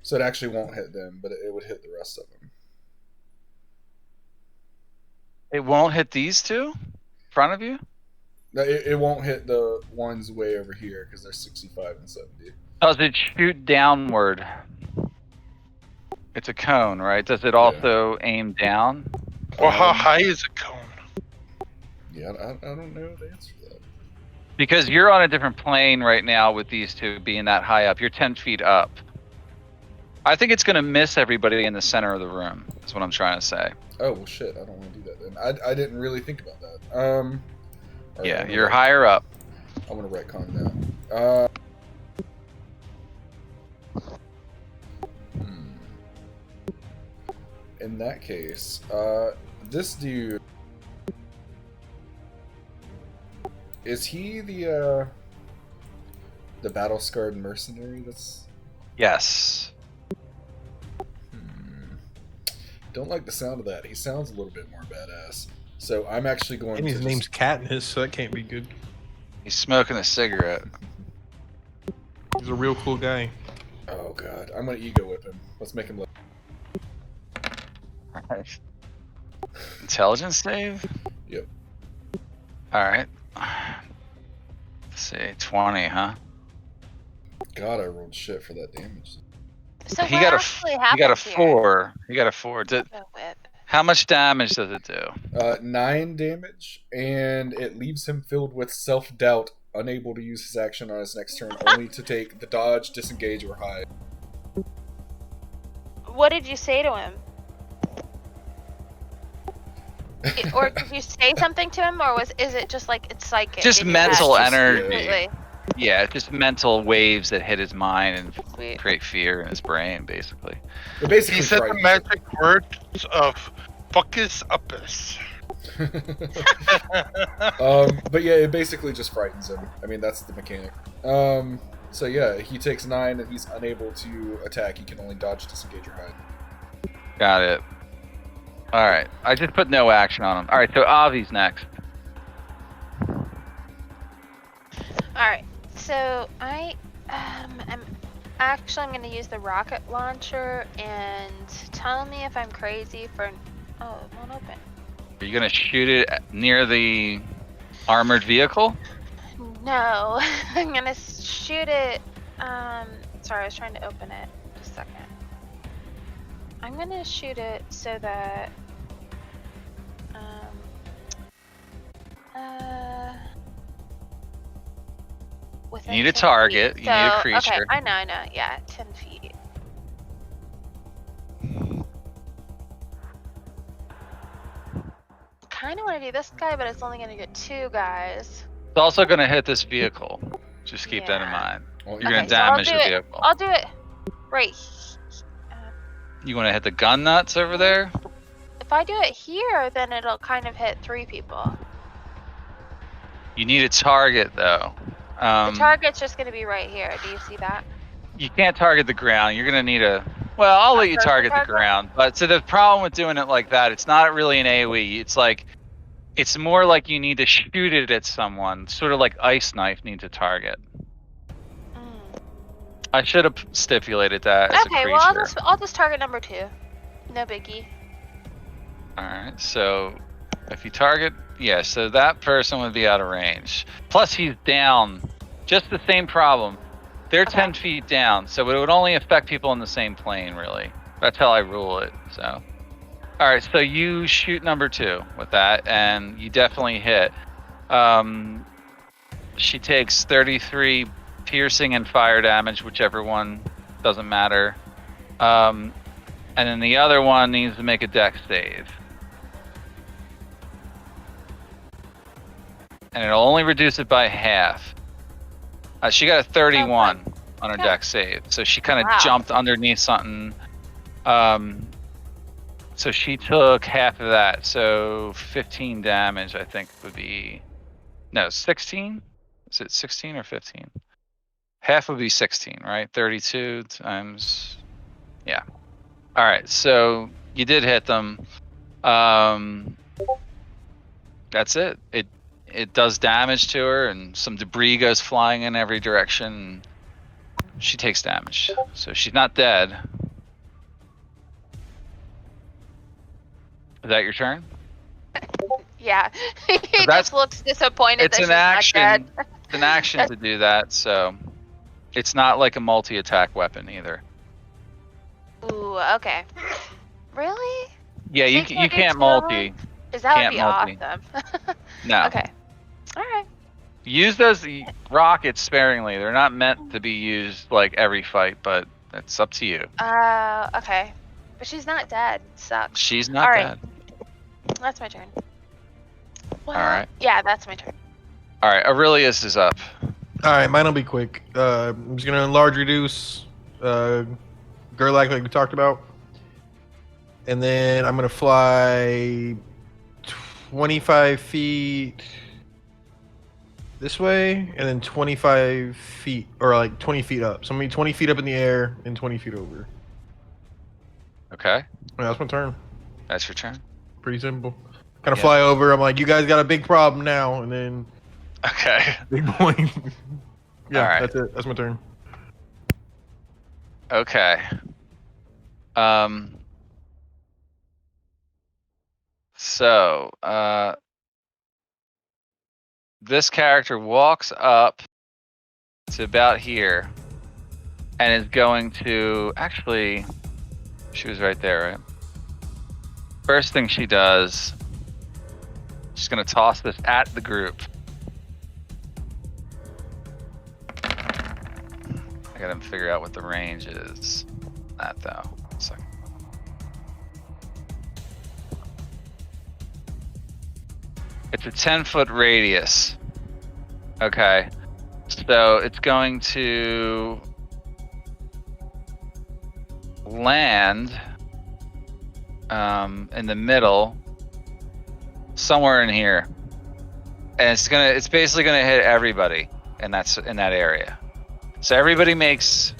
So it actually won't hit them, but it would hit the rest of them. It won't hit these two? In front of you? No, it won't hit the ones way over here because they're 65 and 70. Does it shoot downward? It's a cone, right? Does it also aim down? Well, how high is a cone? Yeah, I don't know the answer to that. Because you're on a different plane right now with these two being that high up. You're 10 feet up. I think it's going to miss everybody in the center of the room. That's what I'm trying to say. Oh, well, shit. I don't want to do that then. I didn't really think about that. Right, Yeah, you're higher up. I want to retcon now. In that case, this dude... Is he the battle-scarred mercenary that's... Yes. Don't like the sound of that. He sounds a little bit more badass. So I'm actually going And to... his name's Katniss, so that can't be good. He's smoking a cigarette. He's a real cool guy. Oh, God. I'm going to ego whip him. Let's make him look... Alright. Intelligence save? Yep. Alright. Let's see, 20, huh? God, I rolled shit for that damage. So He what got actually he got a happens here? 4. He got a 4. Oh, whip. How much damage does it do? 9 damage, and it leaves him filled with self-doubt, unable to use his action on his next turn, only to take the dodge, disengage, or hide. What did you say to him? Or did you say something to him, or is it just like it's psychic? Just in your head? mental Just- energy. Completely. Yeah, just mental waves that hit his mind and Sweet. create fear in his brain, basically. It basically He said the frightens magic words of "fuckus uppus." him. But yeah, it basically just frightens him. I mean, that's the mechanic. So yeah, he takes 9 and he's unable to attack. He can only dodge, disengage, or hide. Got it. All right. I just put no action on him. All right, so Avi's next. All right. So I'm going to use the rocket launcher, and tell me if I'm crazy for. Oh, it won't open. Are you going to shoot it near the armored vehicle? No, I'm gonna shoot it. Sorry, I was trying to open it. Just a second. I'm gonna shoot it so that. You need a 10 target. feet. You need a So, creature. Okay, I know. Yeah, 10 feet. Kind of want to do this guy, but it's only gonna get 2 guys. It's also going to hit this vehicle. Just keep that in Yeah. mind. Well, You're Okay, going to so I'll damage do the it. vehicle. I'll do it right. You want to hit the gun nuts over there? If I do it here, then it'll kind of hit 3 people. You need a target, though. The target's just gonna be right here. Do you see that? You can't target the ground. You're going to need a... Well, I'll let you person target the target? ground. But so the problem with doing it like that, it's not really an AoE. It's like... It's more like you need to shoot it at someone. Sort of like Ice Knife needs a target. Mm. I should have stipulated that as a Okay, creature. well I'll just target number 2. No biggie. Alright, so... If you target... Yeah, so that person would be out of range. Plus he's down. Just the same problem. They're Okay. 10 feet down, so it would only affect people in the same plane, really. That's how I rule it, so... Alright, so you shoot number 2 with that, and you definitely hit. She takes 33 piercing and fire damage, whichever one, doesn't matter. And then the other one needs to make a dex save. And it'll only reduce it by half. She got a 31 on her Okay. dex save, so she kind of Wow. jumped underneath something. So she took half of that, so 15 damage, I think, would be... No, 16? Is it 16 or 15? Half would be 16, right? 32 times... Yeah. Alright, so you did hit them. That's it. It does damage to her, and some debris goes flying in every direction. She takes damage, so she's not dead. Is that your turn? Yeah. He that's- just looks disappointed It's that an she's not action. dead. It's an action to do that, so it's not like a multi-attack weapon either. Ooh, okay. Really? Yeah, you They can't do can't two multi. Is that Can't would be multi. awesome. No. Okay. All right. Use those rockets sparingly. They're not meant to be used like every fight, but it's up to you. Okay. But she's not dead. Sucks. She's not All right. dead. That's my turn. Well, All right. Yeah, that's my turn. All right, Aurelius is up. All right, mine'll be quick. I'm just gonna enlarge, reduce, Gerlach like we talked about, and then I'm gonna fly 25 feet this way, and then 25 feet, or like 20 feet up. So I'm gonna be 20 feet up in the air and 20 feet over. Okay, That's my turn. that's your turn. Pretty simple. Kind of Yeah. fly over. I'm like, you guys got a big problem now, and then Okay. big point. Yeah, All right. that's it. That's my turn. Okay. So, this character walks up to about here and is going to... Actually, she was right there, right? First thing she does, she's going to toss this at the group. I gotta figure out what the range is. That though. 1 second. It's a 10-foot radius. Okay. So it's going to land in the middle, somewhere in here. And it's basically gonna hit everybody in that area. So everybody makes,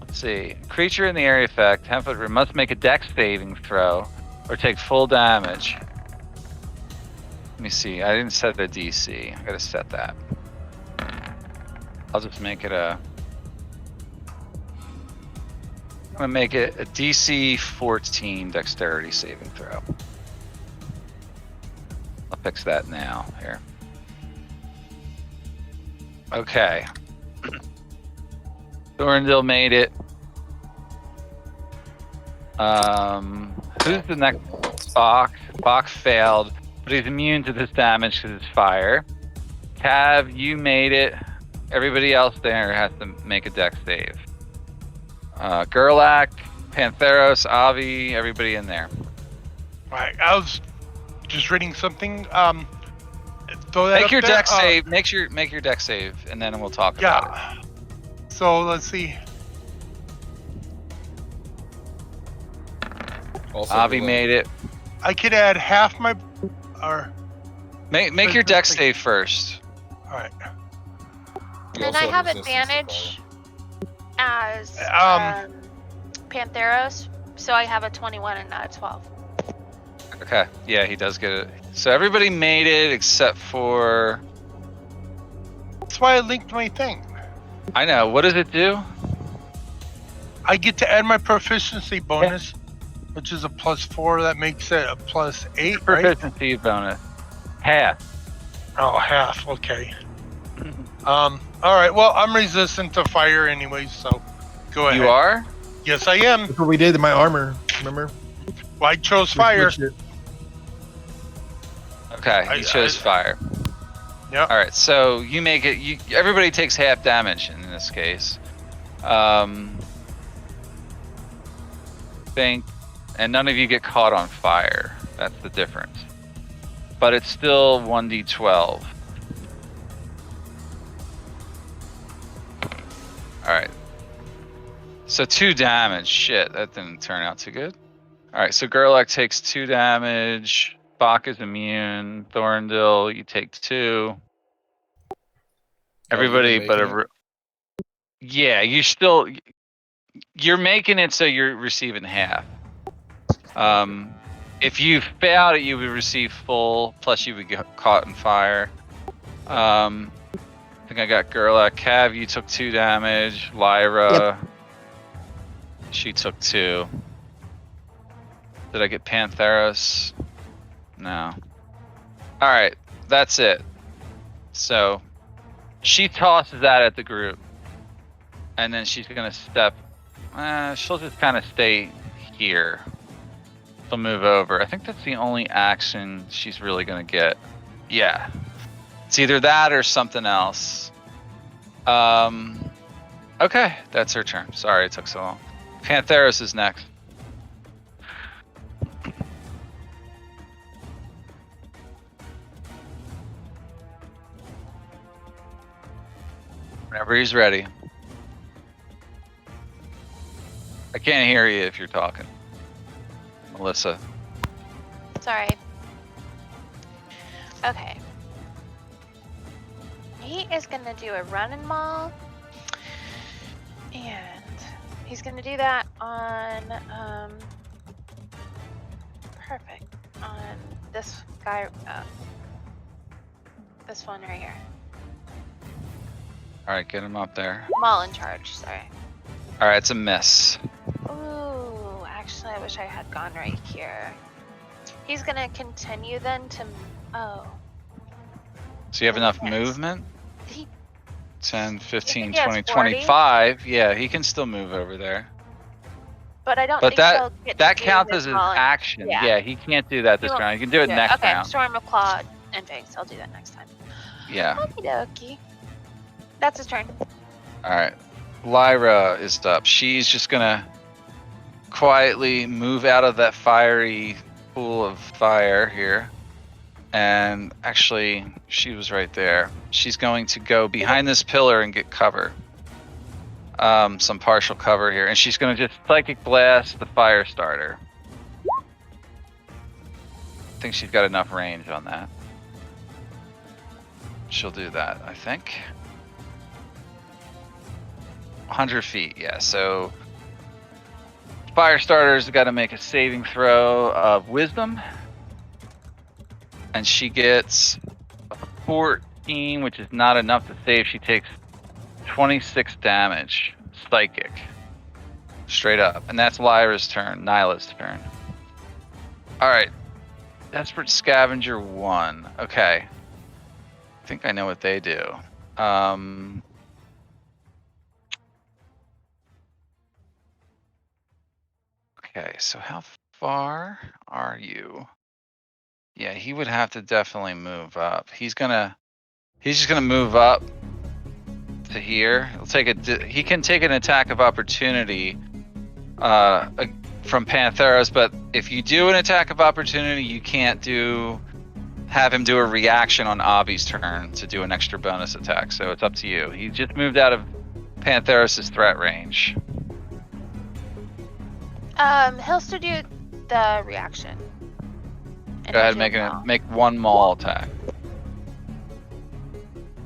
let's see, creature in the area effect, 10-foot must make a dex saving throw or take full damage. Let me see. I didn't set the DC. I gotta set that. I'll just make it I'm gonna make it a DC 14 dexterity saving throw. I'll fix that now. Here. Okay. Thorndil made it. Who's the next? Bach. Bach failed, but he's immune to this damage because it's fire. Cav, you made it. Everybody else there has to make a dex save. Gerlach, Pantheros, Avi, everybody in there. Alright, I was just reading something. Make your dex save. Make your dex save, and then we'll talk about it. Yeah. So let's see. Also Avi related. made it. I could add half my, or Make your dex save first. all right. You And also I have resistance to advantage as Um, Pantheros, so I have a 21 and not a 12. Okay. Yeah, he does get it. So everybody made it except for. That's why I linked my thing. I know. What does it do? I get to add my proficiency bonus, which is a +4. That makes it a +8, right? Proficiency bonus. Half. Oh, half. Okay. All right. Well, I'm resistant to fire anyways, so go ahead. You are? Yes, I am. That's what we did in my armor. Remember? Well, I chose We fire. switched it. Okay. You chose fire. Yep. All right. So you make it. Everybody takes half damage in this case. And none of you get caught on fire. That's the difference. But it's still 1d12. Alright. So 2 damage. Shit, that didn't turn out too good. Alright, so Gerlach takes 2 damage. Bach is immune. Thorndil, you take 2. Everybody but yeah, you're making it so you're receiving half. If you failed it, you would receive full, plus you would get caught in fire. I think I got Gerlach. Cav, you took 2 damage. Lyra, she took 2. Did I get Pantheros? No. Alright, that's it. So, she tosses that at the group. And then she's gonna step. She'll just kind of stay here. She'll move over. I think that's the only action she's really gonna get. Yeah. It's either that or something else. Okay, that's her turn. Sorry it took so long. Pantheros is next. Whenever he's ready. I can't hear you if you're talking. Melissa. Sorry. Okay. He is gonna do a run and maul. And he's gonna do that on perfect. On this guy, this one right here. Alright, get him up there. Maul in charge, sorry. Alright, it's a miss. Ooh, actually I wish I had gone right here. He's gonna continue then to, oh. So you have enough Yes. movement? He, 10, 15, he has 20, 40? 25. Yeah, he can still move over there. but I don't But think he'll get that to do counts his as his maul in- action. yeah. Yeah, he can't do that this won't round. He can do it Yeah, next okay, round. Storm of Claw and Fangs. I'll do that next time. Yeah. Okie dokie. That's his turn. Alright. Lyra is up. She's just gonna quietly move out of that fiery pool of fire here. And actually, she was right there. She's going to go behind this pillar and get cover. Some partial cover here. And she's going to just Psychic Blast the fire starter. I think she's got enough range on that. She'll do that, I think. 100 feet, yeah. So fire starter's got to make a saving throw of wisdom. And she gets 14, which is not enough to save. She takes 26 damage. Psychic. Straight up. And that's Lyra's turn. Nyla's turn. Alright. Desperate Scavenger 1. Okay. I think I know what they do. Okay, so how far are you? Yeah, he would have to definitely move up. He's just gonna move up to here. He can take an attack of opportunity from Pantheros, but if you do an attack of opportunity, you can't have him do a reaction on Avi's turn to do an extra bonus attack. So it's up to you. He just moved out of Pantheros' threat range. He'll still do the reaction. Go ahead, make one maul attack.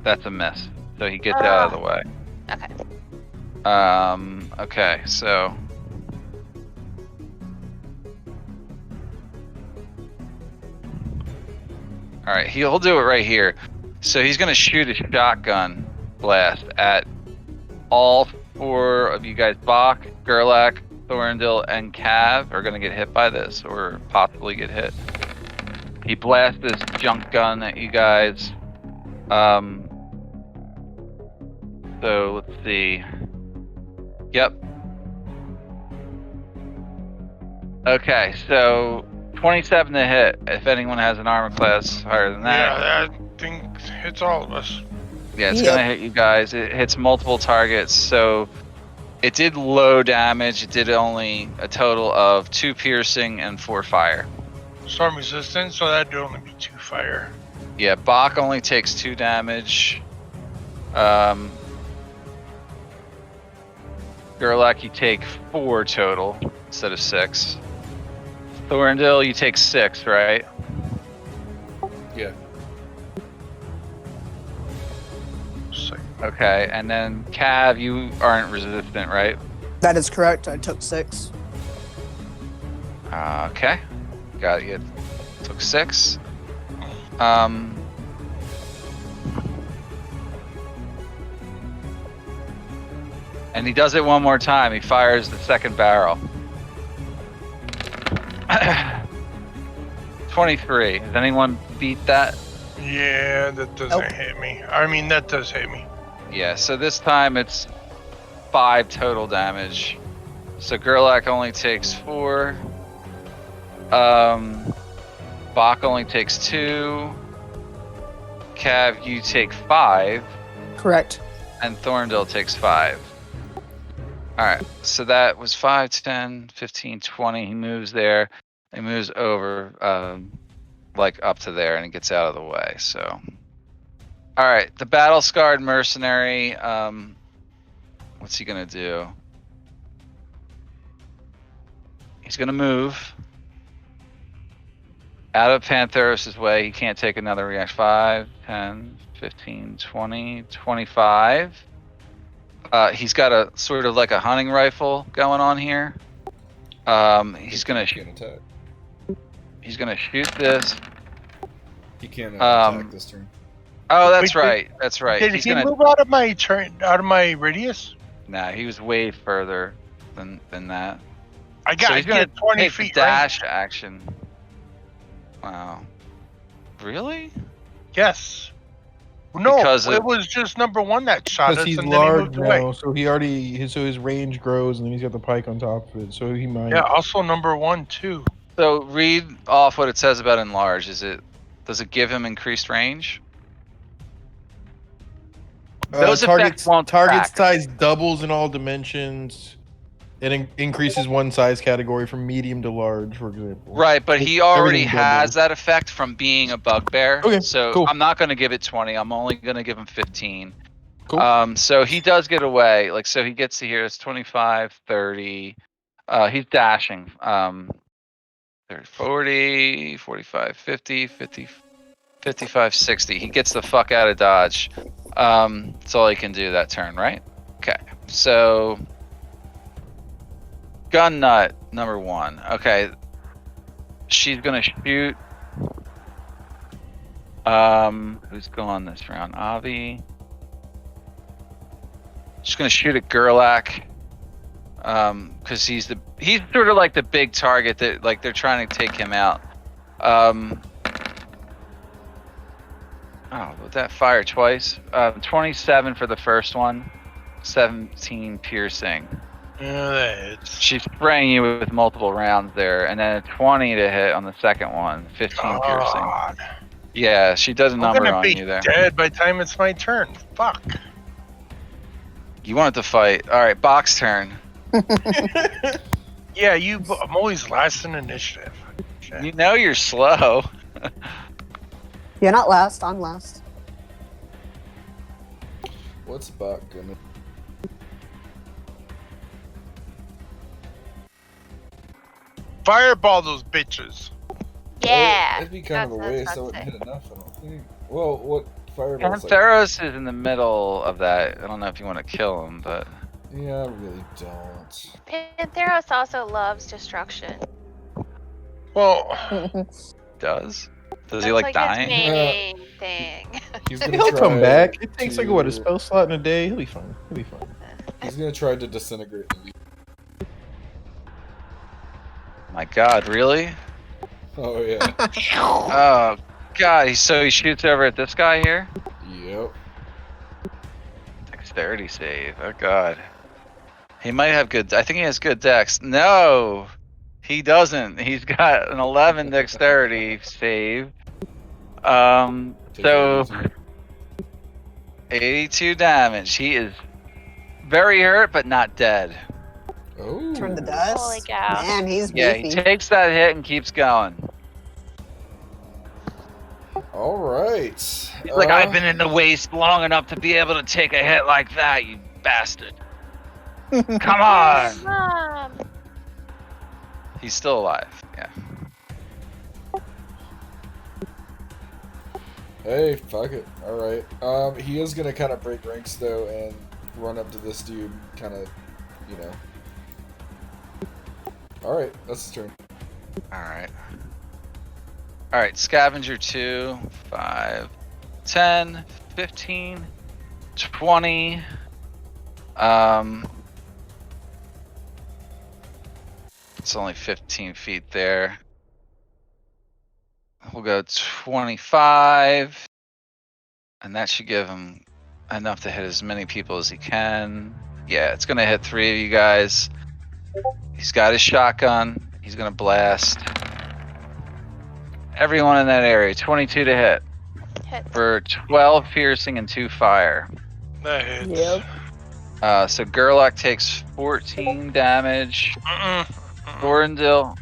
That's a miss. So he gets out of the way. Okay. Okay, so all right, he'll do it right here. So he's gonna shoot a shotgun blast at all 4 of you guys. Bach, Gerlach, Thorndil, and Cav are gonna get hit by this, or possibly get hit. He blasts this junk gun at you guys. So let's see. Yep. Okay, so 27 to hit. If anyone has an armor class higher than that. Yeah, that thing hits all of us. Yeah, it's gonna hit you guys. It hits multiple targets. So it did low damage. It did only a total of 2 piercing and 4 fire. Storm resistant, so that'd only be 2 fire. Yeah, Bach only takes 2 damage. Gerlach, you take 4 total instead of 6. Thorndil, you take 6, right? Yeah. Okay, and then Cav, you aren't resistant, right? That is correct. I took 6. Okay. Got it. Took 6. And he does it one more time. He fires the second barrel. 23. Does anyone beat that? Yeah, that doesn't hit me. I mean, that does hit me. Yeah, so this time it's 5 total damage. So Gerlach only takes 4. Bach only takes 2. Cav, you take 5. Correct. And Thorndil takes 5. Alright, so that was 5, 10, 15, 20. He moves there. He moves over, like up to there, and he gets out of the way, so. Alright, the battle-scarred mercenary, what's he gonna do? He's gonna move out of Pantheros' way. He can't take another reaction. 5, 10, 15, 20, 25. He's got a sort of like a hunting rifle going on here. He's gonna attack. He's gonna shoot this. He can't attack this turn. Oh, that's right. That's right. Did he move out of my radius? Nah, he was way further than that. He's gonna 20 take feet the dash action. Wow. Really? Yes. No, because it was just number 1 that shot us, Because he's and large then he moved now, away. so his range grows, and then he's got the pike on top of it, so he might. Yeah, also number 1 too. So read off what it says about enlarge. Does it give him increased range? Those effects won't target track. size doubles in all dimensions. It increases one size category from medium to large, for example. Right, but he already Everything has doubles. that effect from being a bugbear. Okay, So cool. I'm not going to give it 20. I'm only going to give him 15. Cool. So he does get away. Like, so he gets to here. It's 25, 30. He's dashing. 30, 40, 45, 50, 50, 55, 60. He gets the fuck out of Dodge. That's all he can do that turn, right? Okay. So gun nut number 1. Okay. She's gonna shoot. Who's going this round? Avi. She's gonna shoot at Gerlach. Because he's sort of like the big target that like they're trying to take him out. Would that fire twice? 27 for the first one, 17 piercing. Yeah, that hits. She's spraying you with multiple rounds there, and then a 20 to hit on the second one, 15 piercing. God. Yeah, she does a I'm number gonna on be you there. dead by the time it's my turn. Fuck. You wanted to fight. All right, box turn. Yeah, I'm always last in initiative. Shit. You know you're slow. You're not last. I'm last. What's Bach gonna? Fireball those bitches. Yeah. It'd be kind of a that's waste. I what wouldn't I'd hit enough. I don't think. Well, what fireballs? Like, Pantheros is in the middle of that. I don't know if you want to kill him, but yeah, I really don't. Pantheros also loves destruction. Well, does That's he like his dying? main thing. He's gonna He'll come try back. It takes like what, a to- spell slot in a day. He'll be fine. He'll be fine. He's gonna try to disintegrate the. My God, really? Oh yeah. Oh God, so he shoots over at this guy here. Yep. Dexterity save. Oh God. He might have good. I think he has good dex. No, he doesn't. He's got an 11 dexterity save. Take So 82. 82 damage. He is very hurt, but not dead. Oh. Turn the dust. Holy cow. Man, he's Yeah, he beefy. takes that hit and keeps going. All right. He's like, I've been in the waste long enough to be able to take a hit like that, you bastard. Come on. Mom. He's still alive. Yeah. Hey, fuck it. All right. He is gonna kind of break ranks though and run up to this dude, kind of, you know. All right, that's his turn. All right, scavenger 2, 5, 10, 15, 20. It's only 15 feet there. We'll go 25. And that should give him enough to hit as many people as he can. Yeah, it's gonna hit 3 of you guys. He's got his shotgun. He's gonna blast everyone in that area. 22 to hit Hit. for 12 piercing and 2 fire. that hits. Yep. So Gerlach takes 14 damage. Mm-mm. Thorndil,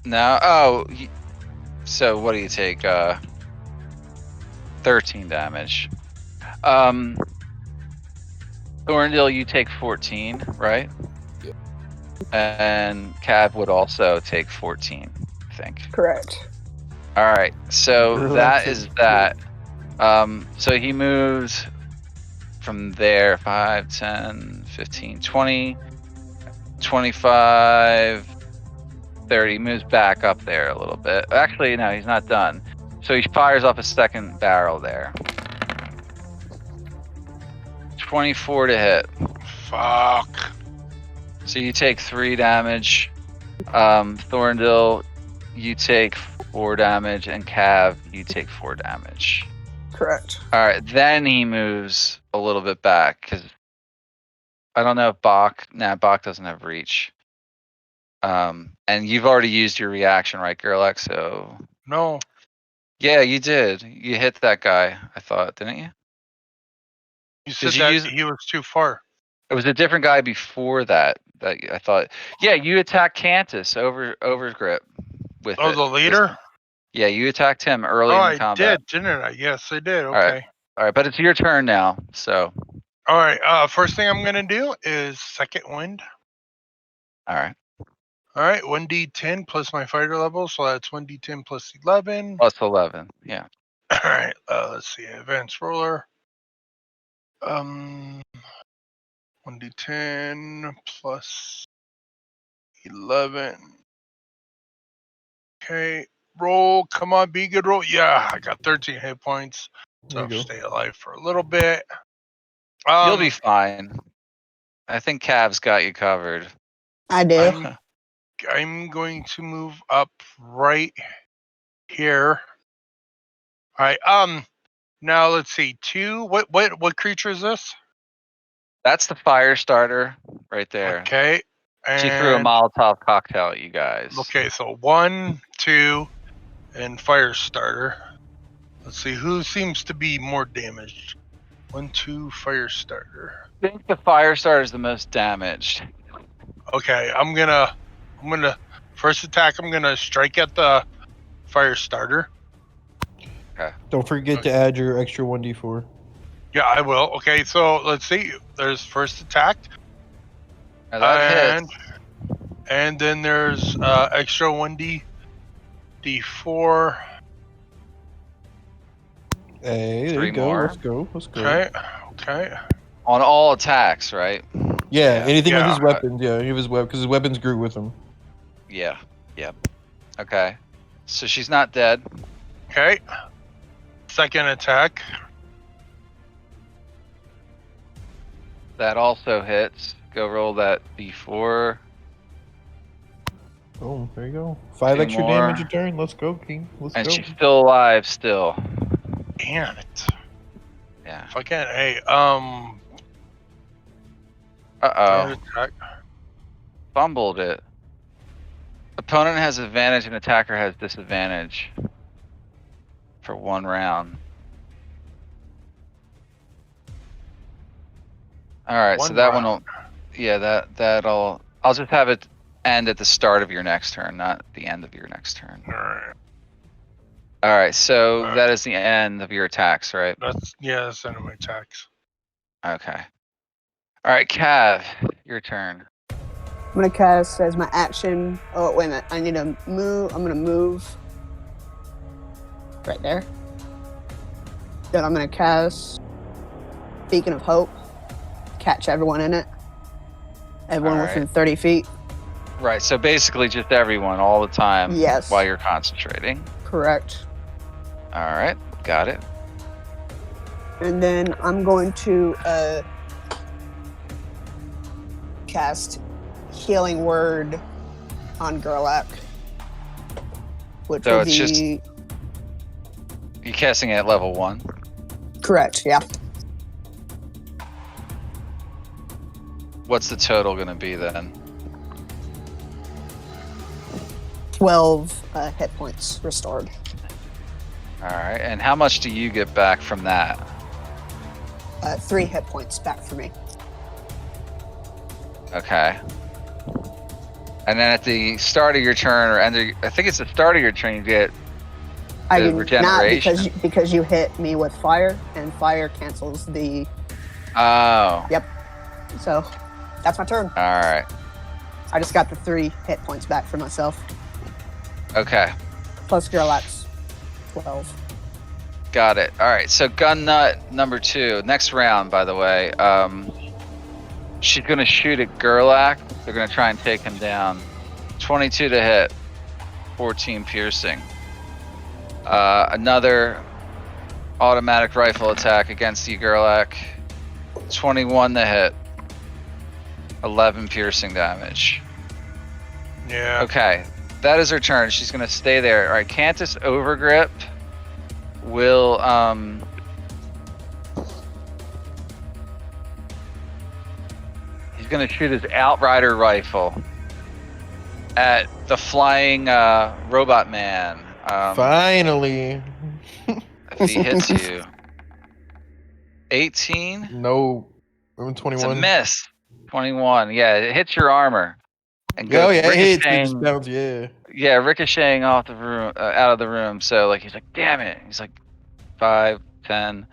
no. Oh, so what do you take? 13 damage. Thorndil, you take 14, right? Yeah. And Cav would also take 14, I think. Correct. All right, so Gerlach that takes is that. So he moves from there 5, 10, 15, 20, 25, 30. Moves back up there a little bit. Actually, no, he's not done. So he fires off a second barrel there. 24 to hit. Fuck. So you take 3 damage. Thorndil, you take 4 damage, and Cav, you take 4 damage. Correct. All right, then he moves a little bit back because I don't know if Bach. Nah, Bach doesn't have reach. And you've already used your reaction, right, Gerlach? So No. yeah, you did. You hit that guy. I thought, didn't you? You said you that use- he was too far. It was a different guy before that that I thought. Yeah, you attacked Cantus over grip with Oh, it. the leader? Yeah, you attacked him early Oh, in I combat. did, didn't I? Yes, I did. All right. Okay. All right, but it's your turn now. So. All right. First thing I'm gonna do is second wind. All right. All right, 1d10 plus my fighter level, so that's 1d10 plus 11. Plus 11. Yeah. All right. Let's see. Advanced roller. 1d10 plus 11. Okay. Roll. Come on, be good roll. Yeah, I got 13 hit points. So There I'll you go. stay alive for a little bit. You'll be fine. I think Cav's got you covered. I do. I'm going to move up right here. All right. Now let's see. What creature is this? That's the fire starter right there. Okay. She threw a And Molotov cocktail at you guys. okay, so 1, 2, and fire starter. Let's see who seems to be more damaged. 1, 2, fire starter. I think the fire starter is the most damaged. Okay, I'm gonna first attack. I'm gonna strike at the fire starter. Don't forget to add your extra 1d4. Yeah, I will. Okay, so let's see. There's first attack, Now that hits. and then there's extra 1d4. Hey, there 3 you go. more. Let's go. Okay. On all attacks, right? Yeah, anything with Yeah. his weapons. Yeah, any of his weapons, because his weapons grew with him. Yeah. Yep. Okay. So she's not dead. Okay. Second attack. That also hits. Go roll that d4. Oh, there you go. 5 2 extra more. damage a turn. Let's go, King. Let's And go. she's still alive still. Damn it. Yeah. Fucking hey. Uh-oh. Third attack. Fumbled it. Opponent has advantage and attacker has disadvantage for 1 round. All right, so that one will, yeah, that'll. I'll just have it end at the start of your next turn, not the end of your next turn. All right, so that is the end of your attacks, right? That's the end of my attacks. Okay. All right, Cav, your turn. I'm gonna cast as my action. Oh wait a minute! I need to move. I'm gonna move right there. Then I'm gonna cast Beacon of Hope. Catch everyone in it. Everyone within 30 feet. Right. So basically, just everyone all the time. Yes. While you're concentrating. Correct. All right. Got it. And then I'm going to cast Healing Word on Gerlach. Which So would it's just be you're casting it at level 1. correct. Yeah. What's the total going to be then? 12 hit points restored. All right. And how much do you get back from that? 3 hit points back for me. Okay. And then at the start of your turn, or end of, I think it's the start of your turn, you get I the do regeneration. not because you hit me with fire, and fire cancels the. Oh. Yep. So that's my turn. All right. I just got the 3 hit points back for myself. Okay. Plus Gerlach's 12. Got it. All right. So gun nut number 2. Next round, by the way. She's going to shoot at Gerlach. They're going to try and take him down. 22 to hit. 14 piercing. Another automatic rifle attack against you, Gerlach. 21 to hit. 11 piercing damage. Yeah. Okay. That is her turn. She's going to stay there. All right. Cantus Overgrip will... He's going to shoot his Outrider rifle at the flying robot man. Finally. If he hits you. 18? No. I'm It's 21. a miss. 21. Yeah, it hits your armor and Oh goes yeah, it hits. It just ricocheting. bounces. Yeah. Yeah, ricocheting off the room, out of the room. So like he's like, damn it. He's like 5, 10,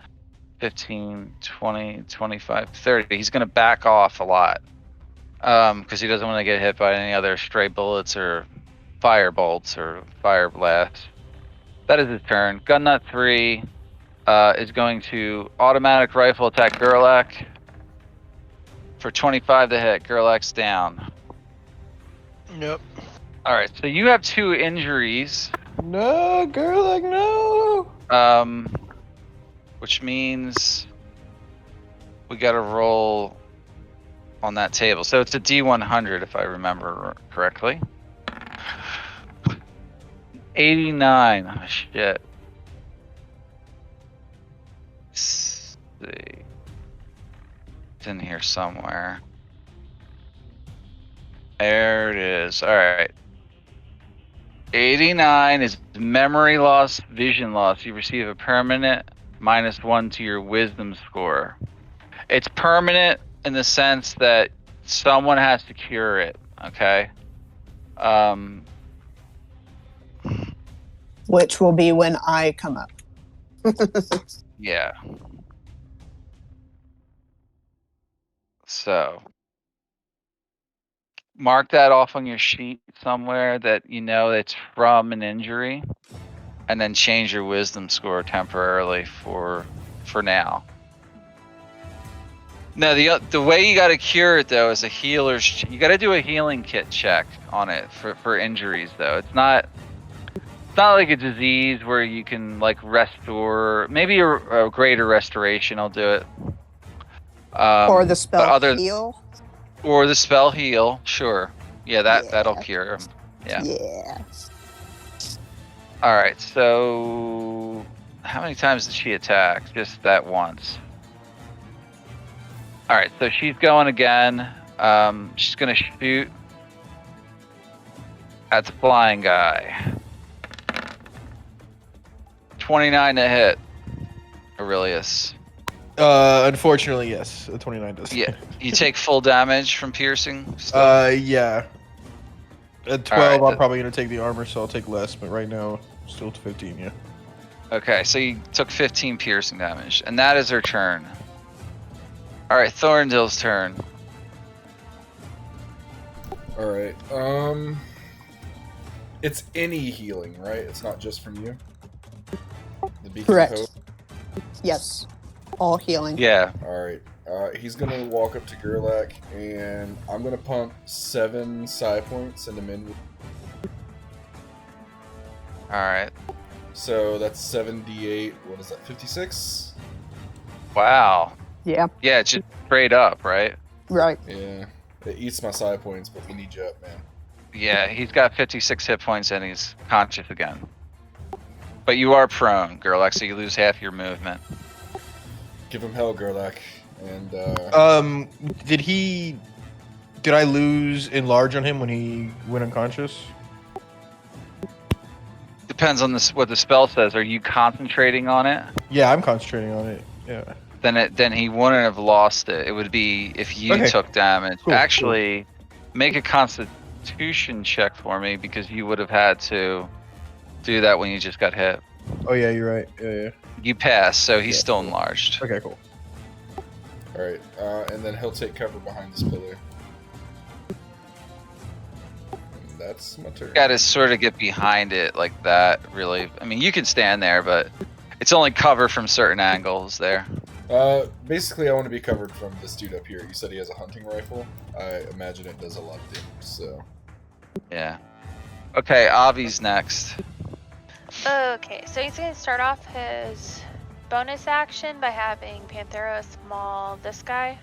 15, 20, 25, 30. He's gonna back off a lot. Because he doesn't want to get hit by any other stray bullets or fire bolts or fire blasts. That is his turn. Gun Nut 3 is going to automatic rifle attack Gerlach for 25 to hit. Gerlach's down. Yep. All right, so you have 2 injuries. No, girl, like no. Which means we got to roll on that table. So it's a D100 if I remember correctly. 89. Oh, shit. Let's see. It's in here somewhere. There it is. All right. 89 is memory loss, vision loss. You receive a permanent -1 to your wisdom score. It's permanent in the sense that someone has to cure it. Okay. Which will be when I come up. Yeah. So mark that off on your sheet somewhere that you know it's from an injury, and then change your wisdom score temporarily for now. No, the way you got to cure it though is a healer's. You got to do a healing kit check on it for injuries though. It's not like a disease where you can like restore. Maybe a greater restoration will do it. Or the spell heal. Or the spell heal, sure. Yeah, that'll cure him. Yeah. Yeah. All right. So, how many times did she attack? Just that once. All right. So she's going again. She's gonna shoot at the flying guy. 29 to hit. Aurelius. Unfortunately, yes. A 29 does. Yeah. You take full damage from piercing. Yeah. At 12, I'm probably gonna take the armor, so I'll take less. But right now, still to 15. Yeah. Okay, so you took 15 piercing damage, and that is her turn. All right, Thorndale's turn. All right. It's any healing, right? It's not just from you. The beacon Correct. of hope. Yes. All healing. Yeah. All right. He's gonna walk up to Gerlach, and I'm gonna pump 7 psi points into Min. All right. So that's 7d8. What is that? 56. Wow. Yeah. Yeah, it's just straight up, right? Right. Yeah. It eats my psi points, but we need you up, man. Yeah, he's got 56 hit points and he's conscious again. But you are prone, Gerlach, so you lose half your movement. Give him hell, Gerlach. And did I lose enlarge on him when he went unconscious? Depends on what the spell says. Are you concentrating on it? Yeah, I'm concentrating on it. Yeah. Then he wouldn't have lost it. It would be if you took damage. Cool, Actually, make a Constitution check for me because you would have had to do that when you just got hit. Oh yeah, you're right. Yeah. You passed, so he's still enlarged. Okay, cool. all right, and then he'll take cover behind this pillar. And that's my turn. Got to sort of get behind it like that. Really, I mean, you can stand there, but it's only cover from certain angles there. Basically, I want to be covered from this dude up here. You said he has a hunting rifle. I imagine it does a lot of damage. So. Yeah. Okay, Avi's next. Okay, so he's gonna start off his bonus action by having Panthera maul this guy.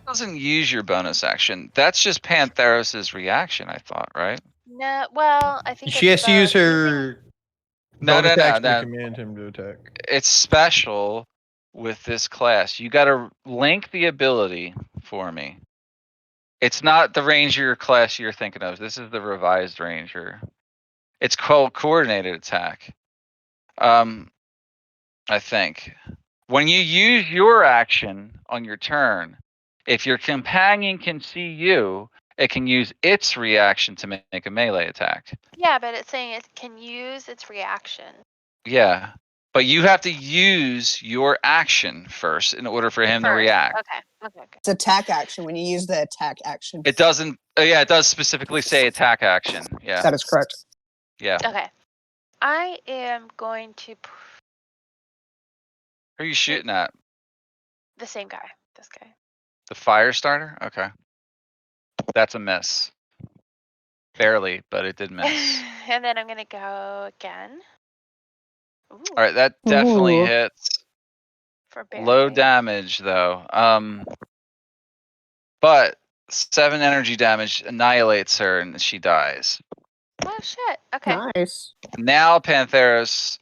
Doesn't use your bonus action. That's just Pantheros' reaction, I thought, right? No, well, I think She has to use her No. bonus action to command him to attack. It's special with this class. You got to link the ability for me. It's not the ranger class you're thinking of. This is the revised ranger. It's called coordinated attack. I think. When you use your action on your turn, if your companion can see you, it can use its reaction to make a melee attack. Yeah, but it's saying it can use its reaction. Yeah. But you have to use your action first in order for him to react. Okay. It's attack action when you use the attack action. It doesn't. Yeah, it does specifically say attack action. Yeah. That is correct. Yeah. Okay. I am going to Who are you shooting at? the same guy. This guy. The fire starter? Okay. That's a miss. Barely, but it did miss. And then I'm gonna go again. Ooh, All right, that definitely Ooh. hits. for barely. Low damage though. But 7 energy damage annihilates her and she dies. Oh shit. Okay. Nice. Now Pantheros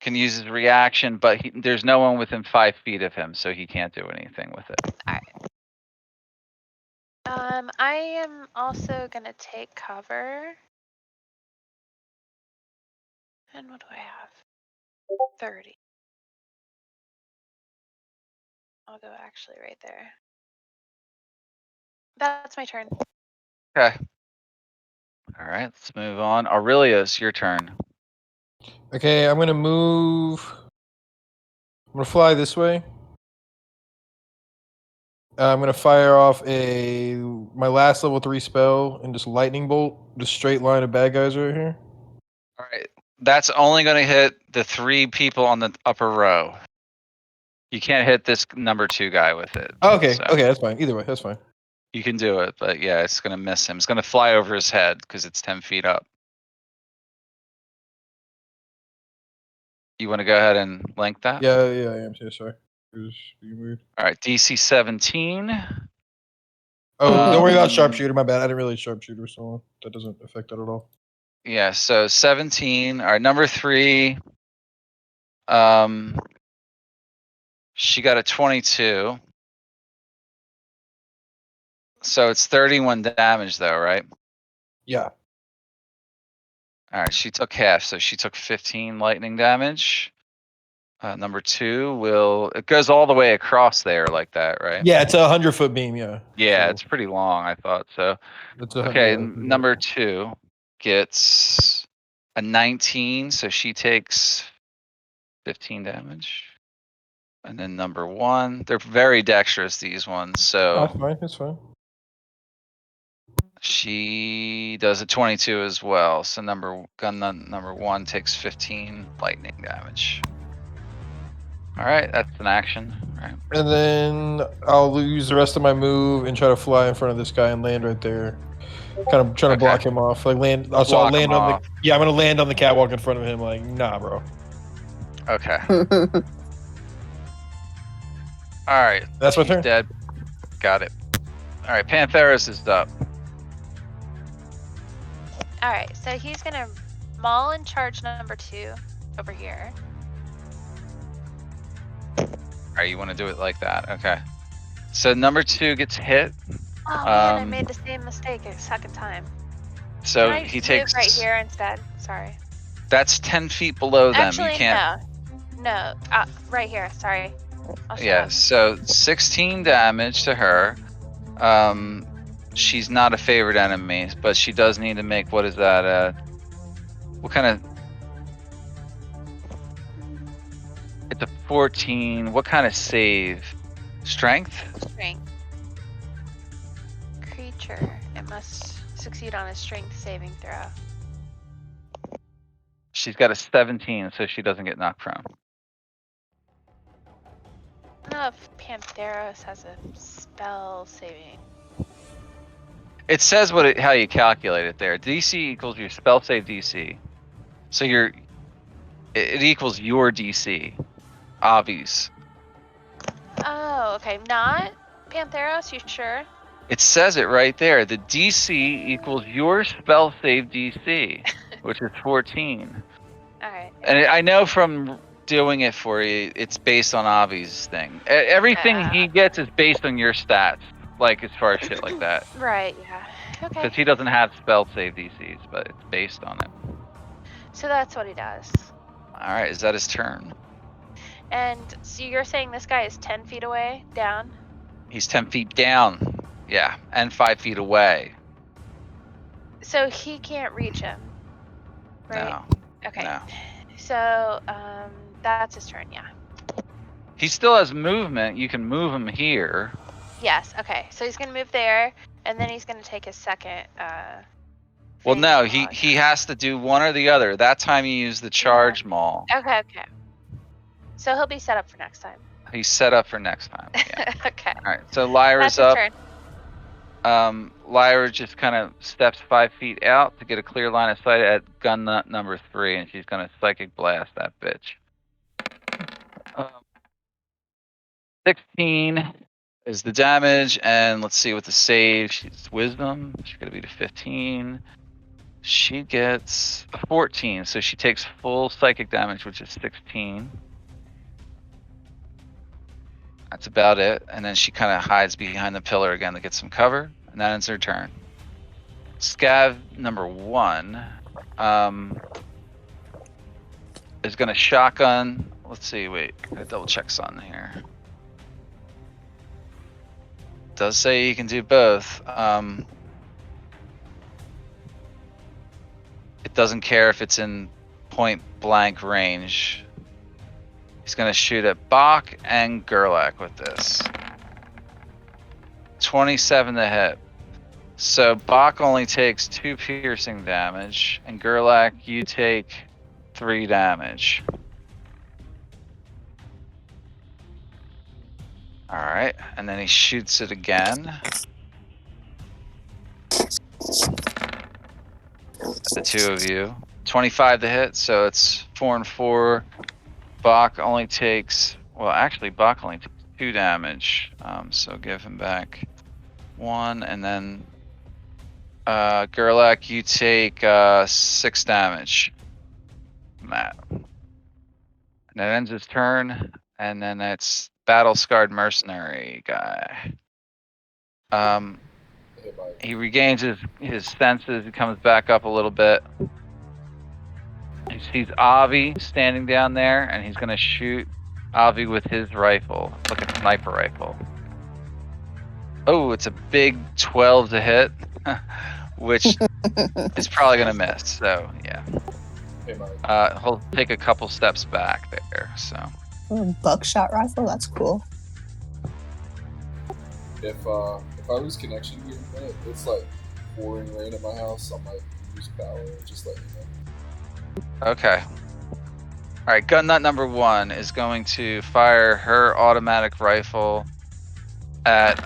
can use his reaction, but there's no one within 5 feet of him, so he can't do anything with it. I am also gonna take cover. And what do I have? 30. I'll go actually right there. That's my turn. Okay. All right, let's move on. Aurelius, your turn. Okay, I'm gonna move. I'm gonna fly this way. I'm gonna fire off my last level 3 spell and just lightning bolt, just straight line of bad guys right here. All right. That's only going to hit the 3 people on the upper row. You can't hit this number 2 guy with it. Oh, okay, so okay, that's fine. Either way, that's fine. You can do it, but yeah, it's going to miss him. It's going to fly over his head because it's 10 feet up. You want to go ahead and link that? Yeah, I am. Yeah, sorry. It was being weird. All right, DC 17. Oh, don't worry about sharpshooter. My bad. I didn't really sharpshooter, so that doesn't affect that at all. Yeah, so 17. All right, number 3. She got a 22. So it's 31 damage though, right? Yeah. All right, she took half, so she took 15 lightning damage. Number 2 it goes all the way across there like that, right? Yeah, it's a 100-foot beam. Yeah. Yeah, so it's pretty long. I thought so. it's Okay, number 2 gets a 19, so she takes 15 damage. And then number 1, they're very dexterous, these ones. So that's fine. That's fine. she does a 22 as well. So number 1 takes 15 lightning damage. All right, that's an action. All right. And then I'll use the rest of my move and try to fly in front of this guy and land right there. Kind of trying to block him off. Like land. Also, I'll land on the. Yeah, I'm gonna land on the catwalk in front of him. Like, nah, bro. Okay. All right. That's my turn. Dead. Got it. All right, Pantheros is up. All right, so he's gonna maul and charge number 2 over here. All right, you want to do it like that? Okay. So number 2 gets hit. Oh man, I made the same mistake a second time. So Can I he move takes right here instead. Sorry. That's 10 feet below them. Actually, you can't. No, right here. Sorry. Yeah. So 16 damage to her. She's not a favorite enemy, but she does need to make, what is that? What kind of? It's a 14. What kind of save? Strength? Strength. Creature. It must succeed on a strength saving throw. She's got a 17, so she doesn't get knocked prone. I don't know if Pantheros has a spell saving. It says how you calculate it there. DC equals your spell save DC. So it equals your DC. Obvious. Oh, okay. Not Pantheros, you sure? It says it right there. The DC equals your spell save DC, which is 14. Alright. And I know from doing it for you, it's based on Avi's thing. Everything he gets is based on your stats, like as far as shit like that. Right, yeah. Okay. Because he doesn't have spell save DCs, but it's based on it. So that's what he does. All right, is that his turn? And so you're saying this guy is 10 feet away, down? He's 10 feet down. Yeah, and 5 feet away. So he can't reach him, right? No. Okay. No. So that's his turn, yeah. He still has movement. You can move him here. Yes, okay. So he's gonna move there, and then he's gonna take his second Well, phase no, maul he attack. has to do one or the other. That time he used the charge maul. Okay. So he'll be set up for next time. He's set up for next time. Yeah. Okay. All right. So Lyra's That's up. his turn. Lyra just kind of steps 5 feet out to get a clear line of sight at gun nut number 3, and she's gonna psychic blast that bitch. 16 is the damage, and let's see what the save. She's wisdom. She's gonna be to 15. She gets a 14, so she takes full psychic damage, which is 16. That's about it. And then she kind of hides behind the pillar again to get some cover, and that ends her turn. Scav number 1 is going to shotgun. Let's see. Wait, I gotta double check something here. It does say you can do both. It doesn't care if it's in point blank range. He's going to shoot at Bach and Gerlach with this. 27 to hit. So Bach only takes 2 piercing damage, and Gerlach, you take 3 damage. Alright, and then he shoots it again. The 2 of you. 25 to hit, so it's 4 and 4. Bach only takes, well, actually, Bach only takes 2 damage. So give him back 1, and then Gerlach, you take 6 damage. Matt. And that ends his turn, and then it's battle scarred mercenary guy. He regains his senses. He comes back up a little bit. He sees Avi standing down there, and he's gonna shoot Avi with his rifle, like a sniper rifle. Oh, it's a big 12 to hit, which is probably gonna miss. So yeah, he'll take a couple steps back there. So buckshot rifle, that's cool. If I lose connection here in a minute, it's like pouring rain at my house. I might lose power. Just let you know. Okay. All right, gun nut number 1 is going to fire her automatic rifle at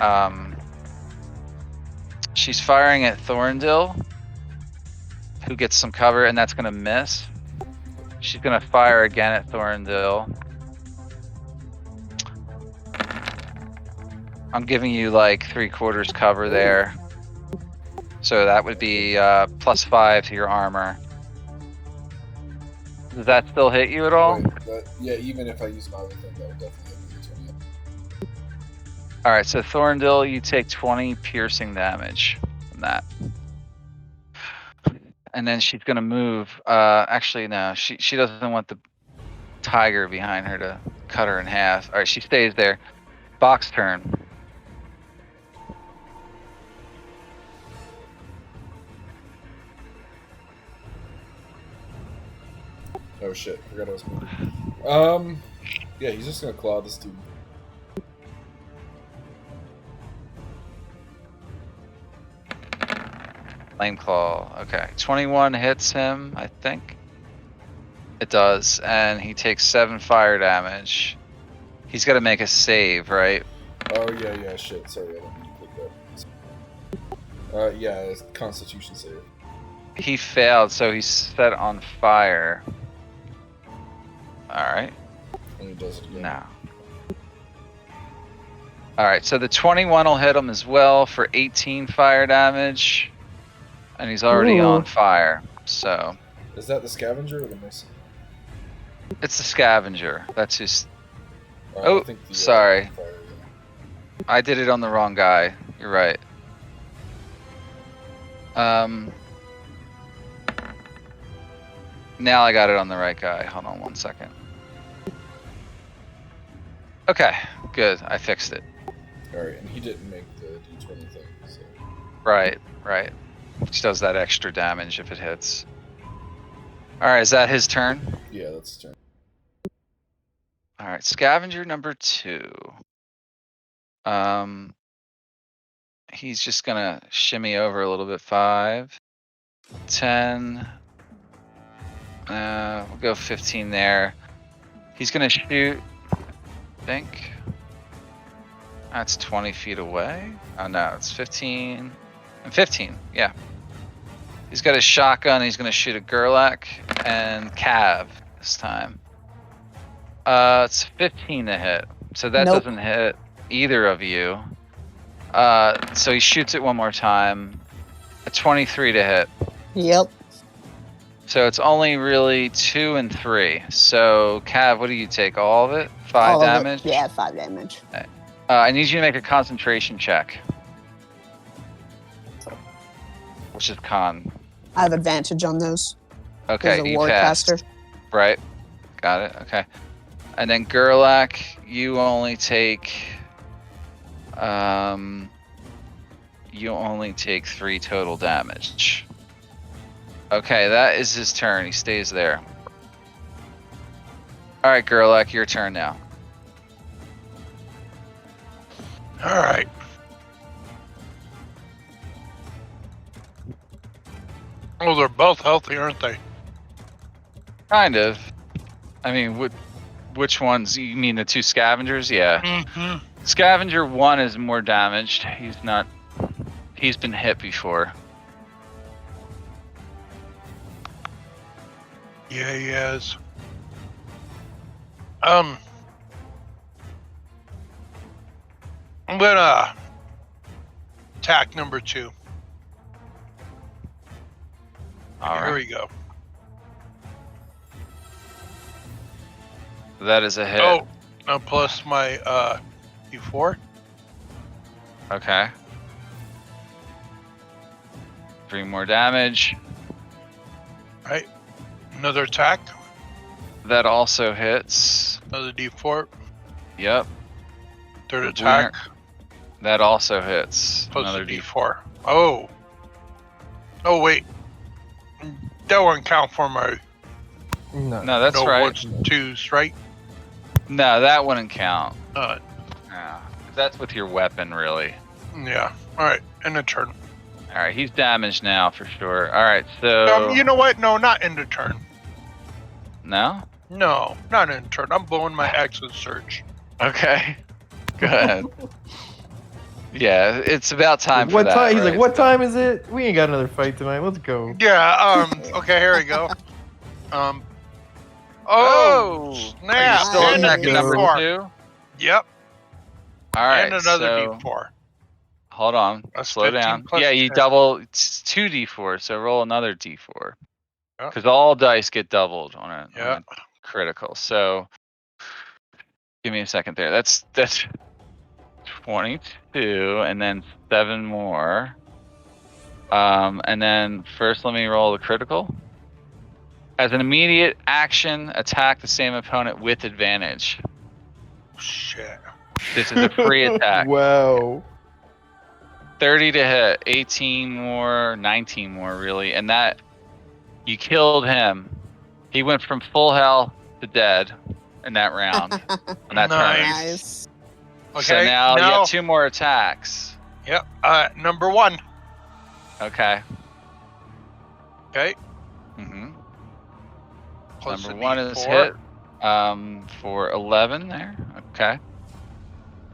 she's firing at Thorndil, who gets some cover, and that's gonna miss. She's gonna fire again at Thorndil. I'm giving you like 3/4 cover there. So that would be +5 to your armor. Does that still hit you at all? Wait, yeah, even if I use my other thing, that would definitely hit me. Alright, so Thorndil, you take 20 piercing damage from that. And then she's gonna move. Actually, no, she doesn't want the tiger behind her to cut her in half. Alright, she stays there. Bach's turn. Oh shit, forgot I was moving. Yeah, he's just gonna claw this dude. Flame Claw. Okay. 21 hits him, I think. It does. And he takes 7 fire damage. He's got to make a save, right? Oh, yeah, shit. Sorry, I didn't mean to click that. Yeah, it's Constitution save. He failed, so he's set on fire. Alright. And he does it again. No. Alright, so the 21 will hit him as well for 18 fire damage. And he's already on fire, so. Is that the scavenger or the mason? It's the scavenger. That's his. I think the, sorry. fire, yeah. I did it on the wrong guy. You're right. Now I got it on the right guy. Hold on 1 second. Okay, good. I fixed it. Alright, and he didn't make the d20 thing, so. Right. Which does that extra damage if it hits. Alright, is that his turn? Yeah, that's his turn. Alright, scavenger number 2. He's just gonna shimmy over a little bit. 5, 10. We'll go 15 there. He's gonna shoot, I think. That's 20 feet away. Oh no, it's 15. And 15, yeah. He's got his shotgun. He's gonna shoot a Gerlach and Cav this time. It's 15 to hit. So that Nope. doesn't hit either of you. So he shoots it one more time. A 23 to hit. Yep. So it's only really 2 and 3. So Cav, what do you take? All of it? 5 All of it. damage? Yeah, 5 damage. I need you to make a concentration check. Which is con. I have advantage on those. Okay, As a you warcaster. passed. Right. Got it. Okay. And then Gerlach, you only take 3 total damage. Okay, that is his turn. He stays there. All right, Gerlach, your turn now. All right. Oh, they're both healthy, aren't they? Kind of. I mean, which ones? You mean the 2 scavengers? Yeah. Mm-hmm. Scavenger 1 is more damaged. He's been hit before. Yeah, he has. I'm gonna attack number 2. All Here right. we go. That is a hit. Oh, plus my D4. Okay. 3 more damage. Right. Another attack. That also hits. Another D4. Yep. Third attack. That also hits. Plus Another a D4. Oh. Oh wait. That won't count for my No. No, that's right. ones and twos, right? No, that wouldn't count. Uh, No, that's with your weapon, really. yeah. All right. End of turn. All right, he's damaged now for sure. All right, so You know what? No, not end of turn. no. No, not end of turn. I'm blowing my exit surge. Okay. Go ahead. Yeah, it's about time for What that. time? He's right? like, what time is it? We ain't got another fight tonight. Let's go. Yeah. Okay. Here we go. Oh, snap! Are you still And a attacking number D4. 2? Yep. All right. And another so, D4. Hold on. That's Slow 15 down. plus Yeah, you 10. double. It's 2 d4, so roll another d4. Yep. Because all dice get doubled on a Yeah. critical. So give me a second there. That's 22, and then 7 more. And then first, let me roll the critical. As an immediate action, attack the same opponent with advantage. Shit. This is a free attack. Wow. 30 to hit, 18 more, 19 more, really. And that, you killed him. He went from full health to dead in that round. On that turn. Nice. Okay. So now you have 2 more attacks. Yep. Number 1. Okay. Okay. Mm-hmm. Plus Number a 1 is D4. hit for 11 there. Okay.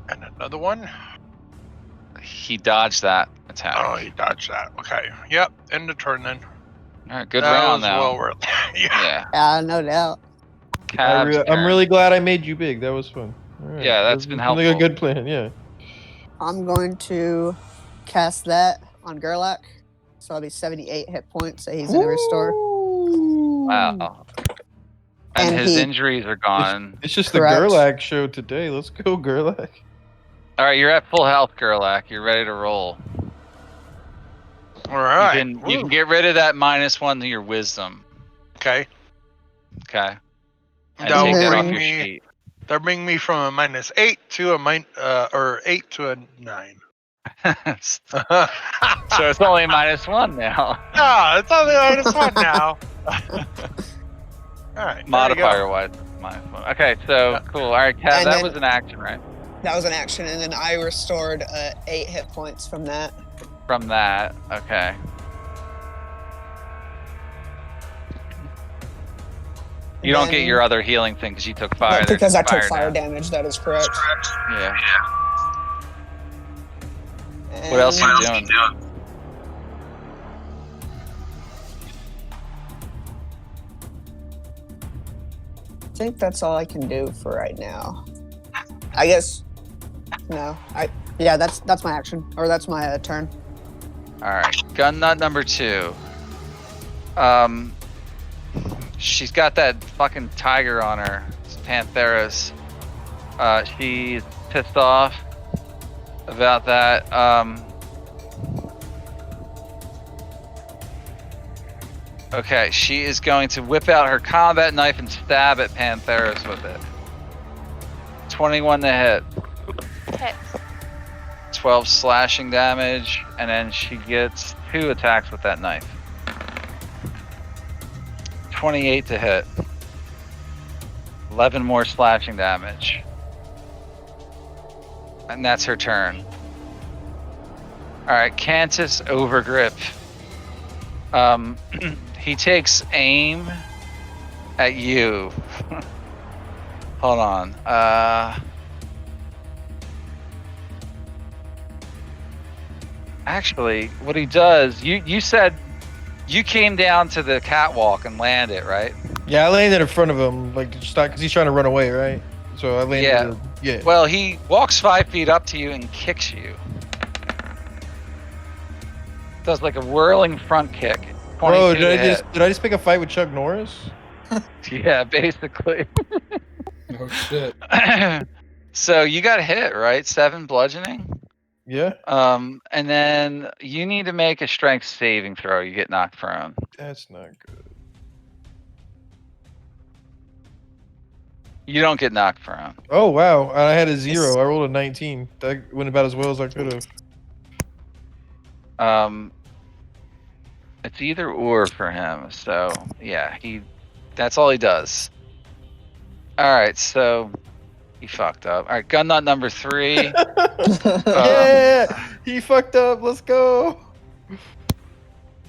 And another one. He dodged that attack. Oh, he dodged that. Okay. Yep. End of turn then. All right, good that round was now. well worth. Yeah. Yeah. No doubt. Cav's I'm turn. really glad I made you big. That was fun. All right. Yeah, that's That been was like a helpful. good plan. Yeah. I'm going to cast that on Gerlach. So I'll be 78 hit points that he's going to restore. Wow. And And his he- injuries are gone. It's just Correct. the Gerlach show today. Let's go, Gerlach. All right, you're at full health, Gerlach. You're ready to roll. All right. You can get rid of that -1 to your wisdom. Okay. Okay. And That take will that off bring your me- sheet. They're bringing me from a -8 to or 8 to a 9. So it's only -1 now. Ah, it's only -1 now. All right, Modifier wise, -1. Okay, so Yeah. cool. All right, Cav, And that then- was an action, right? That was an action, and then I restored 8 hit points from that. From that, okay. You don't get your other healing thing because you took fire. Because I took fire fire down. damage. That is correct. Yeah. And What else are you doing? I think that's all I can do for right now. I guess. No. Yeah, that's my action, or that's my turn. All right, gun nut number 2. She's got that fucking tiger on her. It's Panthera's. She's pissed off about that. Okay, she is going to whip out her combat knife and stab at Panthera's with it. 21 to hit. Hit. 12 slashing damage, and then she gets 2 attacks with that knife. 28 to hit. 11 more slashing damage. And that's her turn. Alright, Cantus Overgrip. He takes aim at you. Hold on. Actually, what he does, you said you came down to the catwalk and landed, right? Yeah, I landed in front of him, like, because he's trying to run away, right? So I landed. Yeah. Well, he walks 5 feet up to you and kicks you. Does like a whirling front kick. Bro, did I just pick a fight with Chuck Norris? Yeah, basically. Oh shit. So you got hit, right? 7 bludgeoning. Yeah. And then you need to make a strength saving throw. You get knocked prone. That's not good. You don't get knocked prone. Oh wow, I had a 0. I rolled a 19. That went about as well as I could have. It's either or for him. So yeah, that's all he does. All right, so he fucked up. All right, gun nut number 3. Yeah, he fucked up. Let's go.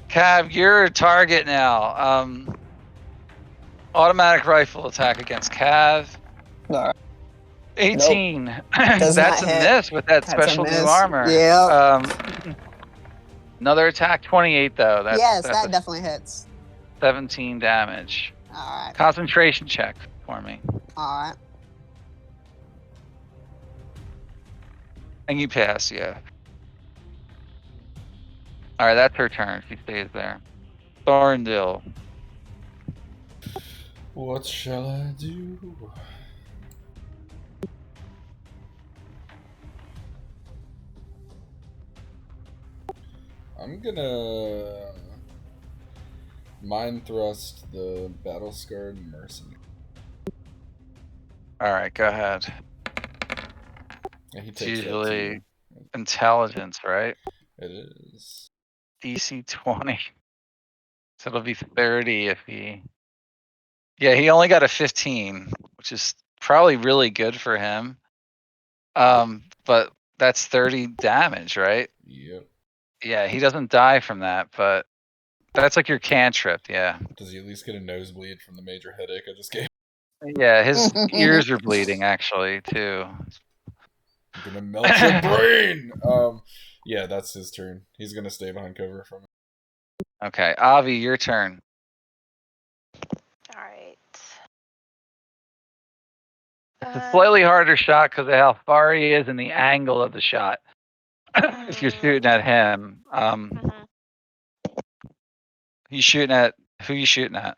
Cav, you're a target now. Automatic rifle attack against Cav. Alright. 18. Nope. That's a miss with that special new armor. Yeah. Another attack, 28 though. Yes, that's that definitely hits. 17 damage. Alright. Concentration check for me. Alright. And you pass, yeah. Alright, that's her turn. She stays there. Thorndil. What shall I do? I'm gonna mind thrust the battle scarred mercenary. Alright, go ahead. Yeah, he It's takes that usually too. intelligence, right? It is. DC 20. So it'll be 30 if he... Yeah, he only got a 15, which is probably really good for him. But that's 30 damage, right? Yep. Yeah, he doesn't die from that, but that's like your cantrip, yeah. Does he at least get a nosebleed from the major headache I just gave? Yeah, his ears are bleeding actually too. I'm gonna melt your brain. Yeah, that's his turn. He's gonna stay behind cover from it. Okay, Avi, your turn. All right. It's a slightly harder shot because of how far he is and the angle of the shot. If you're shooting at him, you shooting at who? You shooting at?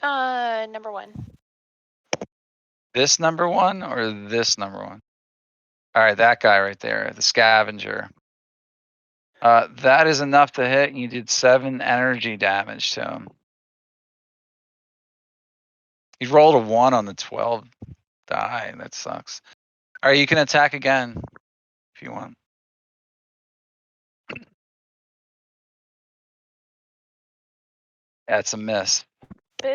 Number 1. This number 1 or this number 1? All right, that guy right there, the scavenger. That is enough to hit, and you did 7 energy damage to him. He rolled a 1 on the 12 die. That sucks. All right, you can attack again if you want. That's a miss. Boo.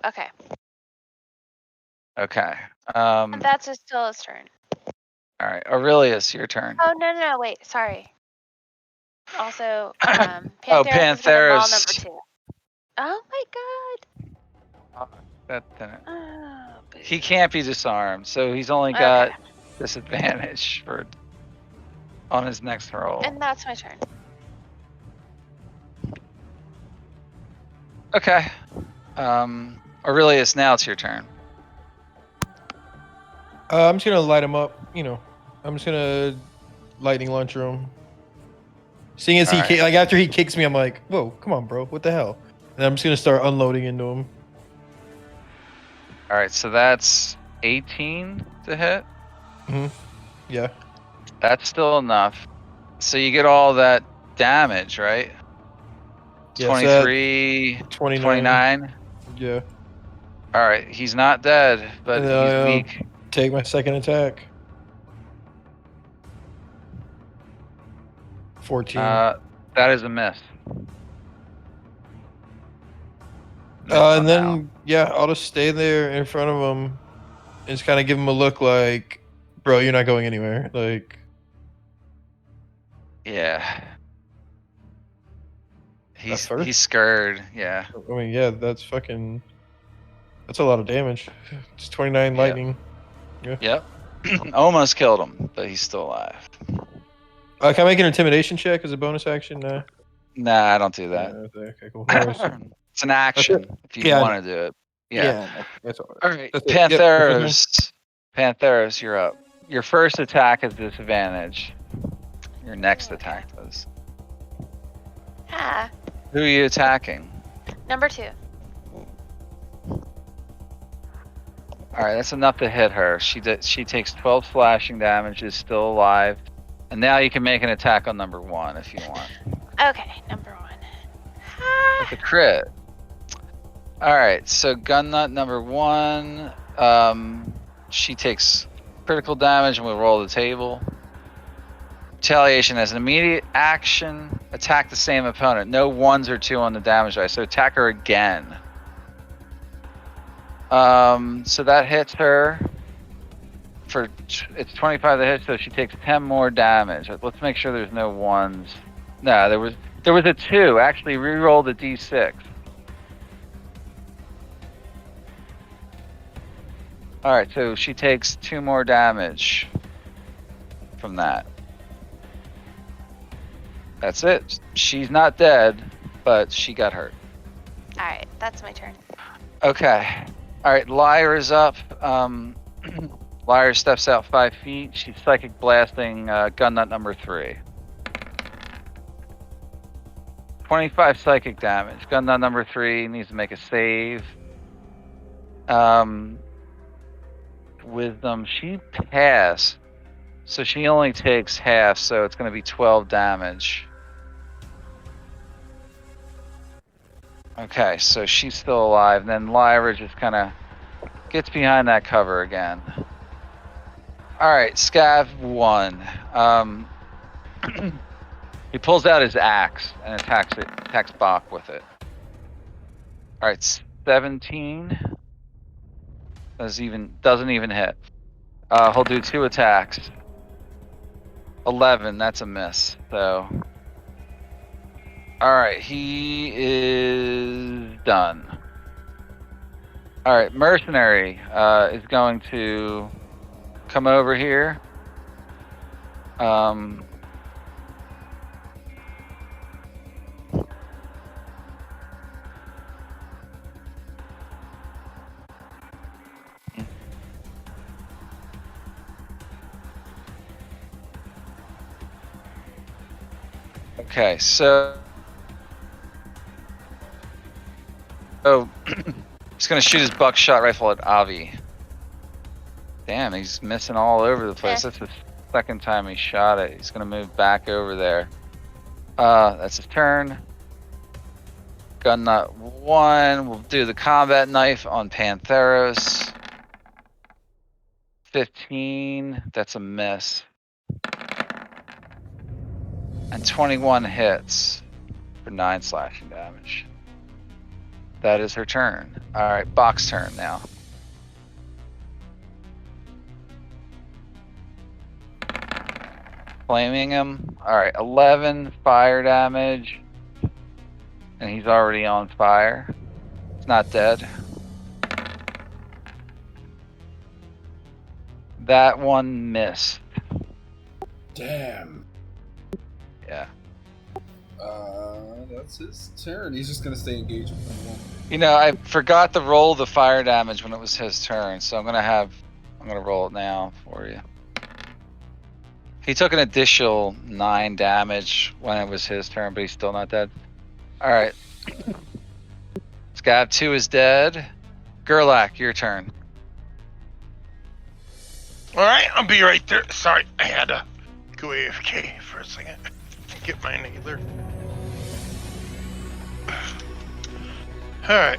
Okay. Okay. And that's just still his turn. All right, Aurelius, your turn. Oh, no, wait. Sorry. Also, Oh, Pantheris is going to maul Pantheris. number 2. Oh, my God. That didn't. Oh, boo. He can't be disarmed, so he's only got disadvantage on his next roll. And that's my turn. Okay. Aurelius, now it's your turn. I'm just gonna light him up. I'm just gonna lightning launcher him. Seeing as Alright. like after he kicks me, I'm like, whoa, come on, bro, what the hell? And I'm just gonna start unloading into him. All right, so that's 18 to hit. Yeah. That's still enough. So you get all that damage, right? Yeah, 23, 29. Yeah. All right, he's not dead, but he's weak. Take my second attack. 14. That is a miss. And then I'll just stay there in front of him and just kind of give him a look like, bro, you're not going anywhere. Like, yeah. He's scared. Yeah. I mean, yeah, that's a lot of damage. It's 29 lightning. Yeah. Yep. Almost killed him, but he's still alive. Can I make an intimidation check as a bonus action? Nah, I don't do that. Okay, cool. It's an action if you want to do it. Yeah. That's all right. All right, That's it. Pantheris. Pantheris, you're up. Your first attack is disadvantage. Your next attack does. Ah, Who are you attacking? number 2. All right, that's enough to hit her. She takes 12 slashing damage, is still alive, and now you can make an attack on number 1 if you want. Okay, number 1. With a crit. All right, so gun nut number 1. She takes critical damage, and we'll roll the table. Retaliation as an immediate action. Attack the same opponent. No 1s or 2 on the damage die, so attack her again. So that hits her. It's 25 to hit, so she takes 10 more damage. Let's make sure there's no 1s. No, there was a 2. Actually, re-roll the d6. All right, so she takes 2 more damage from that. That's it. She's not dead, but she got hurt. All right, that's my turn. Okay. All right, Lyra's up. Lyra steps out 5 feet. She's psychic blasting gun nut number 3. 25 psychic damage. Gun nut number 3 needs to make a save. Wisdom, she passed. So she only takes half, so it's going to be 12 damage. Okay, so she's still alive. And then Lyra just kind of gets behind that cover again. All right, Scav 1. He pulls out his axe and attacks Bach with it. All right, 17. Doesn't even hit. He'll do 2 attacks. 11, that's a miss. So, all right, he is done. All right, Mercenary is going to come over here. Okay, so he's gonna shoot his buckshot rifle at Avi. Damn, he's missing all over the place. That's the second time he shot it. He's gonna move back over there. That's his turn. Gun nut 1. We'll do the combat knife on Pantheros. 15. That's a miss. And 21 hits for 9 slashing damage. That is her turn. Alright, Bach's turn now. Flaming him. Alright, 11 fire damage. And he's already on fire. He's not dead. That one missed. Damn. Yeah. That's his turn. He's just gonna stay engaged with him. You know, I forgot to roll the fire damage when it was his turn, so I'm gonna roll it now for you. He took an additional 9 damage when it was his turn, but he's still not dead. Alright. Scab 2 is dead. Gerlach, your turn. Alright, I'll be right there. Sorry, I had to go AFK for a second. Get my inhaler. Alright.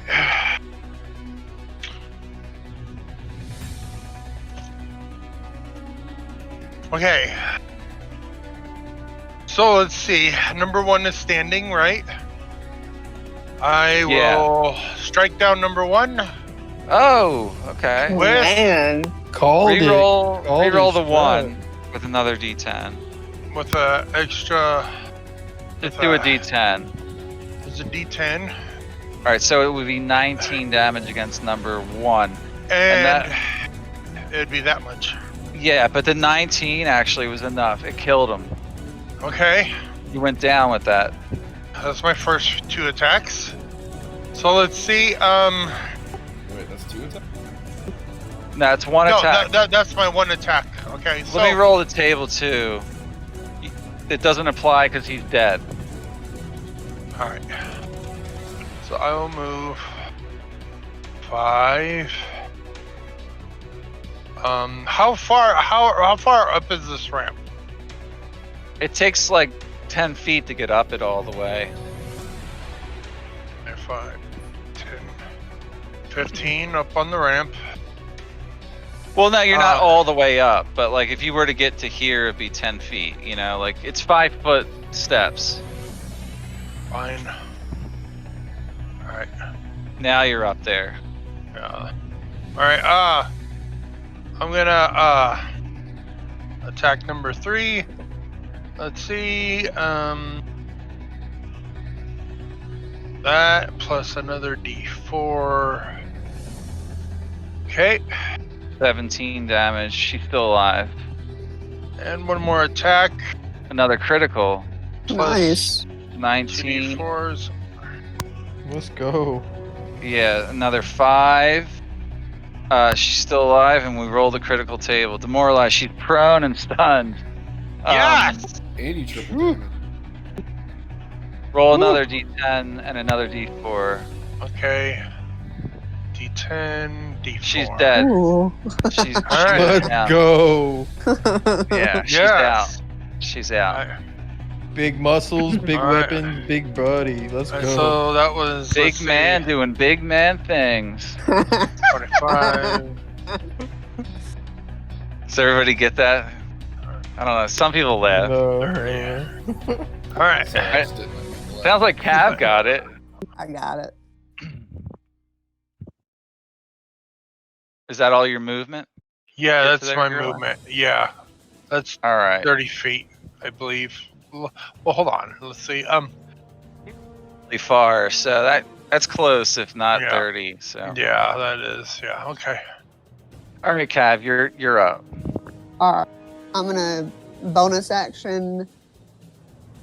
Okay. So let's see. Number 1 is standing, right? I will strike down number 1. Oh, okay. With Man. Called Reroll the it. 1 with another D10. with a extra. Just do a D10. There's a D10. Alright, so it would be 19 damage against number 1. And it'd be that much. Yeah, but the 19 actually was enough. It killed him. Okay. You went down with that. That's my first 2 attacks. So let's see. Wait, that's 2 attacks? No, it's 1 attack. That's my 1 attack. Okay. So Let me roll the table too. It doesn't apply because he's dead. All right. So I will move 5. How far up is this ramp? It takes like 10 feet to get up it all the way. 5, 10, 15 up on the ramp. Well, no, you're not all the way up, but like if you were to get to here, it'd be 10 feet. You know, like it's 5-foot steps. Fine. All right. Now you're up there. Yeah. All right. I'm gonna attack number 3. Let's see. That plus another D4. Okay. 17 damage. She's still alive. And 1 more attack. Another critical. Nice. 19. 2D4s. Let's go. Yeah, another 5. She's still alive, and we roll the critical table. Demoralized. She's prone and stunned. Yes. And you triple damage. Roll another D10 and another D4. Okay. D10, D4. She's dead. Ooh. She's Alright. Let's down. go. Yeah, she's Yes. out. She's out. Alright. Big muscles, big Alright. weapons, big body. Let's go. So that was Big let's see, man doing big man things. 25. Does everybody get that? I don't know. Some people laugh. No. All right. Sorry, I just didn't make me laugh. Sounds like Cav got it. I got it. Is that all your movement? Yeah, Get to that's there, my Caroline? movement. Yeah, that's All right. 30 feet, I believe. Well, hold on. Let's see. Pretty far. So that's close, if not Yeah. 30. So. Yeah, that is. Yeah. Okay. All right, Cav, you're up. Alright. I'm gonna bonus action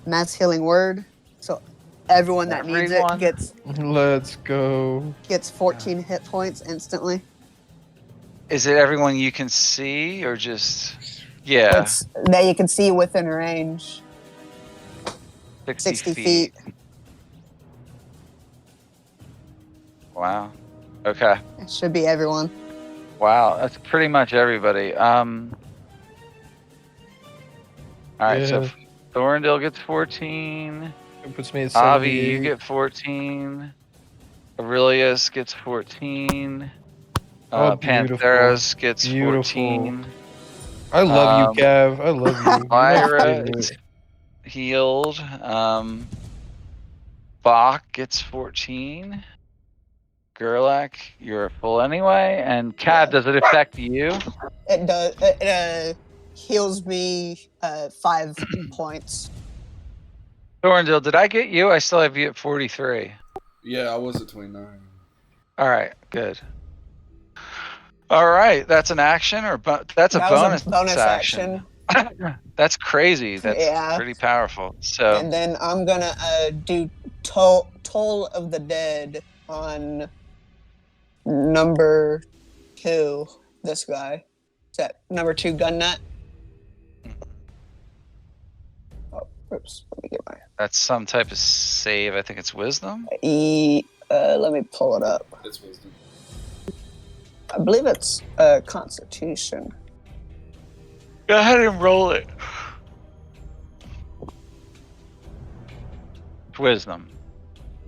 Mass Healing Word. So everyone that needs Everyone? it Let's go. gets 14 hit points instantly. Is it everyone you can see, or just? Yeah, It's that you can see within range. 60 feet. Wow. Okay. It should be everyone. Wow, that's pretty much everybody. All right, so Yeah. Thorndale gets 14. It puts me at Avi, 78. you get 14. Aurelius gets 14. Oh, beautiful. Pantheros gets Beautiful. 14. I love you, Cav. I love you. You're my Lyra favorite. is healed. Bach gets 14. Gerlach, you're full anyway. And Cav, does it affect you? It does. It heals me 5 points. Thorndale, did I get you? I still have you at 43. Yeah, I was at 29. All right, good. All right, that's an action, or that's a That bonus, was a bonus action. That's crazy. That's Yeah. pretty powerful. So, And then I'm gonna do Toll of the Dead on number 2. This guy. Is that number 2 gun nut? Oh, oops. Let me get my that's some type of save. I think it's wisdom. let me pull it up. It's wisdom. I believe it's Constitution. Go ahead and roll it. Wisdom.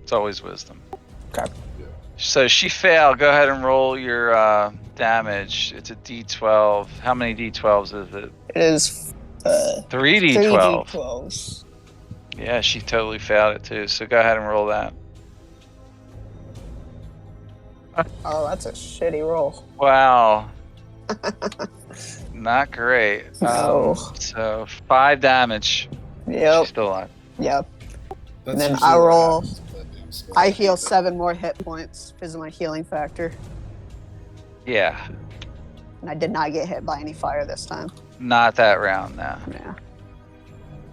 It's always wisdom. Okay. So she failed. Go ahead and roll your damage. It's a D12. How many D12s is it? It is 3 3 D12. D12s. Yeah, she totally failed it too. So go ahead and roll that. Oh, that's a shitty roll. Wow. Not great. No. So 5 damage. Yep. She's still alive. Yep. That's And then usually I what roll- happens with that damn spell. I heal 7 more hit points because of my healing factor. Yeah. And I did not get hit by any fire this time. Not that round now. Yeah.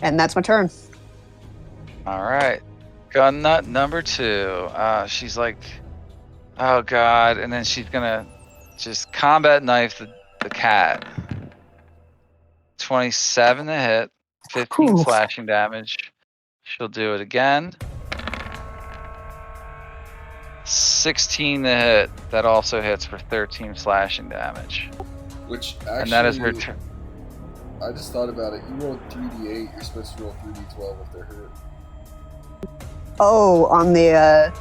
And that's my turn. All right. Gun nut number 2. She's like, oh God. And then she's going to just combat knife the cat. 27 to hit, 15 Ooh. slashing damage. She'll do it again. 16 to hit. That also hits for 13 slashing damage. Which actually, And that is her turn. I just thought about it. You rolled 3d8. You're supposed to roll 3d12 if they're hurt. Oh, on the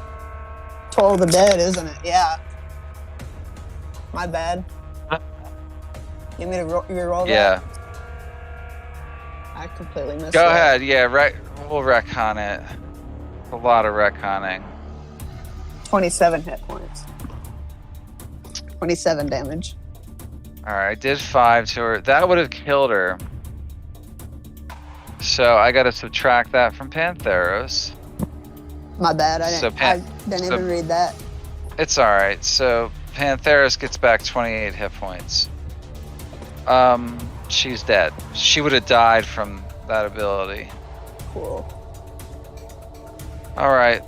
Toll of the Dead, isn't it? Yeah. My bad. You want me to re-roll that? Yeah. I completely missed Go that. ahead. Yeah, we'll retcon it. A lot of retconning. 27 hit points. 27 damage. All right, I did 5 to her. That would have killed her. So I got to subtract that from Pantheros. My bad. I So didn't even read that. It's all right. So Pantheros gets back 28 hit points. She's dead. She would have died from that ability. Cool. All right.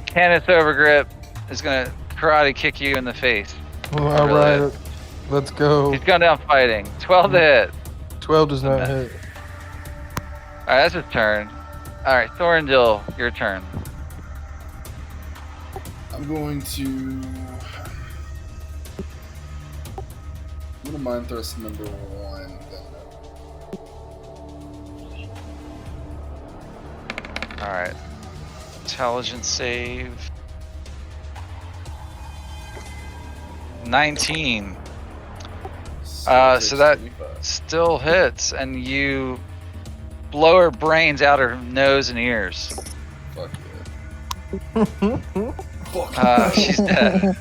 Candace Overgrip is gonna karate kick you in the face. All right. Let's go. He's gone down fighting. 12 to hit. 12 does not hit. All right, that's his turn. All right, Thorndil, your turn. I'm going to mind thrust number 1. All right. Intelligence save. 19. So that still hits, and you blow her brains out her nose and ears. Fuck yeah. Fuck. She's dead.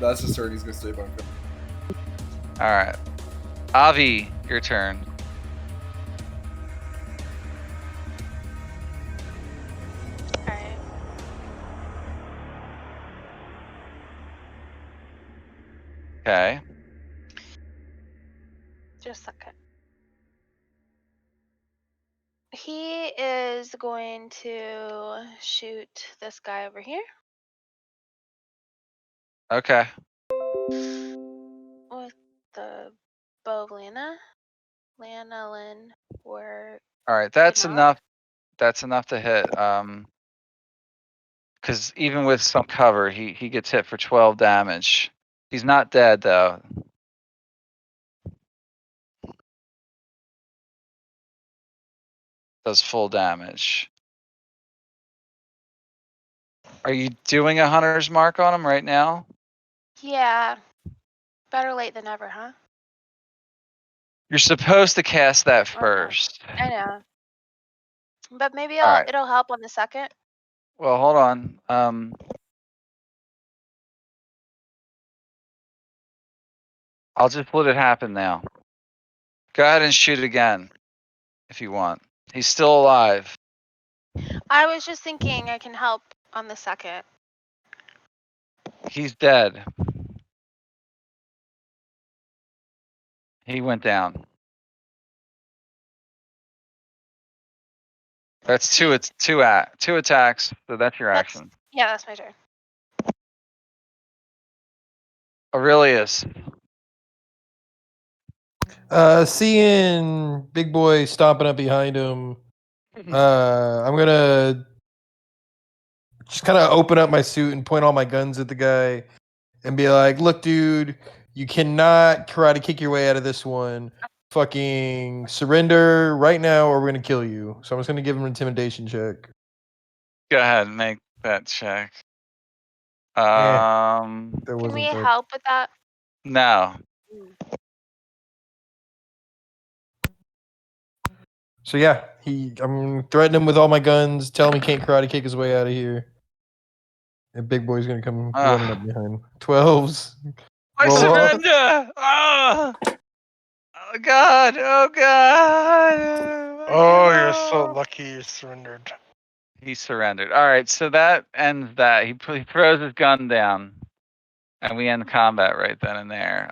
That's his turn. He's gonna stay bunked. All right. Avi, your turn. Alright. Okay. Just a second. He is going to shoot this guy over here Okay. with the bow of Lana. Lana, Lynn, or All right. That's Enough? enough. That's enough to hit. Because even with some cover, he gets hit for 12 damage. He's not dead though. Does full damage. Are you doing a hunter's mark on him right now? Yeah. Better late than never, huh? You're supposed to cast that I know. first. I know. But maybe All right. it'll help on the second. Well, hold on. I'll just let it happen now. Go ahead and shoot again if you want. He's still alive. I was just thinking I can help on the second. He's dead. He went down. That's two. It's two attacks. So that's your action. Yeah, that's my turn. Aurelius. Seeing Big Boy stomping up behind him, I'm gonna just kind of open up my suit and point all my guns at the guy and be like, "Look, dude, you cannot karate kick your way out of this one. Fucking surrender right now, or we're gonna kill you." So I'm just gonna give him an intimidation check. Go ahead and make that check. There Can wasn't we that. help with that? No. So yeah, I'm threatening him with all my guns, tell him he can't karate kick his way out of here. And Big Boy's gonna come running up behind. 12s. I Roll off. surrender! Oh God! Oh God! Oh, you're so lucky you surrendered. He surrendered. All right, so that ends that. He throws his gun down, and we end combat right then and there.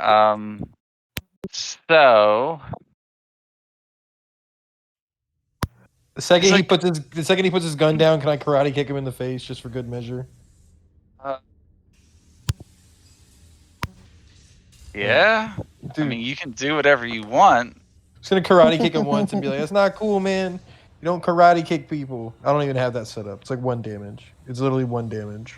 So The second It's he like- puts his gun down, can I karate kick him in the face just for good measure? Yeah. Dude, I mean, you can do whatever you want. I'm just gonna karate kick him once and be like, "That's not cool, man. You don't karate kick people." I don't even have that set up. It's like 1 damage. It's literally 1 damage.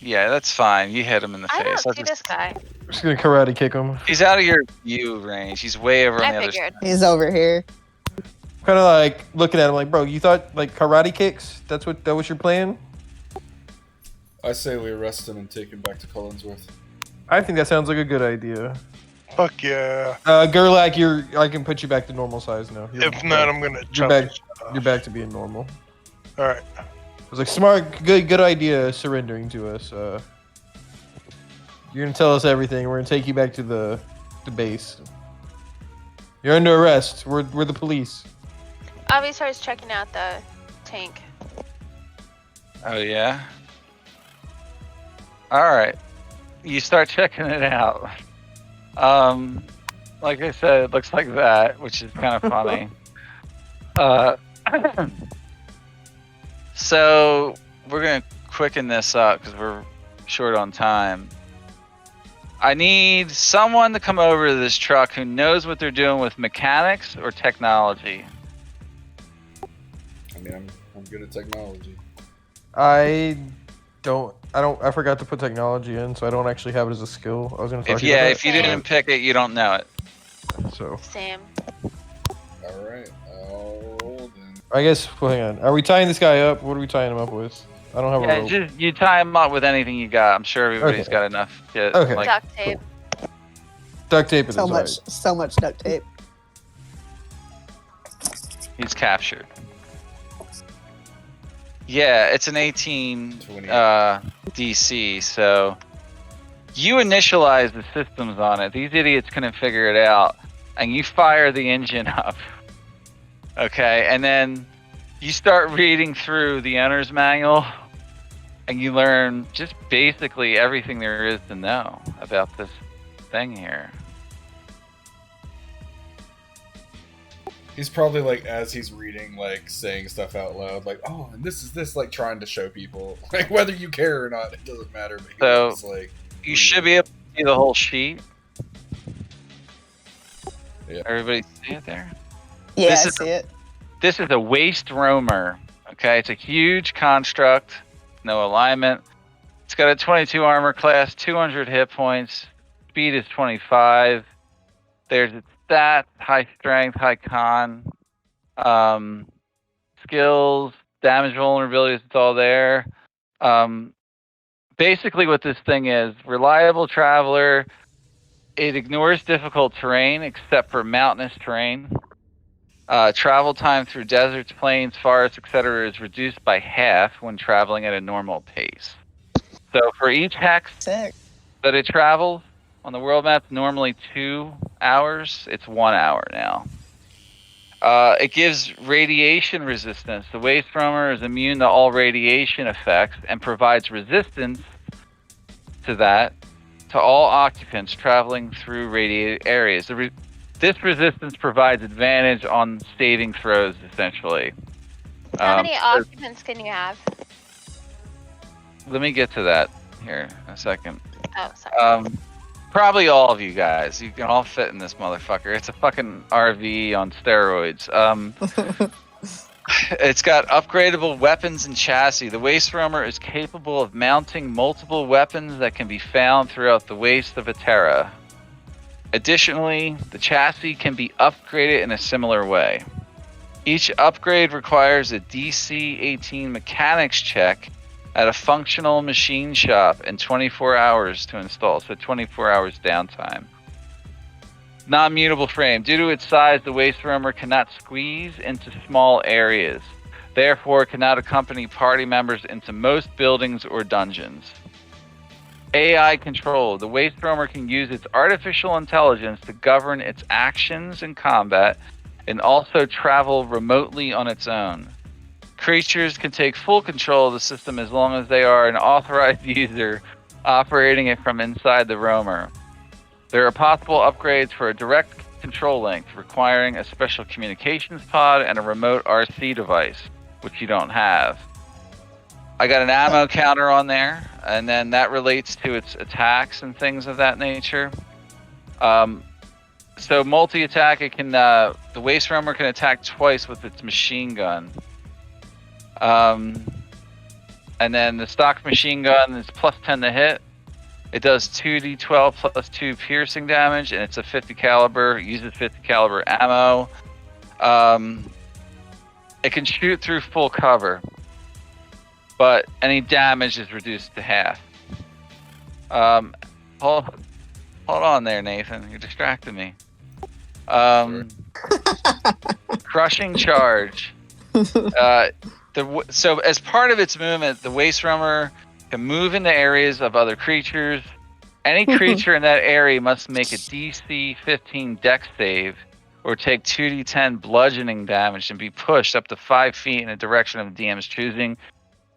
Yeah, that's fine. You hit him in the I face. don't see this guy. I'm just gonna karate kick him. He's out of your view range. He's way over on I the other figured. side. He's over here. Kind of like looking at him like, "Bro, you thought like karate kicks? That was your plan?" I say we arrest him and take him back to Collinsworth. I think that sounds like a good idea. Fuck yeah. Gerlach, I can put you back to normal size now. If not, I'm gonna you're chop back. his shit off. You're back to being normal. All right. I was like, smart, good idea, surrendering to us. You're gonna tell us everything. We're gonna take you back to the base. You're under arrest. We're the police. Obviously, starts checking out the tank. Oh yeah. All right. You start checking it out. Like I said, it looks like that, which is kind of funny. So we're gonna quicken this up because we're short on time. I need someone to come over to this truck who knows what they're doing with mechanics or technology. I mean, I'm good at technology. I forgot to put technology in, so I don't actually have it as a skill. I was gonna talk If to you about if you didn't pick it, you don't know it. that. So Same. All right. Then. I guess. Well, hang on. Are we tying this guy up? What are we tying him up with? I don't have a Yeah, rope. just you tie him up with anything you got. I'm sure everybody's Okay. got enough. Shit. Okay. Like, Duct tape. Duct tape it So is, much, so much duct tape. he's captured. Yeah, it's an 18 28. DC, so you initialize the systems on it. These idiots couldn't figure it out, and you fire the engine up. Okay, and then you start reading through the owner's manual, and you learn just basically everything there is to know about this thing here. He's probably like, as he's reading, like saying stuff out loud, like, "Oh, and this is this," like trying to show people, like whether you care or not, it doesn't matter. But So, he's like, You should be able to see the whole sheet. Yeah. Everybody see it there? Yeah, This I is- see it. This is a waste roamer. Okay, it's a huge construct, no alignment. It's got a 22 armor class, 200 hit points, speed is 25. There's its stats, high strength, high con. skills, damage vulnerabilities, it's all there. Basically what this thing is, reliable traveler, it ignores difficult terrain except for mountainous terrain. Travel time through deserts, plains, forests, etc. is reduced by half when traveling at a normal pace. So for each hex Sick. that it travels on the world map, normally 2 hours, it's 1 hour now. It gives radiation resistance. The waste roamer is immune to all radiation effects and provides resistance to that to all occupants traveling through radiated areas. This resistance provides advantage on saving throws, essentially. How many occupants can you have? Let me get to that here in a second. Oh, sorry. Probably all of you guys. You can all fit in this motherfucker. It's a fucking RV on steroids. It's got upgradable weapons and chassis. The waste roamer is capable of mounting multiple weapons that can be found throughout the waste of Aetera. Additionally, the chassis can be upgraded in a similar way. Each upgrade requires a DC-18 mechanics check at a functional machine shop and 24 hours to install, so 24 hours downtime. Non-mutable frame. Due to its size, the waste roamer cannot squeeze into small areas. Therefore, cannot accompany party members into most buildings or dungeons. AI control. The waste roamer can use its artificial intelligence to govern its actions in combat and also travel remotely on its own. Creatures can take full control of the system as long as they are an authorized user operating it from inside the roamer. There are possible upgrades for a direct control link requiring a special communications pod and a remote RC device, which you don't have. I got an ammo counter on there, and then that relates to its attacks and things of that nature. So multi-attack, it can the waste roamer can attack twice with its machine gun. And then the stock machine gun is plus 10 to hit. It does 2d12 plus 2 piercing damage, and it's a 50 caliber. It uses 50 caliber ammo. It can shoot through full cover, but any damage is reduced to half. Hold on there, Nathan. You're distracting me. Crushing charge. So as part of its movement, the waste roamer can move into areas of other creatures. Any creature in that area must make a DC 15 dex save or take 2d10 bludgeoning damage and be pushed up to 5 feet in a direction of the DM's choosing.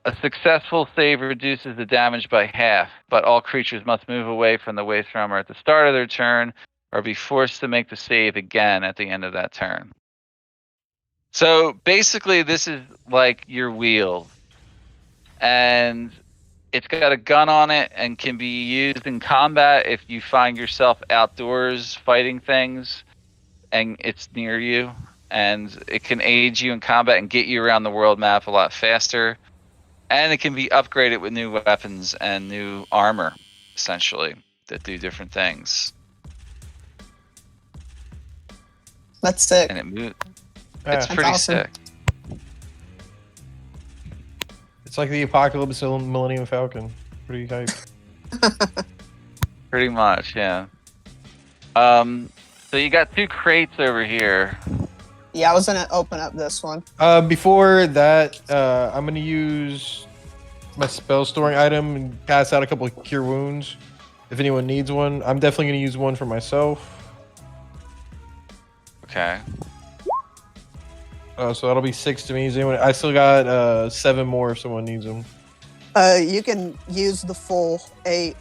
A successful save reduces the damage by half, but all creatures must move away from the waste roamer at the start of their turn or be forced to make the save again at the end of that turn. So basically, this is like your wheel, and it's got a gun on it and can be used in combat if you find yourself outdoors fighting things and it's near you, and it can aid you in combat and get you around the world map a lot faster. And it can be upgraded with new weapons and new armor, essentially, that do different things. That's sick. And it moves. Yeah. It's pretty awesome. sick. It's like the apocalypse of Millennium Falcon. Pretty hype. Pretty much, yeah. So you got 2 crates over here. Yeah, I was gonna open up this one. Before that, I'm gonna use my spell storing item and pass out a couple of cure wounds. If anyone needs one, I'm definitely gonna use one for myself. Okay. So that'll be 6 to me. Is anyone? I still got 7 more if someone needs them. You can use the full 8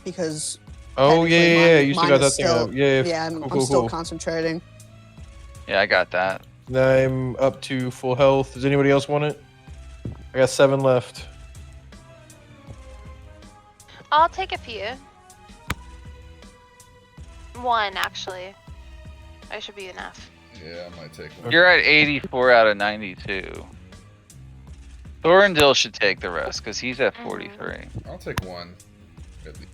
because. Oh yeah. You still mine got that is thing still- up. Yeah. Yeah, I'm Cool. still concentrating. Yeah, I got that. I'm up to full health. Does anybody else want it? I got 7 left. I'll take a few. 1, actually. I should be enough. Yeah, I might take one. You're at 84 out of 92. Thorndil should take the rest because he's at 43. I'll take one. At least.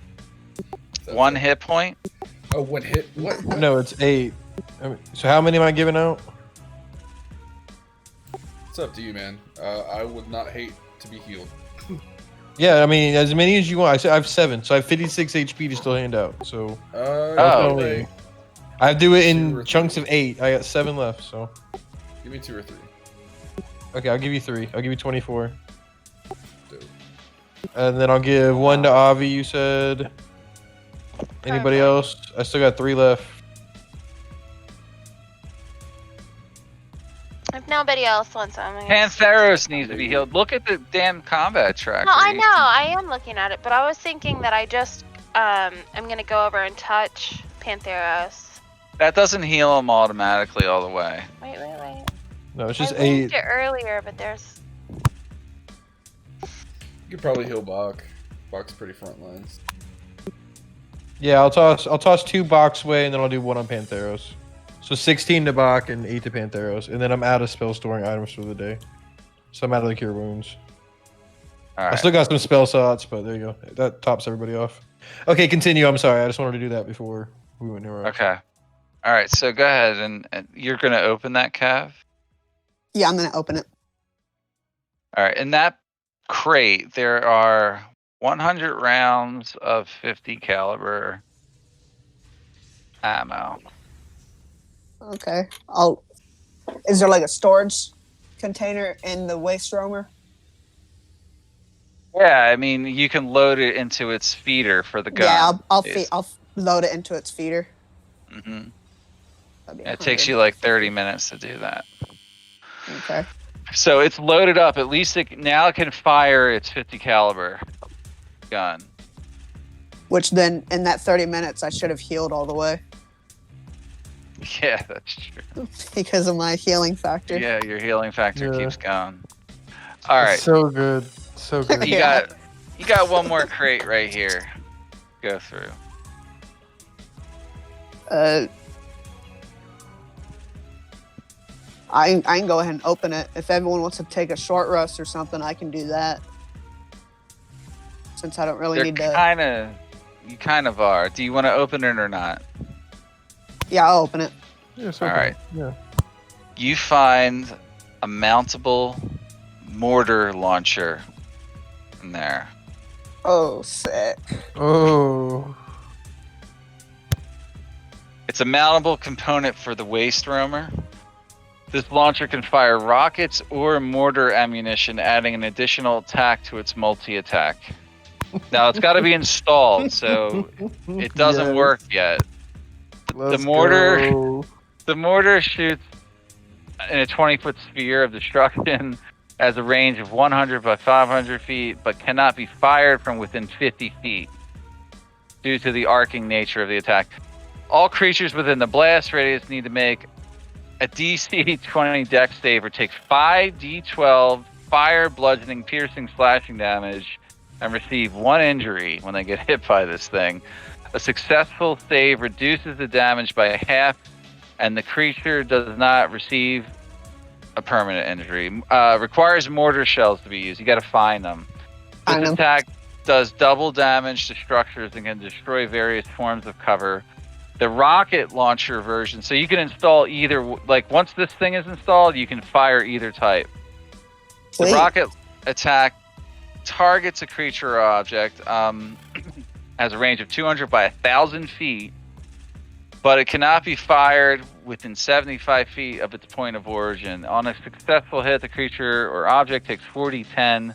That's 1 it. hit point. Oh, 1 hit? What? No, it's 8. So how many am I giving out? It's up to you, man. I would not hate to be healed. Yeah, I mean, as many as you want. I have 7, so I have 56 HP to still hand out. So Oh. right. I do it 2 in or chunks 3. of 8. I got 7 left. So Give me 2 or 3. okay, I'll give you 3. I'll give you 24, Dude. and then I'll give 1 to Avi. You said. Anybody Perfect. else? I still got 3 left. If nobody else wants them, I'm gonna Pantheros needs to be healed. Look at the damn combat tracker. No, I know. I am looking at it, but I was thinking that I just I'm gonna go over and touch Pantheros. That doesn't heal him automatically all the way. Wait. No, it's just I linked 8. it earlier, but there's. You could probably heal Bach. Bach's pretty front lines. Yeah, I'll toss 2 box away, and then I'll do 1 on Pantheros. So 16 to Bach and 8 to Pantheros, and then I'm out of spell storing items for the day. So I'm out of the cure wounds. All I right. still got some spell slots, but there you go. That tops everybody off. Okay, continue. I'm sorry. I just wanted to do that before we went anywhere else. Okay. All right. So go ahead and you're gonna open that cav. Yeah, I'm gonna open it. All right. In that crate, there are 100 rounds of 50 caliber ammo. Okay. Is there like a storage container in the waste roamer? Yeah, I mean you can load it into its feeder for the gun. Yeah, I'll load it into its feeder. Mm-hmm. That'd be It takes 100. you like 30 minutes to do that. Okay. So it's loaded up. At least now it can fire its 50 caliber gun. Which then, in that 30 minutes, I should have healed all the way Yeah, that's true. because of my healing factor. Yeah, your healing factor Yeah. keeps going. All right, So good. So good. you Yeah. got one more crate right here. Go through. I can go ahead and open it. If everyone wants to take a short rest or something, I can do that. Since I don't really need to. You kind of are. Do you want to open it or not? Yeah, I'll open it. Yeah, All right. Yeah. You find a mountable mortar launcher in there. Oh, sick. Oh. It's a mountable component for the waste roamer. This launcher can fire rockets or mortar ammunition, adding an additional attack to its multi-attack. Now it's got to be installed, so it doesn't Yes. work yet. Let's mortar- go. The mortar shoots in a 20-foot sphere of destruction, has a range of 100 by 500 feet, but cannot be fired from within 50 feet due to the arcing nature of the attack. All creatures within the blast radius need to make a DC 20 dex save or take 5d12 fire, bludgeoning, piercing, slashing damage and receive 1 injury when they get hit by this thing. A successful save reduces the damage by half, and the creature does not receive a permanent injury. Requires mortar shells to be used. You got to find them. This attack does double damage to structures and can destroy various forms of cover. The rocket launcher version, so you can install either, like once this thing is installed, you can fire either type. Sweet. The rocket attack targets a creature or object, has a range of 200 by 1,000 feet, but it cannot be fired within 75 feet of its point of origin. On a successful hit, the creature or object takes 4d10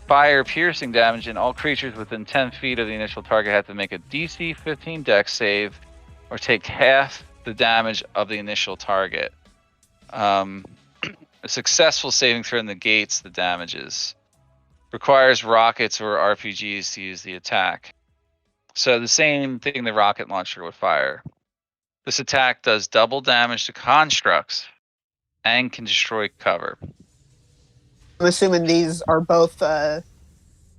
fire piercing damage, and all creatures within 10 feet of the initial target have to make a DC 15 dex save or take half the damage of the initial target. A successful saving throw negates the damages. Requires rockets or RPGs to use the attack. So the same thing the rocket launcher would fire. This attack does double damage to constructs and can destroy cover. I'm assuming these are both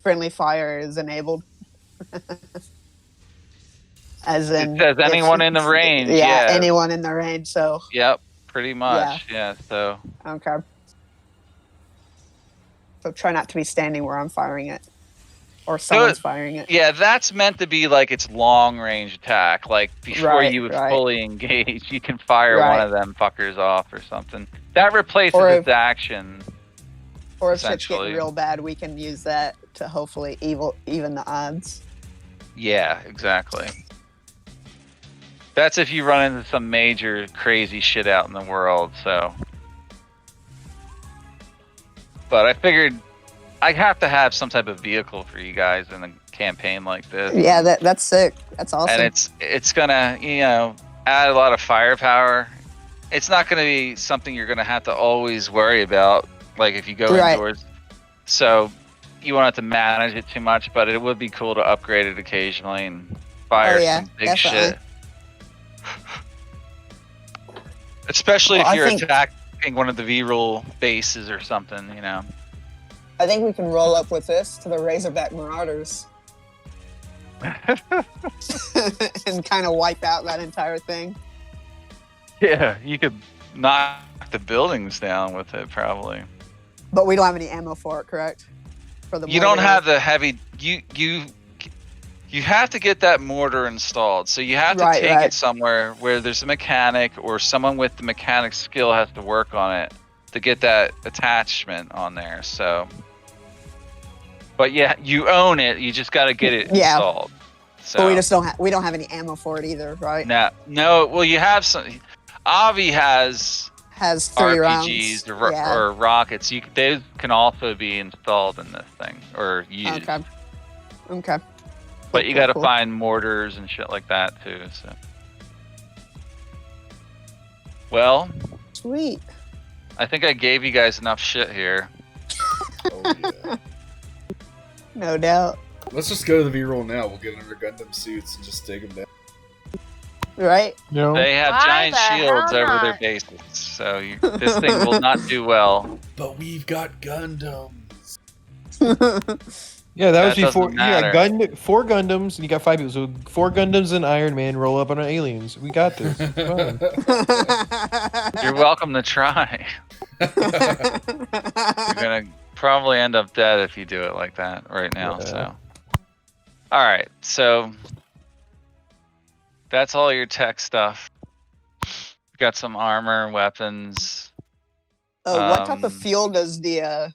friendly fire is enabled. As in, It says anyone in the range. Yeah, Yeah. anyone in the range. So Yep, pretty much. Yeah. So okay. So try not to be standing where I'm firing it, or someone's firing it. yeah, that's meant to be like its long range attack. Like before Right, you would right. fully engage, you can fire one Right. of them fuckers off or something. That replaces Or its if- action. Or if shit's getting Essentially. real bad, we can use that to hopefully even the odds. Yeah, exactly. That's if you run into some major crazy shit out in the world, so. But I figured I'd have to have some type of vehicle for you guys in a campaign like this. Yeah, that's sick. That's awesome. And it's gonna, add a lot of firepower. It's not gonna be something you're gonna have to always worry about, like if you go Right. indoors. So you won't have to manage it too much, but it would be cool to upgrade it occasionally and fire some big definitely. shit. Especially Well, if I you're think- attacking one of the V-roll bases or something, I think we can roll up with this to the Razorback Marauders and kind of wipe out that entire thing. Yeah, you could knock the buildings down with it, probably. But we don't have any ammo for it, correct? For the You don't mortar. have the heavy. You have to get that mortar installed. So you have to Right, take right. it somewhere where there's a mechanic or someone with the mechanic skill has to work on it to get that attachment on there. So, but yeah, you own it. You just got to get it Yeah. installed. So But we just don't have any ammo for it either, right? no. Well, you have some. Avi has Has 3 RPGs rounds. Yeah. or rockets. Those can also be installed in this thing or used. Okay. But you got to Cool. find mortars and shit like that too. So, well, Sweet. I think I gave you guys enough shit here. Oh yeah. No doubt. Let's just go to the V-roll now. We'll get in our Gundam suits and just take them down. Right? You know? They have Why giant the shields hell over their not? bases, so this thing will not do well. But we've got Gundams. Yeah, that was That doesn't before. You got matter. 4 Gundams, and you got 5 people. So 4 Gundams and Iron Man roll up on our aliens. We got this. It's fine. You're welcome to try. You're gonna probably end up dead if you do it like that right now. Yeah. So, all right, so that's all your tech stuff. Got some armor, weapons. What type of Um, fuel does the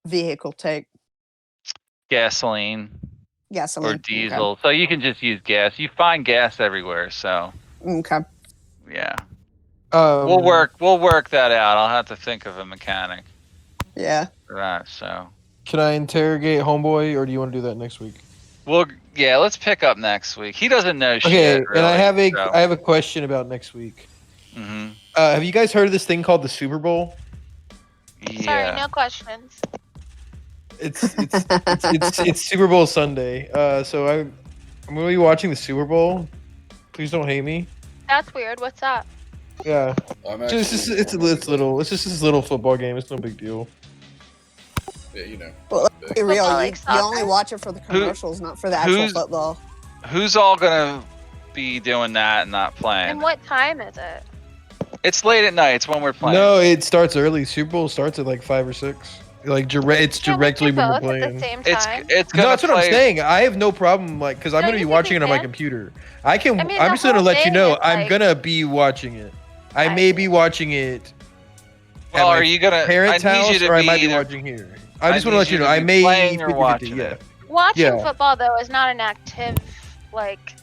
vehicle take? Gasoline Gasoline. or diesel. So you can just use gas. You find gas everywhere. So Okay. yeah, Um, we'll work that out. I'll have to think of a mechanic Yeah. for that. So Can I interrogate Homeboy, or do you want to do that next week? let's pick up next week. He doesn't know shit. Okay, really, and I have so. I have a question about next week. Mhm. Have you guys heard of this thing called the Super Bowl? Yeah. Sorry, no questions. It's Super Bowl Sunday. So I'm gonna be watching the Super Bowl. Please don't hate me. That's weird. What's that? Yeah, I'm it's just actually- it's just this little football game. It's no big deal. Yeah, you know. Well, Be real. Football, You, like you only soccer? watch it for the commercials, not for the actual who's- football. Who's all gonna be doing that and not playing? And what time is it? It's late at night. It's when we're playing. No, it starts early. Super Bowl starts at like 5 or 6. Like it's Can we directly do when we're both at playing. the same It's time? it's No, gonna that's what I'm play- saying. I have no problem, like, because I'm No, gonna be you watching it can. on my computer. I can. I mean, I'm the just gonna whole let you thing know. is, I'm like- gonna be watching it. I I may see. be watching it. Well, at are my you gonna? I parents' need house, you to or I be might be either watching here. I just I want to need let you you know. to I be may playing or 50-50, watching yeah. it. Watching Yeah. football though is not an active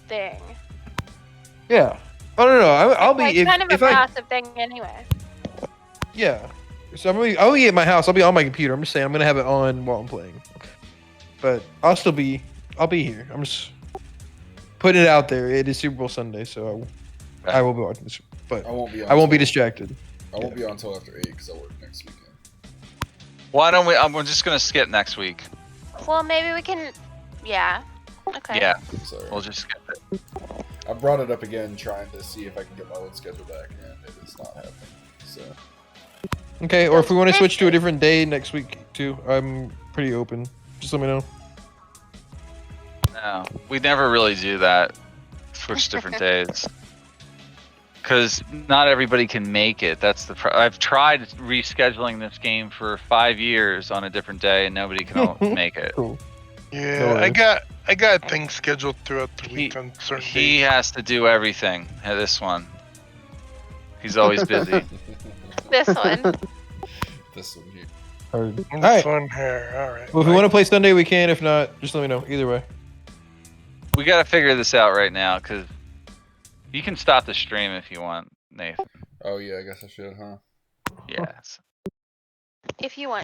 thing. Yeah. Oh no, I'll be Like if, kind of if a I passive thing anyway. yeah. So I'll be at my house. I'll be on my computer. I'm just saying I'm gonna have it on while I'm playing. But I'll be here. I'm just putting it out there. It is Super Bowl Sunday, so I will be watching this. But I won't be. I won't be till- distracted. I won't be on until after 8 because I work next weekend. Why don't we? We're just gonna skip next week. Well, maybe we can. Yeah. Okay. Yeah, I'm sorry. we'll just skip it. I brought it up again, trying to see if I can get my old schedule back, and it is not happening. So Okay, or if we want to Next switch to a week. different day next week too, I'm pretty open. Just let me know. No, we never really do that. Switch different days. Because not everybody can make it. That's the. I've tried rescheduling this game for 5 years on a different day, and nobody can make it. Cool. Yeah, No worries. I got things scheduled throughout the week on certain He days. has to do everything at this one. He's always busy. This one. This one here. All And right. fun hair. All right. Well, if we want to play Sunday, we can. If not, just let me know. Either way. We got to figure this out right now because you can stop the stream if you want, Nathan. Oh yeah, I guess I should, huh? Yes. If you want